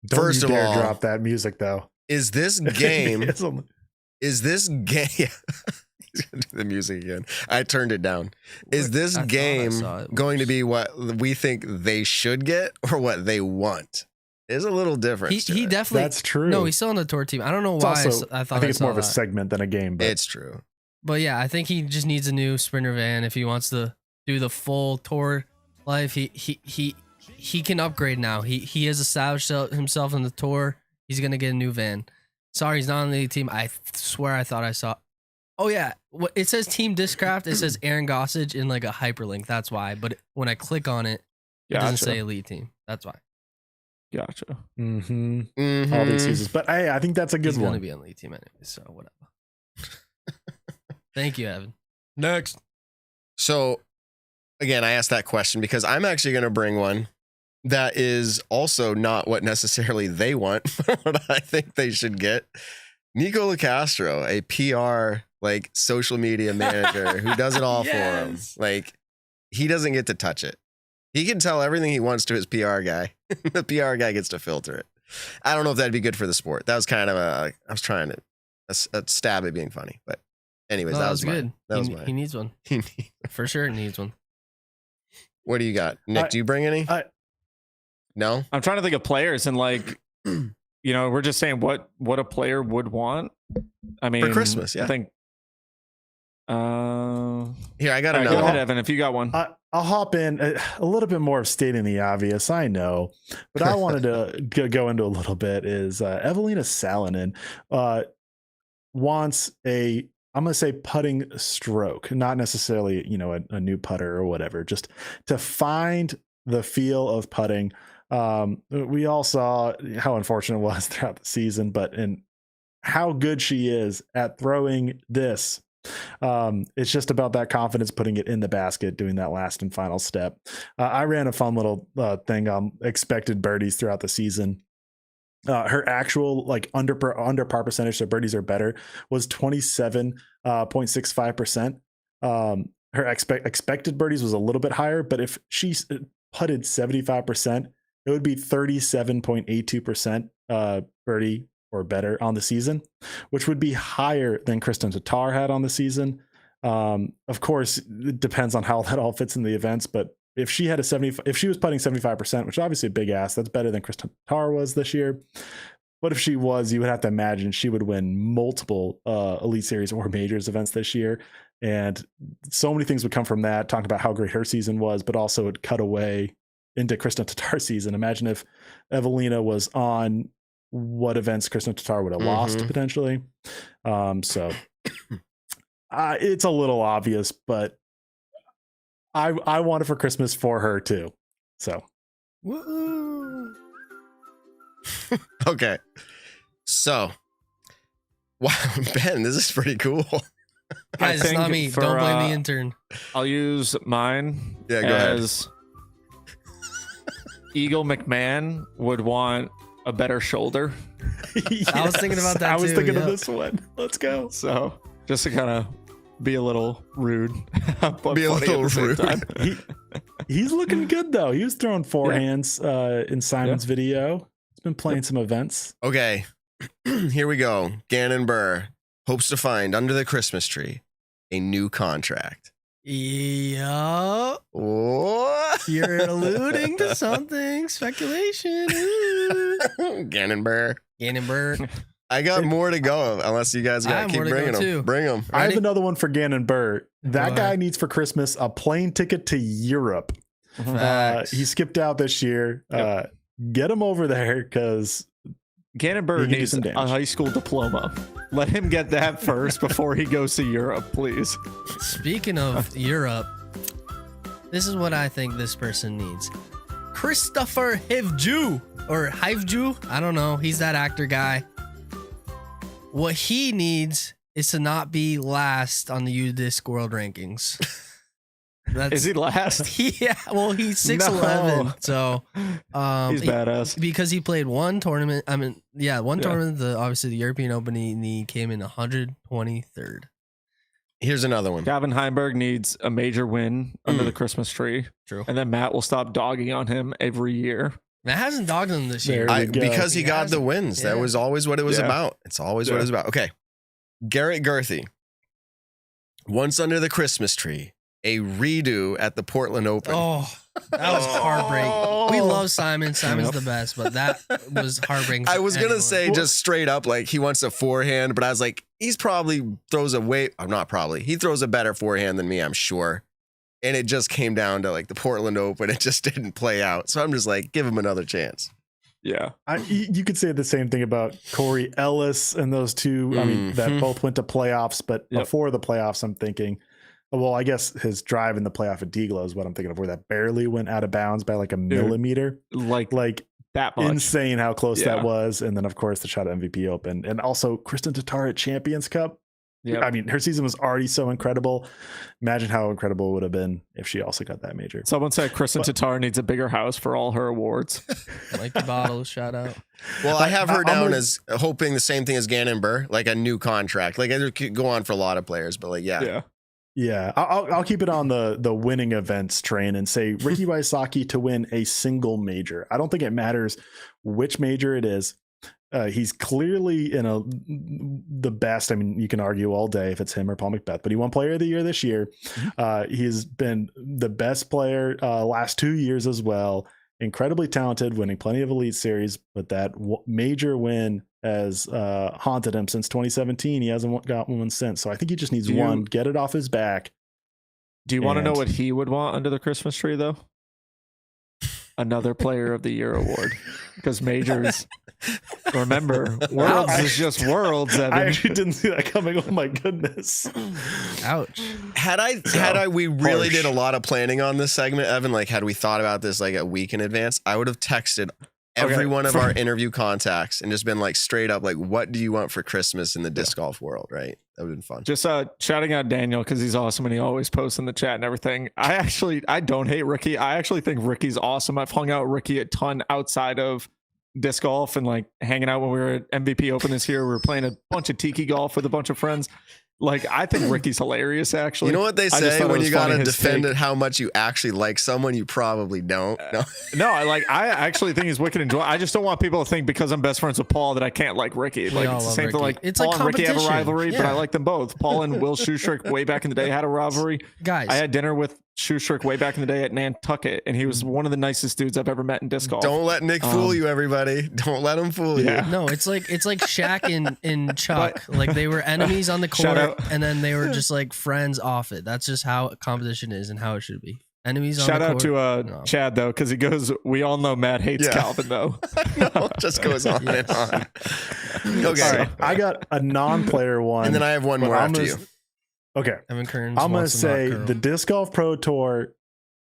S4: Don't
S2: first
S4: you
S2: of
S4: dare
S2: all,
S4: drop that music though.
S2: is this game?
S4: It's on-
S2: Is this game? He's gonna do the music again. I turned it down. Is this
S5: I thought I
S2: game
S5: saw it.
S2: going to be what we think they should get or what they want? There's a little difference.
S5: He
S2: to it.
S5: definitely.
S4: That's true.
S5: No, he's still on the tour team. I don't know
S4: It's
S5: why.
S4: also-
S5: I thought
S4: I think it's
S5: saw
S4: more of a
S5: that.
S4: segment than a game. But
S2: It's true.
S5: But yeah, I think he just needs a new Sprinter van if he wants to do the full tour life. He can upgrade now. He has established himself in the tour. He's gonna get a new van. Sorry, he's not on the team. I swear I thought I saw. Oh yeah, it says Team Discraft. It says Aaron Gossage in like a hyperlink. That's why. But when I click on it, it doesn't say elite team. That's why.
S3: Gotcha.
S2: Mm-hmm.
S4: all these uses. But hey, I think that's a good
S5: He's
S4: one.
S5: gonna be on the elite team anyway. So whatever. Thank you, Evan. Next.
S2: So, again, I asked that question because I'm actually going to bring one that is also not what necessarily they want, but what I think they should get. Nico LaCastro, a PR like social media manager who does it all for him.
S5: Yes.
S2: Like, he doesn't get to touch it. He can tell everything he wants to his PR guy. The PR guy gets to filter it. I don't know if that'd be good for the sport. That was kind of I was trying to a stab at being funny, but anyways,
S5: No,
S2: that was
S5: good.
S2: mine. That was mine.
S5: He needs one. For sure, he needs one.
S2: What do you got, Nick? Do you bring any? No.
S3: I'm trying to think of players and like, we're just saying what a player would want. I mean,
S2: For Christmas, yeah.
S3: I think.
S2: Here, I got
S3: All right,
S2: another
S3: go ahead,
S2: one.
S3: Evan, if you got one.
S4: I'll hop in a little bit more of stating the obvious. I know, but I wanted to go into a little bit. Is Evelina Salonen wants I'm going to say putting stroke, not necessarily a new putter or whatever, just to find the feel of putting. We all saw how unfortunate it was throughout the season, but in how good she is at throwing this. It's just about that confidence, putting it in the basket, doing that last and final step. I ran a fun little thing on expected birdies throughout the season. Her actual like under par percentage, so birdies are better, was 27.65%. Her expected birdies was a little bit higher, but if she putted 75%, it would be 37.82% birdie or better on the season, which would be higher than Kristen Tatar had on the season. Of course, it depends on how that all fits in the events, but if she had if she was putting 75%, which is obviously a big ass, that's better than Kristen Tatar was this year. But if she was, you would have to imagine she would win multiple Elite Series or Majors events this year. And so many things would come from that, talking about how great her season was, but also it cut away into Kristen Tatar's season. Imagine if Evelina was on what events Kristen Tatar would have lost potentially. So it's a little obvious, but I want it for Christmas for her too. So
S5: Woo!
S2: Okay. So, wow, Ben, this is pretty cool.
S5: Guys, it's not me.
S3: for,
S5: Don't blame the intern.
S3: I'll use mine.
S2: Yeah, go ahead.
S3: as Eagle McMahon would want a better shoulder.
S5: I was thinking about that
S4: I was
S5: too,
S4: thinking of
S5: yeah.
S4: this one. Let's go.
S3: So just to kind of be a little rude, but
S2: Be a
S3: funny at
S2: little
S3: the same
S2: rude.
S3: time.
S4: He's looking good though. He was throwing forehands in Simon's video. He's been playing some events.
S2: Okay, here we go. Gannon Burr hopes to find under the Christmas tree a new contract.
S5: Yeah.
S2: What?
S5: You're alluding to something. Speculation. Ooh.
S2: Gannon Burr.
S5: Gannon Burr.
S2: I got more to go unless you guys
S5: I
S2: got
S5: have
S2: keep
S5: more to
S2: bringing
S5: go,
S2: them.
S5: too.
S2: Bring them.
S4: I have
S5: Ready?
S4: another one for Gannon Burr. That
S5: Go
S4: guy
S5: ahead.
S4: needs for Christmas a plane ticket to Europe.
S5: Facts.
S4: He skipped out this year. Get him over there because
S3: Gannon
S4: He
S3: Burr
S4: can do
S3: needs
S4: some
S3: a
S4: damage.
S3: high school diploma. Let him get that first before he goes to Europe, please.
S5: Speaking of Europe, this is what I think this person needs. Christopher Hivju or Hivju. I don't know. He's that actor guy. What he needs is to not be last on the UDisc world rankings. That's,
S3: Is he last?
S5: Yeah, well, he's 6'11", so
S3: He's badass.
S5: because he played one tournament. I mean, yeah, one tournament. Obviously the European Open. And he came in 123rd.
S2: Here's another one.
S3: Gavin Heimberg needs a major win under the Christmas tree.
S5: True.
S3: And then Matt will stop dogging on him every year.
S5: That hasn't dogged him this year.
S4: There you go.
S2: Because he
S5: He
S2: got
S5: has
S2: the
S5: it.
S2: wins. That
S5: Yeah.
S2: was always what it was
S3: Yeah.
S2: about. It's always what
S3: Yeah.
S2: it was about. Okay. Garrett Gerthy. Once under the Christmas tree, a redo at the Portland Open.
S5: Oh, that was heartbreaking. We love Simon. Simon's the best, but that was heartbreaking.
S2: I
S5: for
S2: was going to
S5: anyone.
S2: say just straight up, like he wants a forehand, but I was like, he's probably throws a way. I'm not probably. He throws a better forehand than me, I'm sure. And it just came down to like the Portland Open. It just didn't play out. So I'm just like, give him another chance.
S3: Yeah.
S4: You could say the same thing about Corey Ellis and those two. I mean, that both went to playoffs, but
S3: Yep.
S4: before the playoffs, I'm thinking, well, I guess his drive in the playoff at Deglo is what I'm thinking of, where that barely went out of bounds by like a millimeter.
S3: Like that much.
S4: Insane how close
S3: Yeah.
S4: that was. And then, of course, the shot at MVP Open. And also Kristen Tatar at Champions Cup.
S3: Yep.
S4: I mean, her season was already so incredible. Imagine how incredible it would have been if she also got that major.
S3: Someone said Kristen Tatar needs a bigger house for all her awards.
S5: Mikey Bottles, shout out.
S2: Well, I have her
S4: I'm
S2: down
S4: gonna-
S2: as hoping the same thing as Gannon Burr, like a new contract. Like it could go on for a lot of players, but like, yeah.
S4: Yeah, I'll keep it on the winning events train and say Ricky Wysocki to win a single major. I don't think it matters which major it is. He's clearly the best. I mean, you can argue all day if it's him or Paul McBeth, but he won Player of the Year this year. He's been the best player last 2 years as well. Incredibly talented, winning plenty of Elite Series, but that major win has haunted him since 2017. He hasn't got one since. So I think he just needs one, get it off his back.
S3: Do you want to know
S4: And-
S3: what he would want under the Christmas tree, though? Another Player of the Year award. Because majors, remember, Worlds is just Worlds. Evan.
S4: I actually didn't see that coming. Oh my goodness.
S5: Ouch.
S2: We really
S4: harsh.
S2: did a lot of planning on this segment, Evan. Like, had we thought about this like a week in advance, I would have texted every one of our interview contacts and just been like straight up, like, what do you want for Christmas in the disc golf world? Right? That would have been fun.
S3: Just shouting out Daniel because he's awesome and he always posts in the chat and everything. I don't hate Ricky. I actually think Ricky's awesome. I've hung out with Ricky a ton outside of disc golf and like hanging out when we were at MVP Open this year. We were playing a bunch of tiki golf with a bunch of friends. Like, I think Ricky's hilarious, actually.
S2: You know what they
S3: I just
S2: say
S3: thought it
S2: when
S3: was
S2: you got
S3: funny,
S2: to
S3: his
S2: defend
S3: take.
S2: it, how much you actually like someone, you probably don't. No.
S3: No, I actually think he's wicked enjoyable. I just don't want people to think because I'm best friends with Paul that I can't like Ricky. Like,
S5: all
S3: it's the
S5: love
S3: same thing.
S5: Ricky.
S3: Like,
S5: It's
S3: Paul
S5: like
S3: and Ricky have a
S5: competition.
S3: rivalry, but
S5: Yeah.
S3: I like them both. Paul and Will Schustrick way back in the day had a rivalry.
S5: Guys,
S3: I had dinner with Schustrick way back in the day at Nantucket, and he was one of the nicest dudes I've ever met in disc golf.
S2: Don't let Nick fool you, everybody. Don't let him fool you.
S3: Yeah.
S5: no, it's like Shaq and Chuck. Like they were enemies on the
S3: Shout
S5: court,
S3: out.
S5: and then they were just like friends off it. That's just how competition is and how it should be. Enemies on
S3: Shout
S5: the
S3: out
S5: court.
S3: to
S5: No.
S3: Chad though, because he goes, "We all know Matt hates
S2: Yeah.
S3: Calvin though."
S2: No, it just goes on and on. Okay.
S4: All right, I got a non-player one.
S2: And then I have one
S4: but
S2: more
S4: I'm
S2: after
S4: gonna-
S2: you.
S4: Okay.
S5: Evan Kearns.
S4: I'm going to
S5: wants to knock
S4: say
S5: girl.
S4: the Disc Golf Pro Tour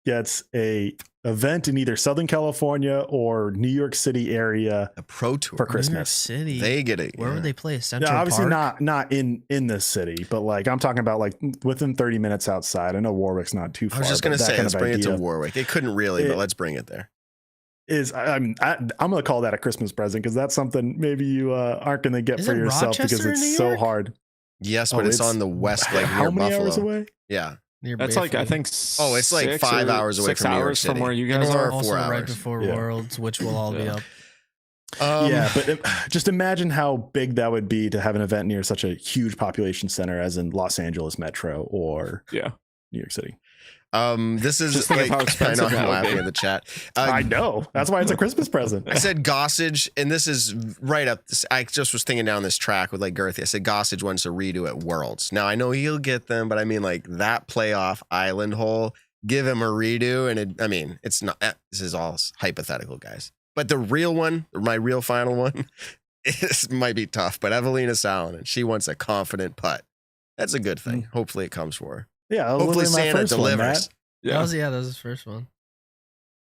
S4: gets a event in either Southern California or New York City area
S2: A pro tour.
S4: for
S5: New York
S4: Christmas.
S5: City.
S2: They get it.
S5: Where would they play? Central
S4: Yeah, obviously
S5: Park?
S4: not in this city, but like I'm talking about like within 30 minutes outside. I know Warwick's not too far.
S2: I was just going to
S4: but that
S2: say,
S4: kind
S2: let's
S4: of
S2: bring it to
S4: idea
S2: Warwick. It couldn't really, but
S4: It-
S2: let's bring it there.
S4: I'm going to call that a Christmas present because that's something maybe you aren't going to get
S5: Is
S4: for
S5: it
S4: yourself because
S5: Rochester in
S4: it's
S5: New
S4: so
S5: York?
S4: hard.
S2: Yes,
S4: Oh,
S2: but it's on the west, like
S4: how
S2: near
S4: many
S2: Buffalo.
S4: hours away?
S2: Yeah.
S3: That's like, I think,
S2: Oh, it's like 5 hours away from New York City.
S3: from where you
S2: And
S3: guys
S2: or
S3: are.
S5: Also
S2: 4
S5: right
S2: hours.
S5: before
S4: Yeah.
S5: Worlds, which will all be up.
S4: Yeah, but just imagine how big that would be to have an event near such a huge population center as in Los Angeles Metro or
S3: Yeah.
S4: New York City.
S2: This is
S3: Just think of
S2: like,
S3: how expensive
S2: I know
S3: that
S2: I'm
S3: would
S2: laughing
S3: be.
S2: in the chat.
S4: I know. That's why it's a Christmas present.
S2: I said Gossage, and this is right up. I just was thinking down this track with like Girthy. I said Gossage wants a redo at Worlds. Now I know he'll get them, but I mean like that playoff island hole, give him a redo, and it's not. This is all hypothetical, guys. But the real one, my real final one, might be tough. But Evelina Salonen, she wants a confident putt. That's a good thing. Hopefully it comes for her.
S4: Yeah,
S2: Hopefully
S4: literally my
S2: Santa
S4: first one,
S2: delivers.
S4: Matt.
S5: That was his first one.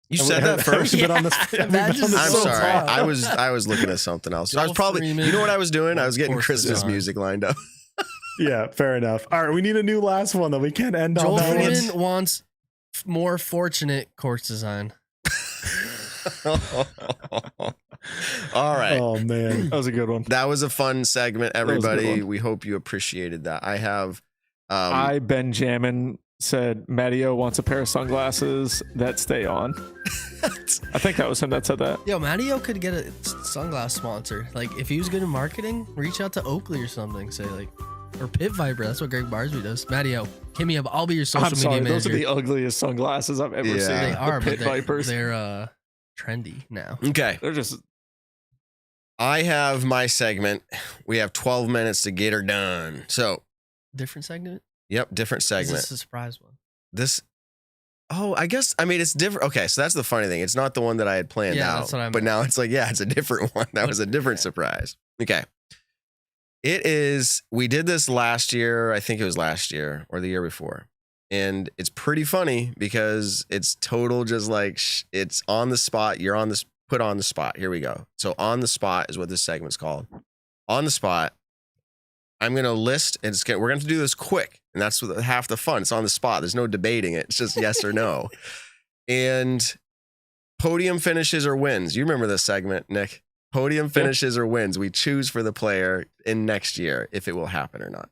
S2: You said that first.
S4: We've been on this- we've been on this
S2: I'm
S4: so
S2: sorry.
S4: far.
S2: I was looking at something else. I was
S5: Joel
S2: probably.
S5: Freeman,
S2: You know what I was doing? I was getting
S5: Force
S2: Christmas
S5: Design.
S2: music lined up.
S4: Yeah, fair enough. All right, we need a new last one though. We can't end on
S5: Joel
S4: that one.
S5: Freeman wants more fortunate course design.
S2: All right.
S4: Oh man.
S3: That was a good one.
S2: That was a fun segment,
S3: was a good
S2: everybody.
S3: one.
S2: We hope you appreciated that. I have.
S3: Benjamin said Matteo wants a pair of sunglasses that stay on. I think that was him that said that.
S5: Yo, Matteo could get a sunglass sponsor. Like, if he was good in marketing, reach out to Oakley or something. Say, like, or Pit Viper. That's what Greg Barsby does. Matteo, hit me up. I'll be your social
S3: I'm sorry,
S5: media
S3: those are
S5: manager.
S3: the ugliest sunglasses I've ever
S2: Yeah.
S3: seen.
S5: They
S3: The
S5: are,
S3: Pit
S5: but
S3: Vipers.
S5: they're trendy now.
S2: Okay.
S3: They're just
S2: I have my segment. We have 12 minutes to get her done. So,
S5: Different segment?
S2: yep, different
S5: Is
S2: segment.
S5: this a surprise one?
S2: I guess, it's different. Okay, so that's the funny thing. It's not the one that I had planned
S5: Yeah,
S2: out.
S5: that's what I
S2: but
S5: meant.
S2: now it's like, yeah, it's a different one. That was a different surprise. Okay. It is, we did this last year. I think it was last year or the year before. And it's pretty funny because it's total just like, it's on the spot. You're on this, put on the spot. Here we go. So on the spot is what this segment's called. On the spot. I'm going to list, and we're going to do this quick. And that's half the fun. It's on the spot. There's no debating it. It's just yes or no. And podium finishes or wins. You remember this segment, Nick? Podium finishes or wins. We choose for the player in next year if it will happen or not.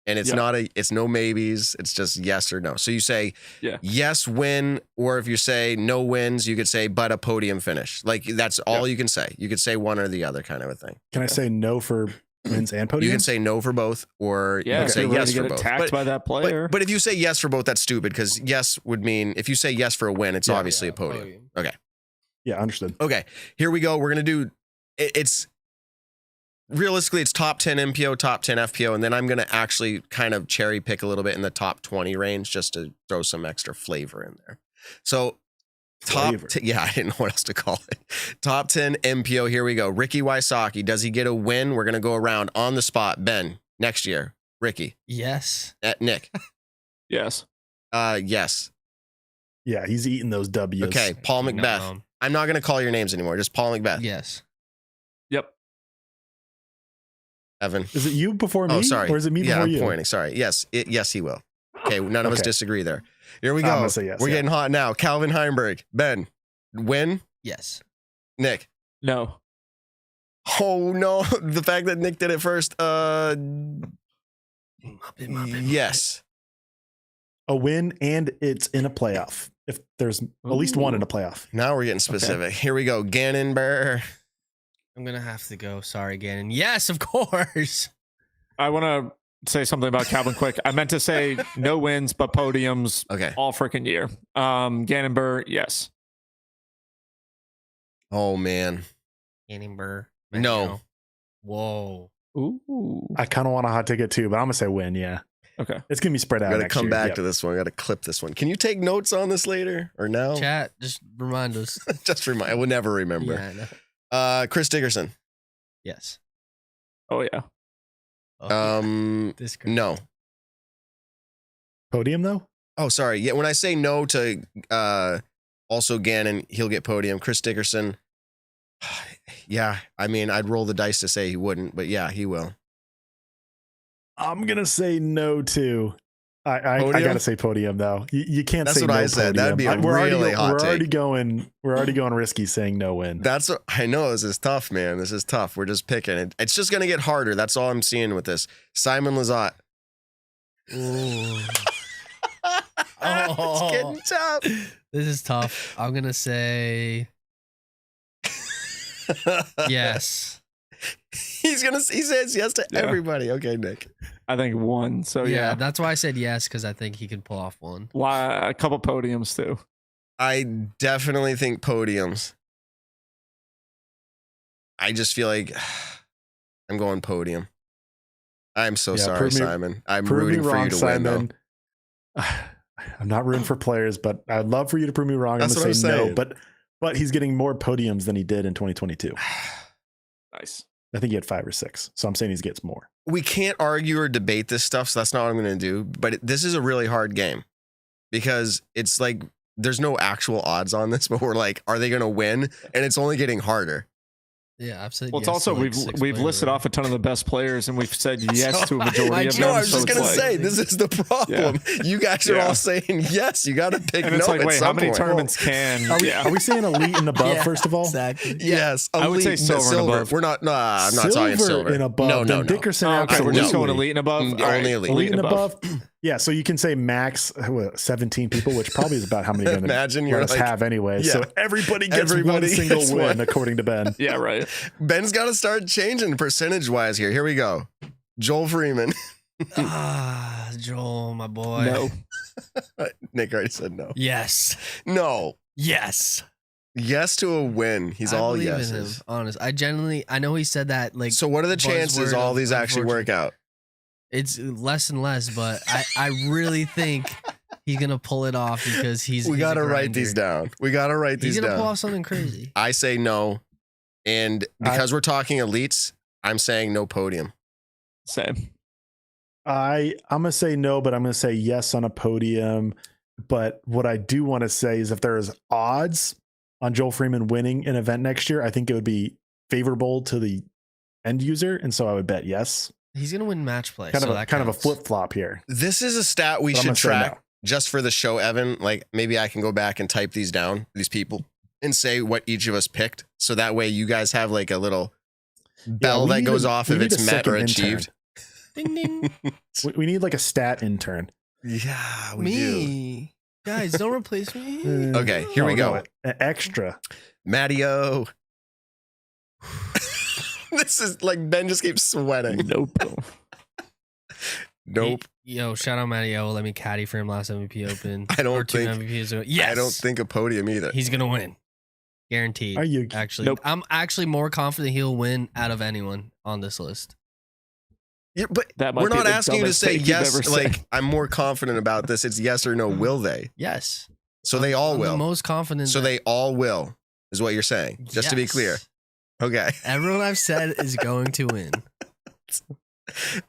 S2: And it's it's no maybes. It's just yes or no. So you say yes, win, or if you say no wins, you could say but a podium finish. Like that's all you can say. You could say one or the other kind of a thing.
S4: Can I say no for wins and podiums?
S2: You can say no for both, or you can
S3: if
S2: say
S3: you're ready
S2: yes
S3: to
S2: for
S3: get
S2: both.
S3: attacked by that player.
S2: But if you say yes for both, that's stupid because yes would mean if you say yes for a win, it's obviously a podium. Okay.
S4: Yeah, understood.
S2: Okay. Here we go. We're gonna do. It's realistically it's top 10 MPO, top 10 FPO, and then I'm gonna actually kind of cherry pick a little bit in the top 20 range just to throw some extra flavor in there. So. I didn't know what else to call it. Top 10 MPO. Here we go. Ricky Wysocki. Does he get a win? We're going to go around on the spot. Ben, next year. Ricky.
S5: Yes.
S2: Nick.
S3: Yes.
S2: Yes.
S4: Yeah, he's eating those W's.
S2: Okay. Paul Macbeth.
S5: No.
S2: I'm not going to call your names anymore. Just Paul Macbeth.
S5: Yes.
S3: Yep.
S2: Evan.
S4: Is it you before me?
S2: Oh, sorry.
S4: Or is it me
S2: yeah,
S4: before
S2: I'm
S4: you?
S2: pointing. Sorry. Yes. Yes, he will. Okay. None of us
S4: Okay.
S2: disagree there. Here we
S4: I'm
S2: go.
S4: gonna say yes,
S2: We're
S4: yeah.
S2: getting hot now. Calvin Heimberg. Ben. Win.
S5: Yes.
S2: Nick.
S3: No.
S2: Oh, no. The fact that Nick did it first. Yes.
S4: A win and it's in a playoff. If there's at least one in a playoff.
S2: Now we're getting specific. Here we go. Gannon Burr.
S5: I'm going to have to go. Sorry, Gannon. Yes, of course.
S3: I want to say something about Calvin quick. I meant to say no wins, but podiums
S2: Okay.
S3: all freaking year. Gannon Burr, yes.
S2: Oh, man.
S5: Gannon Burr.
S2: No.
S5: Whoa.
S3: Ooh.
S4: I kind of want a hot ticket too, but I'm gonna say win. Yeah,
S3: Okay.
S4: it's gonna be spread out.
S2: Got to
S4: next
S2: come
S4: year.
S2: back
S4: Yep.
S2: to this one. Got to clip this one. Can you take notes on this later or now?
S5: Chat, just remind us.
S2: Just remind. I will never remember.
S5: Yeah, I know.
S2: Chris Dickerson.
S5: Yes.
S3: Oh, yeah.
S5: Oh, this great.
S2: No.
S4: Podium though.
S2: Oh, sorry. Yeah. When I say no to also Gannon, he'll get podium. Chris Dickerson. Yeah. I mean, I'd roll the dice to say he wouldn't, but yeah, he will.
S4: I'm gonna say no too. I
S2: Podium?
S4: gotta say podium though. You can't
S2: That's
S4: say
S2: what
S4: no
S2: I said. That'd be a
S4: podium.
S2: really hot
S4: We're already
S2: take.
S4: going risky saying no win.
S2: That's what I know. This is tough, man. This is tough. We're just picking it. It's just going to get harder. That's all I'm seeing with this. Simon Lizotte. It's getting tough.
S5: This is tough. I'm gonna say yes.
S2: He says yes to everybody. Okay, Nick.
S3: I think one. So yeah,
S5: That's why I said yes, because I think he can pull off one.
S3: a couple podiums too.
S2: I definitely think podiums. I just feel like I'm going podium. I'm so sorry, Simon. I'm rooting for you to win, though.
S4: I'm not rooting for players, but I'd love for you to prove me wrong.
S2: That's
S4: I'm going to say
S2: saying.
S4: no, but he's getting more podiums than he did in 2022.
S3: Nice.
S4: I think he had 5 or 6. So I'm saying he gets more.
S2: We can't argue or debate this stuff, so that's not what I'm going to do. But this is a really hard game because it's like there's no actual odds on this, but we're like, are they going to win? And it's only getting harder.
S5: Yeah, I've said.
S3: Well, it's
S5: yes
S3: also
S5: to like
S3: we've listed off a ton of the best players, and we've said yes to a majority of them.
S2: No, I was just
S3: so
S2: gonna
S3: it's
S2: say this is the problem.
S3: Yeah.
S2: You guys are all saying yes. You got to pick.
S3: And it's
S2: no
S3: like,
S2: at
S3: wait,
S2: some
S3: how many
S2: point.
S3: tournaments can?
S4: Are we saying elite and above, first of all?
S5: Exactly.
S2: Yes,
S3: I would say
S2: elite,
S3: silver and above.
S2: We're not. No, I'm not talking silver
S4: and above.
S2: No.
S4: Dickerson,
S3: Okay, we're just going elite and above.
S2: Only
S3: All right,
S2: elite.
S4: and above. Yeah, so you can say max 17 people, which probably is about how many
S2: Imagine you're
S4: let us
S2: like,
S4: have anyway.
S2: yeah.
S4: So everybody gets one single
S2: gets
S4: win,
S2: one.
S4: according to Ben.
S3: Yeah, right.
S2: Ben's got to start changing percentage wise here. Here we go. Joel Freeman.
S5: Joel, my boy.
S3: No.
S2: Nick already said no.
S5: Yes.
S2: No.
S5: Yes.
S2: Yes to a win. He's
S5: I
S2: all
S5: believe in
S2: yeses.
S5: him, honest. I know he said that like.
S2: So what are the chances
S5: buzzword
S2: all
S5: of
S2: these actually work out?
S5: It's less and less, but I really think he's gonna pull it off because
S2: We got to write these down. We got to write these
S5: He's gonna
S2: down.
S5: pull off something crazy.
S2: I say no. And because we're talking elites, I'm saying no podium.
S3: Same.
S4: I'm going to say no, but I'm going to say yes on a podium. But what I do want to say is if there's odds on Joel Freeman winning an event next year, I think it would be favorable to the end user. And so I would bet yes.
S5: He's gonna win match play.
S4: Kind of a
S5: counts.
S4: flip flop here.
S2: This is a stat we
S4: But I'm
S2: should
S4: gonna say
S2: track
S4: no.
S2: just for the show, Evan. Like maybe I can go back and type these down, these people, and say what each of us picked. So that way you guys have like a little bell that goes off if it's met or achieved.
S5: Ding ding.
S4: We need like a stat intern.
S2: Yeah, we
S5: Me. Guys, don't replace me.
S2: Okay, here we go.
S4: An extra.
S2: Matty-O. This is like Ben just keeps sweating.
S3: Nope.
S2: Nope.
S5: Yo, shout out Matty-O. Let me caddy for him last MVP Open.
S2: I don't
S5: Or two
S2: think-
S5: MVPs. Yes.
S2: I don't think a podium either.
S5: he's gonna win. Guaranteed.
S4: Are you
S5: Actually,
S3: Nope.
S5: I'm actually more confident he'll win out of anyone on this list.
S2: Yeah, but
S3: That might
S2: we're
S3: be
S2: not
S3: the
S2: asking you to
S3: dumbest
S2: say
S3: take you've
S2: yes.
S3: ever
S2: Like
S3: said.
S2: I'm more confident about this. It's yes or no. Will they?
S5: Yes.
S2: So they all
S5: I'm
S2: will.
S5: the most confident.
S2: So
S5: that-
S2: they all will, is what you're saying. Just to be
S5: Yes.
S2: clear. Okay.
S5: Everyone I've said is going to win.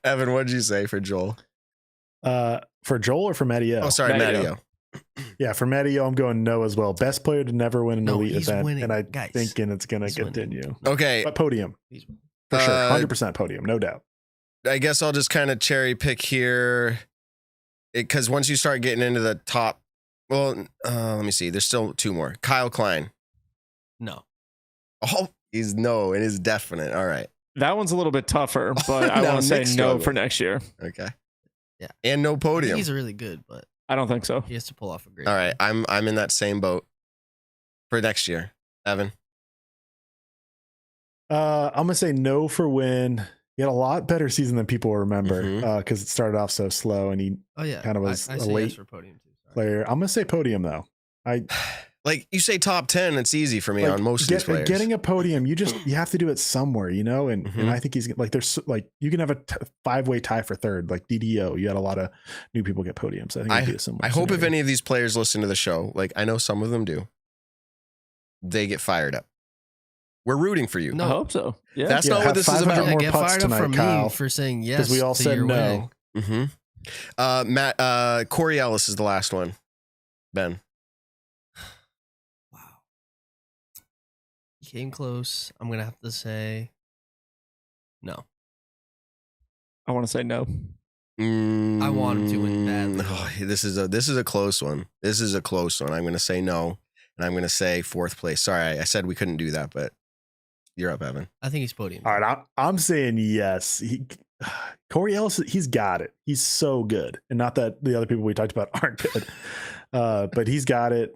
S2: Evan, what did you say for Joel?
S4: For Joel or for Matty-O?
S2: Oh, sorry,
S3: Matty-O.
S2: Matty-O.
S4: Yeah, for Matty-O, I'm going no as well. Best player to never win an
S5: No,
S4: elite
S5: he's
S4: event.
S5: winning,
S4: And I'm
S5: guys.
S4: thinking it's going to
S5: He's winning.
S4: continue.
S2: Okay.
S4: But podium.
S5: He's-
S4: For sure.
S2: Uh,
S4: 100% podium. No doubt.
S2: I guess I'll just kind of cherry pick here. Because once you start getting into the top, well, let me see. There's still 2 more. Kyle Klein.
S5: No.
S2: Oh, he's no and is definite. All right.
S3: That one's a little bit tougher, but I
S2: Now
S3: want to say
S2: Nick's
S3: no
S2: struggling.
S3: for next year.
S2: Okay.
S5: Yeah.
S2: And no
S5: I think
S2: podium.
S5: he's really good, but
S3: I don't think so.
S5: he has to pull off a great.
S2: All right. I'm in that same boat for next year. Evan.
S4: I'm going to say no for win. He had a lot better season than people remember
S2: Mhm.
S4: because it started off so slow and he
S5: Oh yeah.
S4: kind of was
S5: I
S4: a
S5: say
S4: late
S5: yes for podium too. Sorry.
S4: player. I'm going to say podium though.
S2: Like you say top 10, it's easy for me
S4: Like,
S2: on most of these players.
S4: Getting a podium, you have to do it somewhere, you know? And
S2: Mhm.
S4: I think he's like, there's like, you can have a 5-way tie for third, like DDO. You had a lot of new people get podiums. I think it'd be a similar
S2: I hope if
S4: scenario.
S2: any of these players listen to the show, like I know some of them do, they get fired up. We're rooting for you.
S5: No.
S3: I hope so. Yeah.
S2: That's
S4: Yeah,
S2: not what
S4: have
S2: this is
S4: 500
S2: about.
S5: Yeah,
S4: more
S5: get
S4: putts
S5: fired up
S4: tonight,
S5: from
S4: Kyle,
S5: me for saying yes.
S4: we all
S5: to
S4: said
S5: your
S4: no.
S5: winning.
S2: Matt, Corey Ellis is the last one. Ben.
S5: Wow. He came close. I'm gonna have to say no.
S3: I want to say no.
S5: I want him to win badly.
S2: Oh, this is a close one. This is a close one. I'm going to say no, and I'm going to say 4th place. Sorry, I said we couldn't do that, but you're up, Evan.
S5: I think he's podium.
S4: All right. I'm saying yes. Corey Ellis, he's got it. He's so good. And not that the other people we talked about aren't good, but he's got it.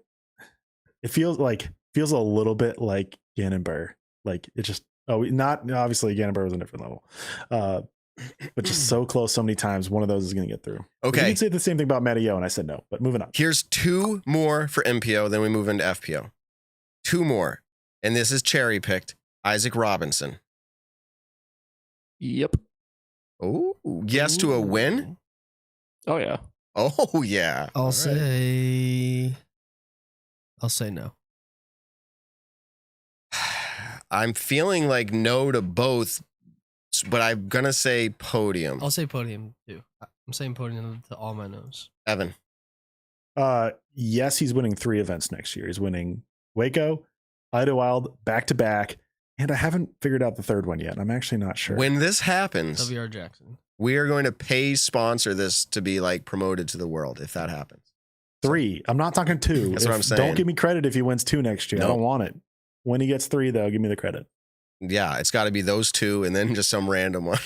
S4: It feels a little bit like Gannonburr. Like it just, not obviously Gannonburr was a different level, but just so close so many times. One of those is going to get through.
S2: Okay.
S4: You can say the same thing about Matty O, and I said no, but moving on.
S2: Here's 2 more for MPO, then we move into FPO. 2 more. And this is cherry picked. Isaac Robinson.
S3: Yep.
S2: Oh, yes to a win?
S3: Oh yeah.
S2: Oh, yeah.
S5: I'll say no.
S2: I'm feeling like no to both, but I'm going to say podium.
S5: I'll say podium too. I'm saying podium to all my no's.
S2: Evan.
S4: Yes, he's winning 3 events next year. He's winning Waco, Idlewild, back to back, and I haven't figured out the third one yet. I'm actually not sure.
S2: When this happens,
S5: WR Jackson.
S2: we are going to pay sponsor this to be like promoted to the world if that happens.
S4: 3. I'm not talking 2.
S2: That's what I'm saying.
S4: Don't give me credit if he wins 2 next year. I
S2: No.
S4: don't want it. When he gets 3, though, give me the credit.
S2: Yeah, it's got to be those 2 and then just some random one.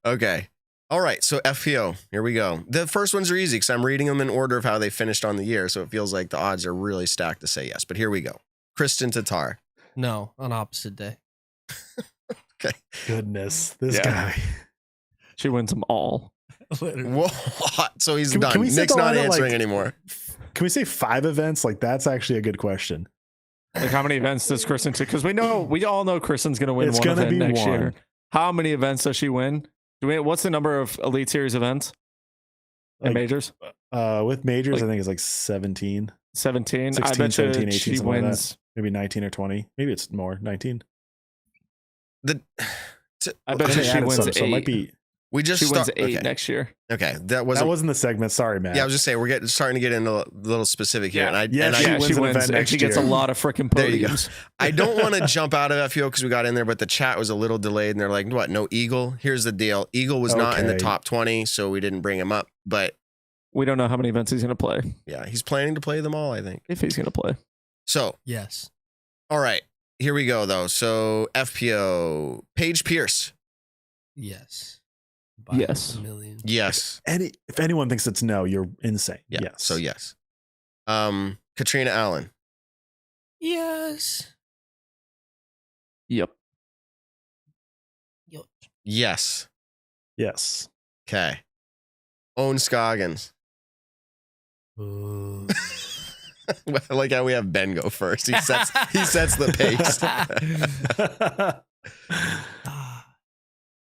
S2: Okay. All right. So FPO, here we go. The first ones are easy because I'm reading them in order of how they finished on the year. So it feels like the odds are really stacked to say yes. But here we go. Kristen Tatar.
S5: No, on opposite day.
S2: Okay.
S4: Goodness, this
S3: Yeah.
S4: guy.
S3: She wins them all.
S2: What? So he's
S4: Can
S2: done.
S4: we set
S2: Nick's
S4: the
S2: not
S4: line at,
S2: answering
S4: like,
S2: anymore.
S4: Can we say 5 events? Like, that's actually a good question.
S3: Like how many events does Kristen take? Because we all know Kristen's going to win
S4: It's
S3: one
S4: gonna
S3: event
S4: be
S3: next
S4: one.
S3: year. How many events does she win? What's the number of Elite Series events and
S4: Like,
S3: majors?
S4: With majors,
S3: Like-
S4: I think it's like 17.
S3: 17.
S4: 16,
S3: I bet
S4: 17,
S3: you
S4: 18,
S3: she
S4: something like that.
S3: wins.
S4: Maybe 19 or 20. Maybe it's more. 19.
S3: I bet
S4: And
S3: you
S4: they
S3: she
S4: added
S3: wins
S4: some,
S3: 8.
S4: so it might be.
S2: We just
S3: She wins
S2: start.
S3: 8
S2: Okay.
S3: next year.
S2: Okay. That
S4: That
S2: wasn't.
S4: wasn't the segment. Sorry, Matt.
S2: Yeah, I was just saying we're starting to get into a little specific here,
S3: Yeah.
S2: and I
S4: Yeah,
S2: and
S4: she
S2: I,
S4: wins
S3: she
S4: an
S3: wins.
S4: event
S3: And
S4: next
S3: she gets
S4: year.
S3: a lot of freaking
S2: There you go.
S3: podiums.
S2: I don't want to jump out of FPO because we got in there, but the chat was a little delayed, and they're like, "What? No Eagle? Here's the deal. Eagle was not in the
S4: Okay.
S2: top 20, so we didn't bring him up. But
S3: We don't know how many events he's going to play,
S2: yeah, he's planning to play them all, I think.
S3: if he's going to play.
S2: So,
S5: Yes.
S2: all right, here we go though. So FPO, Paige Pierce,
S5: Yes.
S3: Yes.
S5: A million.
S2: yes,
S4: If anyone thinks it's no, you're insane.
S2: yeah.
S4: Yes.
S2: So yes. Katrina Allen,
S5: Yes.
S3: Yep.
S5: Yo.
S2: yes.
S4: Yes.
S2: Okay. Owen Scoggins.
S5: Ooh.
S2: I like how we have Ben go first. He sets the pace.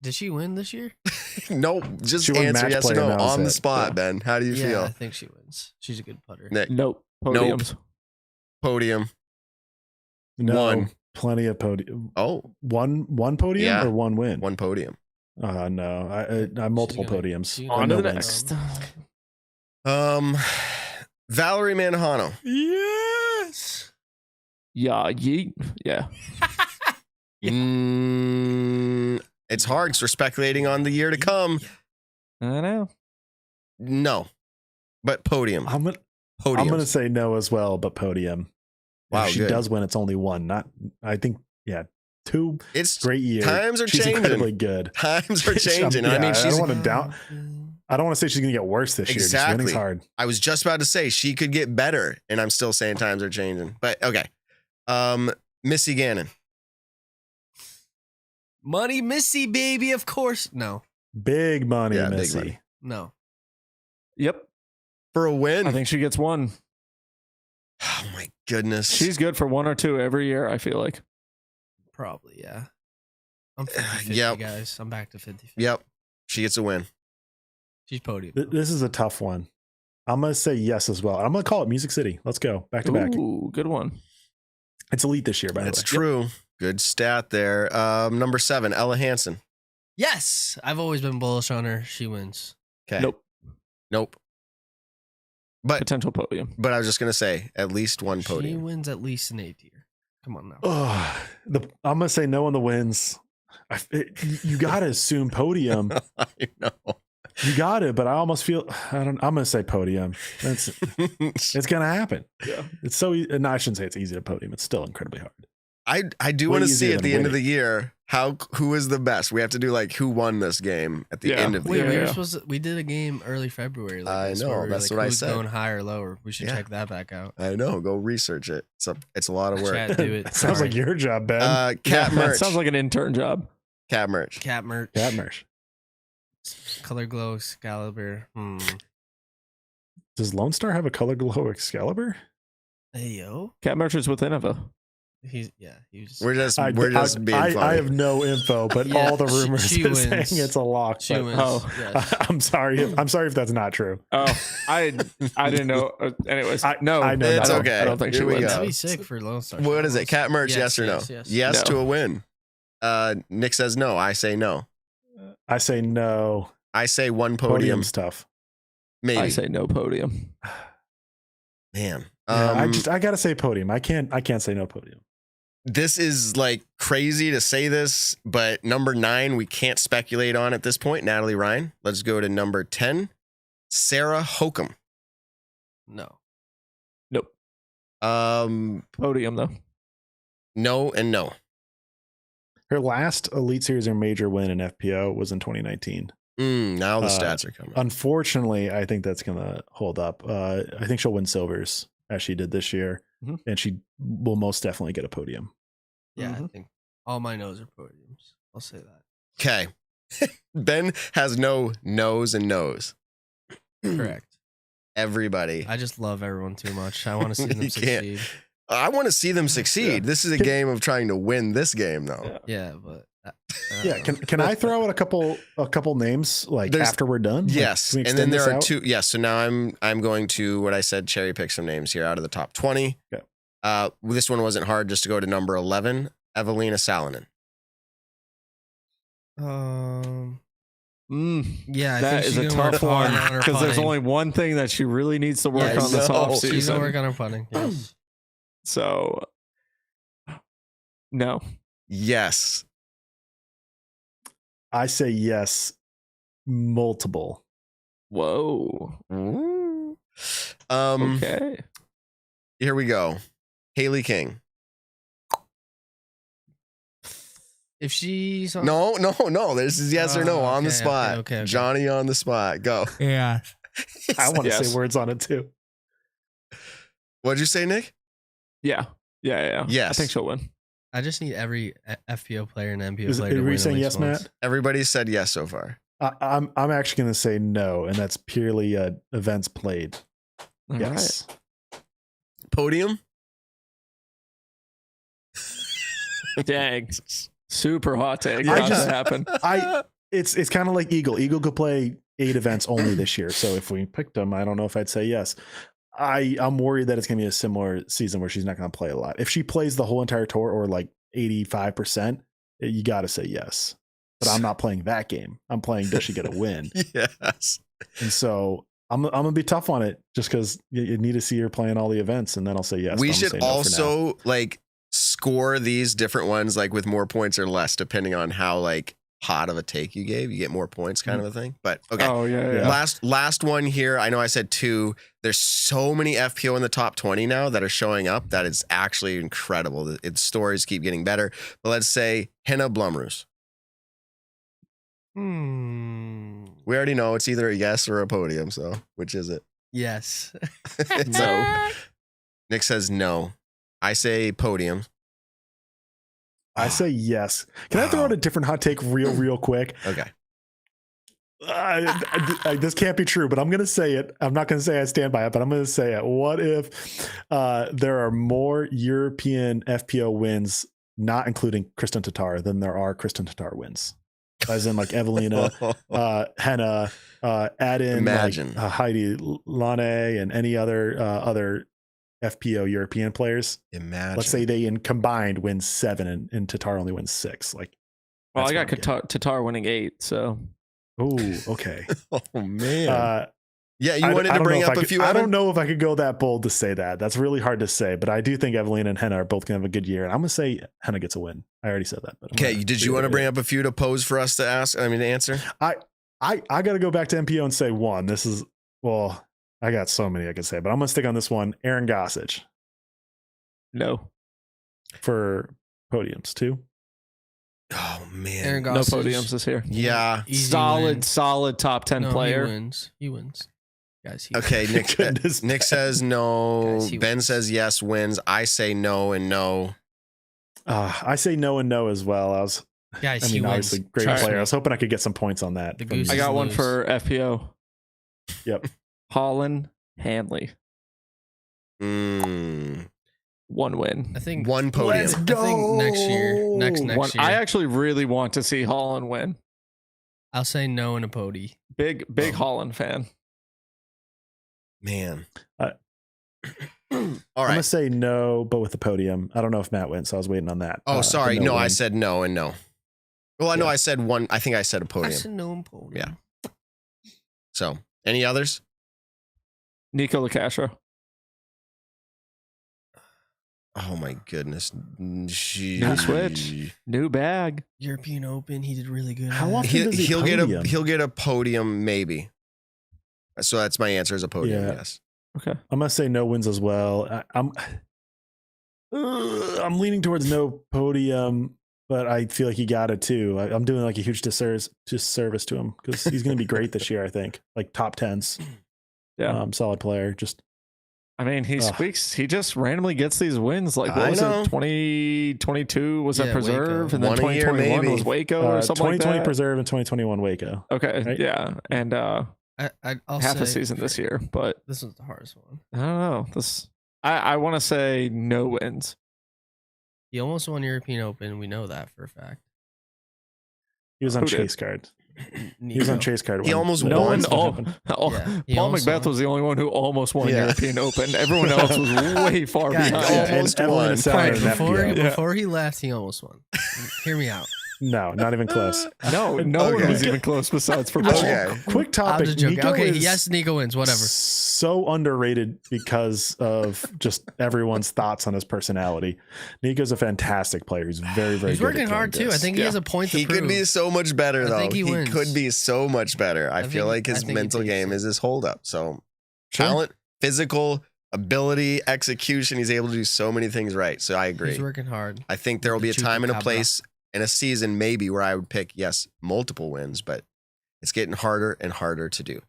S5: Did she win this year?
S2: No, just
S4: She won
S2: answer
S4: match
S2: yes or
S4: player
S2: no
S4: now,
S2: on the
S4: so-
S2: spot,
S4: yeah.
S2: Ben. How do you
S5: Yeah, I
S2: feel?
S5: think she wins. She's a good putter.
S2: Nick,
S3: Nope.
S2: Nope.
S3: Podiums.
S2: podium.
S4: No.
S2: One.
S4: Plenty of podium.
S2: Oh,
S4: One podium
S2: Yeah.
S4: or one win?
S2: one podium.
S4: No. I multiple
S5: She's gonna-
S4: podiums.
S5: she's
S3: On to
S5: gonna
S3: the
S5: win.
S3: next.
S2: Valerie Manhano.
S5: Yes.
S3: Yeah. Yeet. Yeah.
S2: It's hard because we're speculating on the year to come.
S3: I know.
S2: No, but podium.
S4: I'm gonna
S2: Podium.
S4: say no as well, but podium.
S2: Wow,
S4: If she
S2: good.
S4: does win, it's only one. Not. I think. Yeah, 2
S2: It's
S4: great years.
S2: times are
S4: She's
S2: changing.
S4: incredibly good.
S2: Times are changing.
S4: Yeah,
S2: I mean,
S4: I
S2: she's.
S4: don't want to doubt. I don't want to say she's going to get worse this year. Just winning's
S2: Exactly.
S4: hard.
S2: I was just about to say she could get better, and I'm still saying times are changing. But okay, Missy Gannon.
S5: Money Missy, baby, of course. No.
S4: Big money,
S2: Yeah, big
S4: Missy.
S2: money.
S5: No.
S3: Yep.
S2: For a win.
S3: I think she gets one.
S2: Oh my goodness.
S3: She's good for 1 or 2 every year, I feel like.
S5: Probably, yeah. I'm 50-50,
S2: Yep.
S5: guys. I'm back to 50-50.
S2: Yep. She gets a win.
S5: She's podium.
S4: This is a tough one. I'm going to say yes as well. I'm going to call it Music City. Let's go. Back to back.
S3: Ooh, good one.
S4: It's elite this year, by
S2: That's
S4: the way.
S2: true. Good stat there. Number 7, Ella Hansen.
S5: Yes. I've always been bullish on her. She wins.
S2: Okay.
S3: Nope.
S2: But
S3: Potential podium.
S2: I was just gonna say at least one
S5: She
S2: podium.
S5: wins at least an 8th year. Come on now.
S4: Oh, I'm going to say no on the wins. You got to assume podium.
S2: I know.
S4: You got it, but I almost feel I'm going to say podium. It's going to happen.
S3: Yeah.
S4: It's so easy. No, I shouldn't say it's easy to podium. It's still incredibly hard.
S2: I do
S4: Way
S2: want to see
S4: easier
S2: at the
S4: than
S2: end of the
S4: winning.
S2: year who is the best. We have to do like who won this game at the
S3: Yeah.
S2: end of the
S5: Wait,
S2: year.
S5: we were supposed to, we did a game early February. Like
S2: I
S5: this,
S2: know,
S5: where we were
S2: that's
S5: like,
S2: what I
S5: who's
S2: said.
S5: going higher or lower. We should
S2: Yeah.
S5: check that back out.
S2: I know. Go research it. It's a lot of work.
S5: Chat, do it.
S4: That sounds
S5: Sorry.
S4: like your job, Ben.
S2: Cat
S3: That
S2: merch.
S3: sounds like an intern job.
S2: Cat merch.
S5: Cat merch.
S4: Cat merch.
S5: Color glow Excalibur.
S4: Does Lone Star have a color glow Excalibur?
S5: Hey yo.
S3: Cat merchants with Innova.
S5: He was
S2: We're just
S4: I,
S2: being
S4: I
S2: funny.
S4: have no info, but
S5: Yeah,
S4: all the rumors
S5: she
S4: are saying
S5: wins.
S4: it's a lock.
S5: she
S4: but-
S5: wins.
S3: Oh.
S5: Yes.
S4: I'm sorry. I'm sorry if that's not true.
S3: Oh, I didn't know. Anyways, no,
S4: I know
S2: It's
S4: that.
S2: okay.
S3: I don't think she
S2: Here we
S3: wins.
S2: go.
S5: That'd be sick for Lone Star.
S2: What is it? Cat merch? Yes, or no?
S5: Yes.
S3: No.
S2: to a win. Nick says no. I say no.
S4: I say no.
S2: I say one podium.
S4: Podium's tough.
S2: Maybe.
S3: I say no podium.
S2: Man.
S4: Yeah, I gotta say podium. I can't say no podium.
S2: This is like crazy to say this, but number 9 we can't speculate on at this point. Natalie Ryan. Let's go to number 10. Sarah Hokum.
S5: No.
S3: Nope. Podium though.
S2: No and no.
S4: Her last Elite Series or major win in FPO was in 2019.
S2: Now the stats are coming.
S4: Unfortunately, I think that's gonna hold up. I think she'll win silvers as she did this year,
S3: Mhm.
S4: and she will most definitely get a podium.
S5: Yeah, I
S3: Mhm.
S5: think all my no's are podiums. I'll say that.
S2: Okay. Ben has no no's and no's.
S5: Correct.
S2: Everybody.
S5: I just love everyone too much. I want to see them
S2: You can't.
S5: succeed.
S2: I want to see them succeed.
S3: Yeah.
S2: This is a game of trying to win this game, though.
S3: Yeah.
S5: Yeah, but
S4: Yeah, can I throw out a couple names like
S2: There's-
S4: after we're done? Like,
S2: Yes,
S4: can we
S2: and then
S4: extend
S2: there
S4: this
S2: are
S4: out?
S2: 2. Yes, so now I'm going to what I said. Cherry pick some names here out of the top 20.
S4: Okay.
S2: This one wasn't hard. Just to go to number 11, Evelina Salonen.
S5: yeah, I
S3: That
S5: think
S3: is
S5: she's
S3: a
S5: gonna work
S3: tough
S5: hard
S3: one
S5: on her
S3: because there's
S5: putting.
S3: only one thing that she really needs to work
S5: Yes.
S3: on this
S2: No.
S3: off
S5: She's gonna work
S3: season.
S5: on her putting. Yes.
S3: So, no.
S2: Yes.
S4: I say yes, multiple.
S3: Whoa.
S2: Ooh.
S3: Okay.
S2: Here we go. Haley King.
S5: If she's on,
S2: No. This is yes or no on the
S5: okay,
S2: spot.
S5: okay.
S2: Johnny on the spot. Go.
S5: yeah,
S4: I want to
S3: Yes.
S4: say words on it too.
S2: What'd you say, Nick?
S3: Yeah.
S2: Yes.
S3: I think she'll win.
S5: I just need every FPO player and MPO
S4: Is,
S5: player to
S4: are
S5: win.
S4: you
S5: at
S4: saying
S5: least
S4: yes,
S5: once.
S4: Matt?
S2: Everybody said yes so far.
S4: I'm actually going to say no, and that's purely events played.
S3: All
S4: Yes.
S2: Podium.
S3: right. Dang. Super hot take.
S4: I
S3: How'd
S4: just-
S3: that happen?
S4: It's kind of like Eagle. Eagle could play 8 events only this year. So if we picked them, I don't know if I'd say yes. I'm worried that it's going to be a similar season where she's not going to play a lot. If she plays the whole entire tour or like 85%, you got to say yes. But I'm not playing that game. I'm playing, does she get a win?
S2: Yes.
S4: And so I'm going to be tough on it just because you need to see her playing all the events, and then I'll say yes.
S2: We
S4: but I'm gonna
S2: should
S4: say no for now.
S2: also like score these different ones like with more points or less, depending on how like hot of a take you gave. You get more points, kind of a thing. But okay.
S3: Oh, yeah.
S4: Yeah.
S2: Last one here. I know I said 2. There's so many FPO in the top 20 now that are showing up that it's actually incredible. The stories keep getting better. But let's say Henna Blumroos. We already know it's either a yes or a podium. So which is it?
S5: Yes.
S3: No.
S2: Nick says no. I say podium.
S4: I say yes. Can I throw out a different hot take real quick?
S2: Okay.
S4: This can't be true, but I'm going to say it. I'm not going to say I stand by it, but I'm going to say it. What if there are more European FPO wins, not including Kristen Tatar, than there are Kristen Tatar wins? As in like Evelina, Henna, add in
S2: Imagine.
S4: like, Heidi Lane and any other FPO European players.
S2: Imagine.
S4: Let's say they in combined win 7 and Tatar only wins 6. Like,
S3: Well, I
S4: that's
S3: got
S4: what I'm
S3: Tatar winning 8, so.
S4: Oh, okay.
S2: Oh man. Yeah, you
S4: I
S2: wanted to
S4: don't
S2: bring
S4: know if
S2: up
S4: I
S2: a
S4: could-
S2: few.
S4: I
S2: Evan?
S4: don't know if I could go that bold to say that. That's really hard to say, but I do think Evelina and Henna are both going to have a good year. And I'm going to say Henna gets a win. I already said that. But I'm
S2: Okay,
S4: gonna
S2: did you want to bring up a few to pose for us to ask? I mean, to answer.
S4: I got to go back to MPO and say one. This is, well, I got so many I could say, but I'm going to stick on this one. Aaron Gossage
S3: No.
S4: for podiums too.
S2: Oh man,
S5: Aaron
S3: No
S5: Goss
S3: podiums this year.
S2: yeah.
S5: Easy
S3: Solid,
S5: win.
S3: solid top 10
S5: No,
S3: player.
S5: He wins. He wins. Guys, he
S2: Okay, Nick.
S4: Goodness,
S2: Nick says no.
S5: Guys, he
S2: Ben
S5: wins.
S2: says yes. Wins. I say no and no.
S4: I say no and no as well.
S5: Guys,
S4: I
S5: he
S4: mean,
S5: wins.
S4: obviously, great
S5: Trust
S4: player.
S5: me.
S4: I was hoping I could get some points on that.
S5: The
S4: from
S5: goose
S3: I
S4: you.
S3: got one
S5: lose.
S3: for FPO.
S4: Yep.
S3: Holland Hanley.
S2: Mm,
S3: 1 win.
S5: I think
S2: one podium.
S4: Let's
S5: I think next year. Next
S3: One,
S5: year.
S3: I actually really want to see Holland win.
S5: I'll say no and a pody.
S3: Big Holland fan.
S2: Man.
S4: Uh,
S2: All
S4: I'm
S2: right.
S4: gonna say no, but with the podium. I don't know if Matt went, so I was waiting on that.
S2: Oh, sorry.
S4: but
S2: No, I
S4: win.
S2: said no and no. Well, I know
S4: Yeah.
S2: I said one. I think I said a
S5: I
S2: podium.
S5: said no and podium.
S2: Yeah. So, any others?
S3: Nico LaCastro.
S2: Oh my goodness.
S3: New switch. New bag.
S5: European Open, he did really good.
S4: How
S5: at.
S4: often does he
S2: He'll get
S4: podium?
S2: a podium maybe. So that's my answer is a podium.
S4: Yeah.
S2: Yes.
S3: Okay.
S4: I'm gonna say no wins as well. I'm leaning towards no podium, but I feel like he got it too. I'm doing like a huge disservice to him because he's gonna be great this year. I think like top tens.
S3: Yeah.
S4: Solid player. Just
S3: I mean, he
S4: Ugh.
S3: squeaks. He just randomly gets these wins. Like, what
S2: I
S3: was
S2: know.
S3: it? 2022 was that
S5: Yeah,
S3: Preserve,
S5: Waco.
S3: and then
S2: One a year,
S3: 2021
S2: maybe.
S3: was Waco or something like
S4: 2020
S3: that.
S4: Preserve and 2021 Waco.
S3: Okay,
S4: Right?
S3: yeah, and
S5: I'll
S3: half
S5: say,
S3: a season this year, but
S5: This was the hardest one.
S3: I don't know. This I want to say no wins.
S5: He almost won European Open. We know that for a fact.
S4: He was on
S3: Who did?
S4: Chase card. He was on Chase card.
S2: He
S4: when-
S2: almost
S4: when
S3: No
S2: won.
S3: one.
S4: stuff happened.
S5: Yeah, he
S3: Paul
S5: almost
S3: Macbeth
S5: won.
S3: was the only one who almost won
S2: Yeah.
S3: European Open. Everyone else was way far
S5: Guys,
S3: behind.
S2: Yeah,
S4: Evelyn-
S2: almost
S4: Evelyn
S2: won.
S4: Asada
S5: Right,
S4: and
S5: before,
S4: FPO.
S3: Yeah.
S5: before he left, he almost won. Hear me out.
S4: No, not even close.
S3: No one
S2: Okay.
S3: was even close besides for Paul.
S2: Okay.
S4: Quick
S5: I'm
S4: topic.
S5: just joking.
S4: Nico
S5: Okay,
S4: is
S5: yes, Nico wins. Whatever.
S4: So underrated because of just everyone's thoughts on his personality. Nico's a fantastic player. He's very, very
S5: He's
S4: good
S5: working
S4: at
S5: hard
S4: doing
S5: too. I
S4: this.
S5: think he
S3: Yeah.
S5: has a point to
S2: He
S5: prove.
S2: could be so much better
S5: I
S2: though.
S5: think he wins.
S2: could be so much better. I feel like
S5: I
S2: his
S5: think he
S2: mental
S5: takes
S2: game
S5: it.
S2: is his holdup. So
S4: Sure.
S2: talent, physical ability, execution. He's able to do so many things right. So I agree.
S5: He's working hard.
S2: I think there will be a time and a
S5: Chupacabra.
S2: place in a season maybe where I would pick, yes, multiple wins, but it's getting harder and harder to do.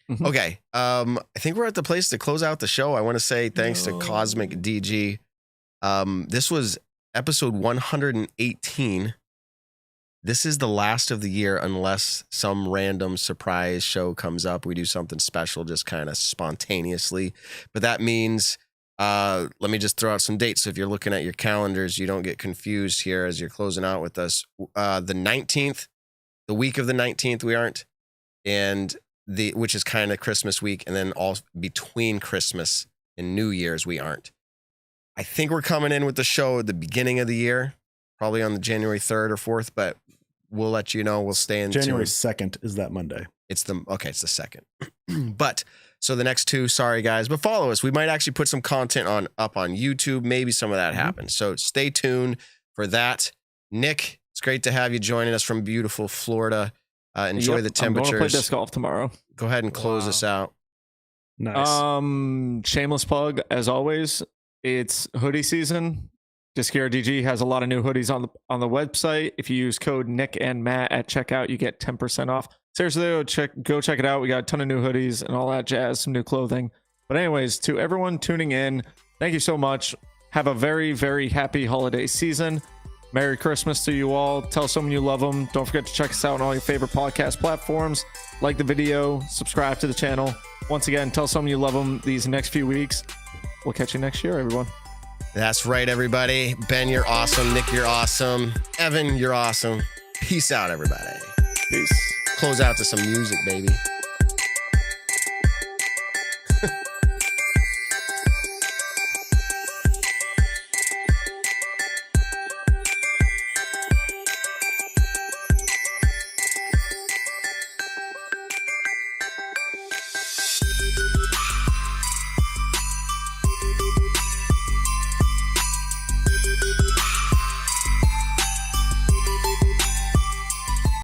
S3: Mhm.
S2: Okay. I think we're at the place to close out the show. I want to say thanks to
S5: No.
S2: Cosmic DG. This was episode 118. This is the last of the year unless some random surprise show comes up. We do something special just kind of spontaneously. But that means, let me just throw out some dates. So if you're looking at your calendars, you don't get confused here as you're closing out with us. The 19th, the week of the 19th, we aren't. And which is kind of Christmas week. And then all between Christmas and New Year's, we aren't. I think we're coming in with the show at the beginning of the year, probably on the January 3rd or 4th, but we'll let you know. We'll stay in
S4: January
S2: tune.
S4: 2nd is that Monday.
S2: It's the 2nd. But so the next two, sorry guys, but follow us. We might actually put some content up on YouTube. Maybe some of that happens. So stay tuned for that. Nick, it's great to have you joining us from beautiful Florida. Enjoy
S3: Yep,
S2: the
S3: I'm going to play
S2: temperatures.
S3: disc golf tomorrow.
S2: Go ahead and close
S5: Wow.
S2: us out.
S4: Nice.
S3: Shameless plug, as always. It's hoodie season. Disc DG has a lot of new hoodies on the website. If you use code Nick and Matt at checkout, you get 10% off. Seriously, go check it out. We got a ton of new hoodies and all that jazz, some new clothing. But anyways, to everyone tuning in, thank you so much. Have a very, very happy holiday season. Merry Christmas to you all. Tell someone you love them. Don't forget to check us out on all your favorite podcast platforms. Like the video, subscribe to the channel. Once again, tell someone you love them these next few weeks. We'll catch you next year, everyone.
S2: That's right, everybody. Ben, you're awesome. Nick, you're awesome. Evan, you're awesome. Peace out, everybody.
S3: Peace.
S2: Close out to some music, baby.